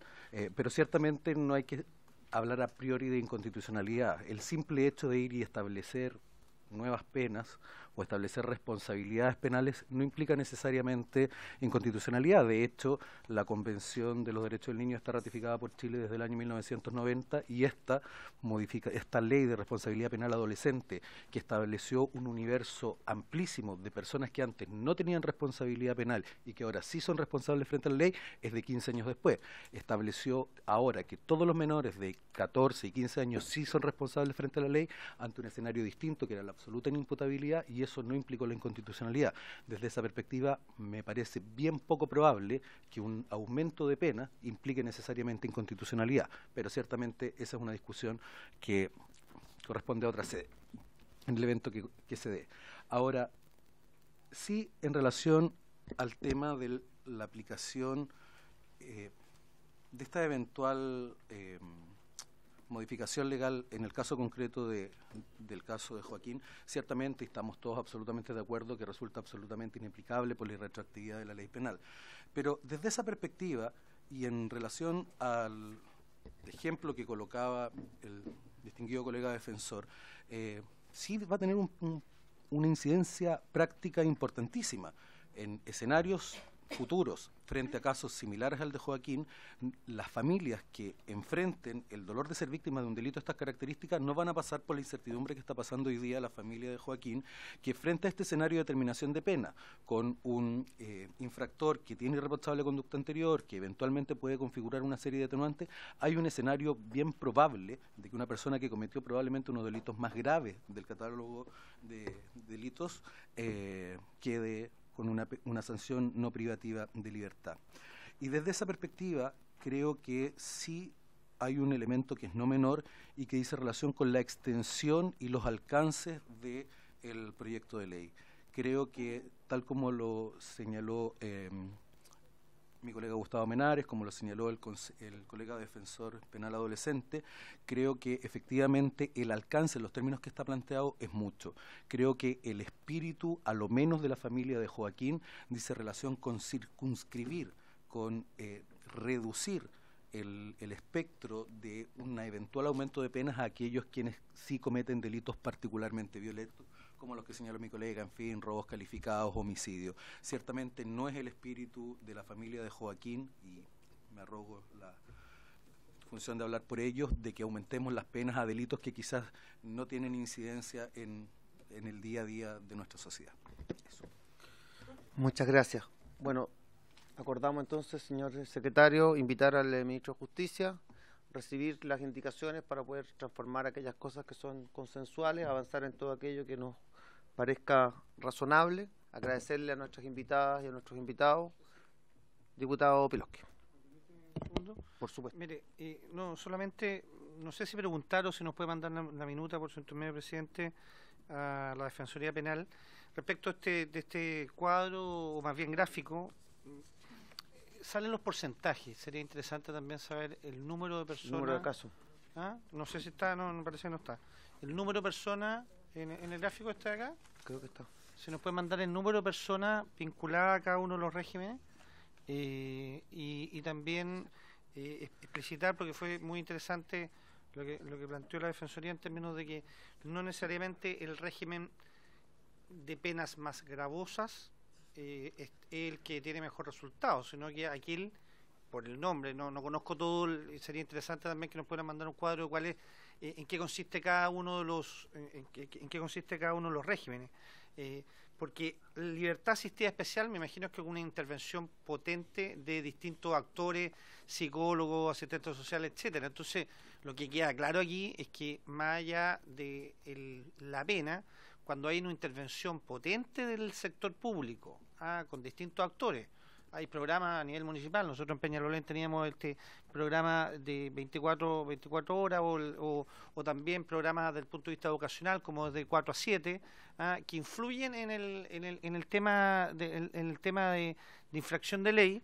pero ciertamente no hay que hablar a priori de inconstitucionalidad. El simple hecho de ir y establecer nuevas penas o establecer responsabilidades penales no implica necesariamente inconstitucionalidad. De hecho, la Convención de los Derechos del Niño está ratificada por Chile desde el año 1990 y esta ley de responsabilidad penal adolescente, que estableció un universo amplísimo de personas que antes no tenían responsabilidad penal y que ahora sí son responsables frente a la ley, es de 15 años después. Estableció ahora que todos los menores de 14 y 15 años sí son responsables frente a la ley ante un escenario distinto que era la absoluta inimputabilidad, y eso no implicó la inconstitucionalidad. Desde esa perspectiva me parece bien poco probable que un aumento de pena implique necesariamente inconstitucionalidad, pero ciertamente esa es una discusión que corresponde a otra sede, en el evento que se dé. Ahora, sí, en relación al tema de la aplicación de esta eventual modificación legal en el caso concreto del caso de Joaquín, ciertamente estamos todos absolutamente de acuerdo que resulta absolutamente inaplicable por la irretroactividad de la ley penal. Pero desde esa perspectiva y en relación al ejemplo que colocaba el distinguido colega defensor, sí va a tener una incidencia práctica importantísima en escenarios futuros. Frente a casos similares al de Joaquín, las familias que enfrenten el dolor de ser víctimas de un delito de estas características no van a pasar por la incertidumbre que está pasando hoy día la familia de Joaquín, que frente a este escenario de determinación de pena, con un infractor que tiene irreprochable conducta anterior, que eventualmente puede configurar una serie de atenuantes, hay un escenario bien probable de que una persona que cometió probablemente unos delitos más graves del catálogo de delitos quede con una sanción no privativa de libertad. Y desde esa perspectiva creo que sí hay un elemento que es no menor y que dice relación con la extensión y los alcances del proyecto de ley. Creo que, tal como lo señaló mi colega Gustavo Menares, como lo señaló el colega defensor penal adolescente, creo que efectivamente el alcance en los términos que está planteado es mucho. Creo que el espíritu, a lo menos de la familia de Joaquín, dice relación con circunscribir, con reducir el espectro de un eventual aumento de penas a aquellos quienes sí cometen delitos particularmente violentos, como los que señaló mi colega, en fin, robos calificados, homicidios. Ciertamente no es el espíritu de la familia de Joaquín, y me arrogo la función de hablar por ellos, de que aumentemos las penas a delitos que quizás no tienen incidencia en el día a día de nuestra sociedad. Eso. Muchas gracias. Bueno, acordamos entonces, señor secretario, invitar al ministro de Justicia, recibir las indicaciones para poder transformar aquellas cosas que son consensuales, avanzar en todo aquello que nos parezca razonable. Agradecerle a nuestras invitadas y a nuestros invitados. Diputado Piloski. Por supuesto. Mire, no solamente, no sé si preguntar o si nos puede mandar una minuta por su intermedio, presidente, a la Defensoría Penal respecto de este cuadro, o más bien gráfico. Salen los porcentajes. Sería interesante también saber el número de personas. Número de casos. ¿Ah? No sé si está, no, me parece que no está. El número de personas en el gráfico está acá. Creo que está. Se nos puede mandar el número de personas vinculadas a cada uno de los regímenes y también explicitar, porque fue muy interesante lo que planteó la Defensoría en términos de que no necesariamente el régimen de penas más gravosas es el que tiene mejor resultado, sino que aquel, por el nombre, no conozco todo, sería interesante también que nos puedan mandar un cuadro de cuál es, en qué consiste cada uno de los, en qué consiste cada uno de los regímenes. Porque libertad asistida especial, me imagino que es una intervención potente de distintos actores, psicólogos, asistentes sociales, etcétera. Entonces, lo que queda claro aquí es que más allá de la pena, cuando hay una intervención potente del sector público, con distintos actores, hay programas a nivel municipal. Nosotros en Peñalolén teníamos este programa de 24 horas o también programas desde el punto de vista vocacional como de 4 a 7, que influyen en el tema de infracción de ley.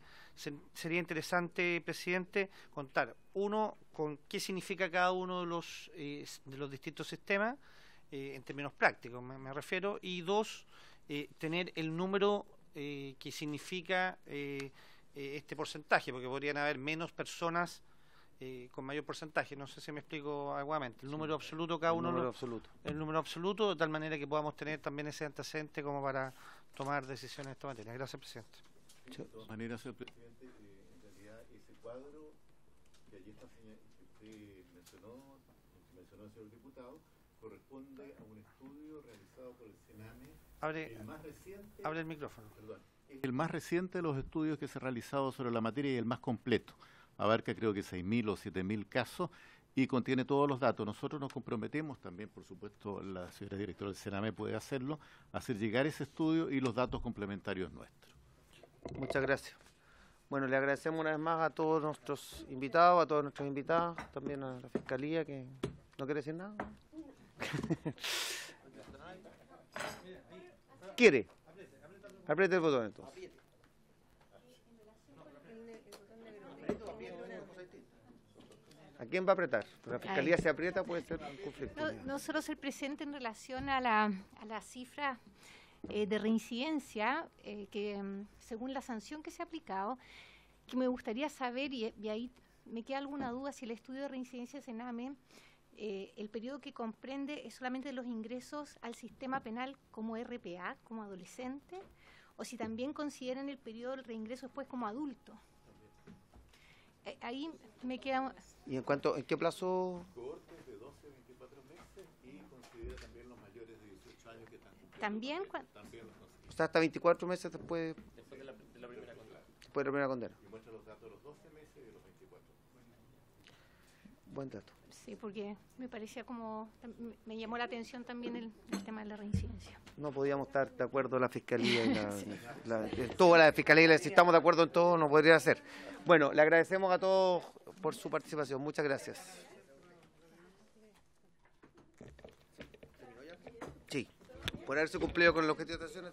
Sería interesante, presidente, contar, uno, con qué significa cada uno de los distintos sistemas, en términos prácticos me refiero, y dos, tener el número que significa este porcentaje, porque podrían haber menos personas con mayor porcentaje. No sé si me explico adecuadamente. El número absoluto, cada uno. El número absoluto, de tal manera que podamos tener también ese antecedente como para tomar decisiones en esta materia. Gracias, presidente. De todas maneras, señor presidente, en realidad ese cuadro que allí está que usted mencionó el señor diputado, corresponde a un estudio realizado por el Sename. Abre el micrófono. Perdón. El más reciente de los estudios que se ha realizado sobre la materia y el más completo. Abarca creo que 6.000 o 7.000 casos y contiene todos los datos. Nosotros nos comprometemos también, por supuesto, la señora directora del Sename puede hacerlo, hacer llegar ese estudio y los datos complementarios nuestros. Muchas gracias. Bueno, le agradecemos una vez más a todos nuestros invitados, a todos nuestros invitados, también a la Fiscalía, que no quiere decir nada. ¿Quiere? Apriete el botón entonces. ¿A quién va a apretar? La Fiscalía se aprieta, puede ser un conflicto. No solo ser presente en relación a la cifra de reincidencia, que según la sanción que se ha aplicado, que me gustaría saber, y ahí me queda alguna duda, si el estudio de reincidencia Sename, el periodo que comprende es solamente los ingresos al sistema penal como RPA, como adolescente, o si también consideran el periodo del reingreso después como adulto. Ahí me queda... ¿Y en qué plazo? Cohortes de 12 a 24 meses y considera también los mayores de 18 años que están cumpliendo. ¿También? También los considera. O sea, hasta 24 meses después de la primera condena. Después de la primera condena. Y muestra los datos de los 12 meses y de los 24. Buen dato. Sí, porque me parecía como... Me llamó la atención también el tema de la reincidencia. No podíamos estar de acuerdo la Fiscalía y toda la Fiscalía, si estamos de acuerdo en todo, no podría ser. Bueno, le agradecemos a todos por su participación. Muchas gracias. Sí, por haberse cumplido con el objetivo de estación.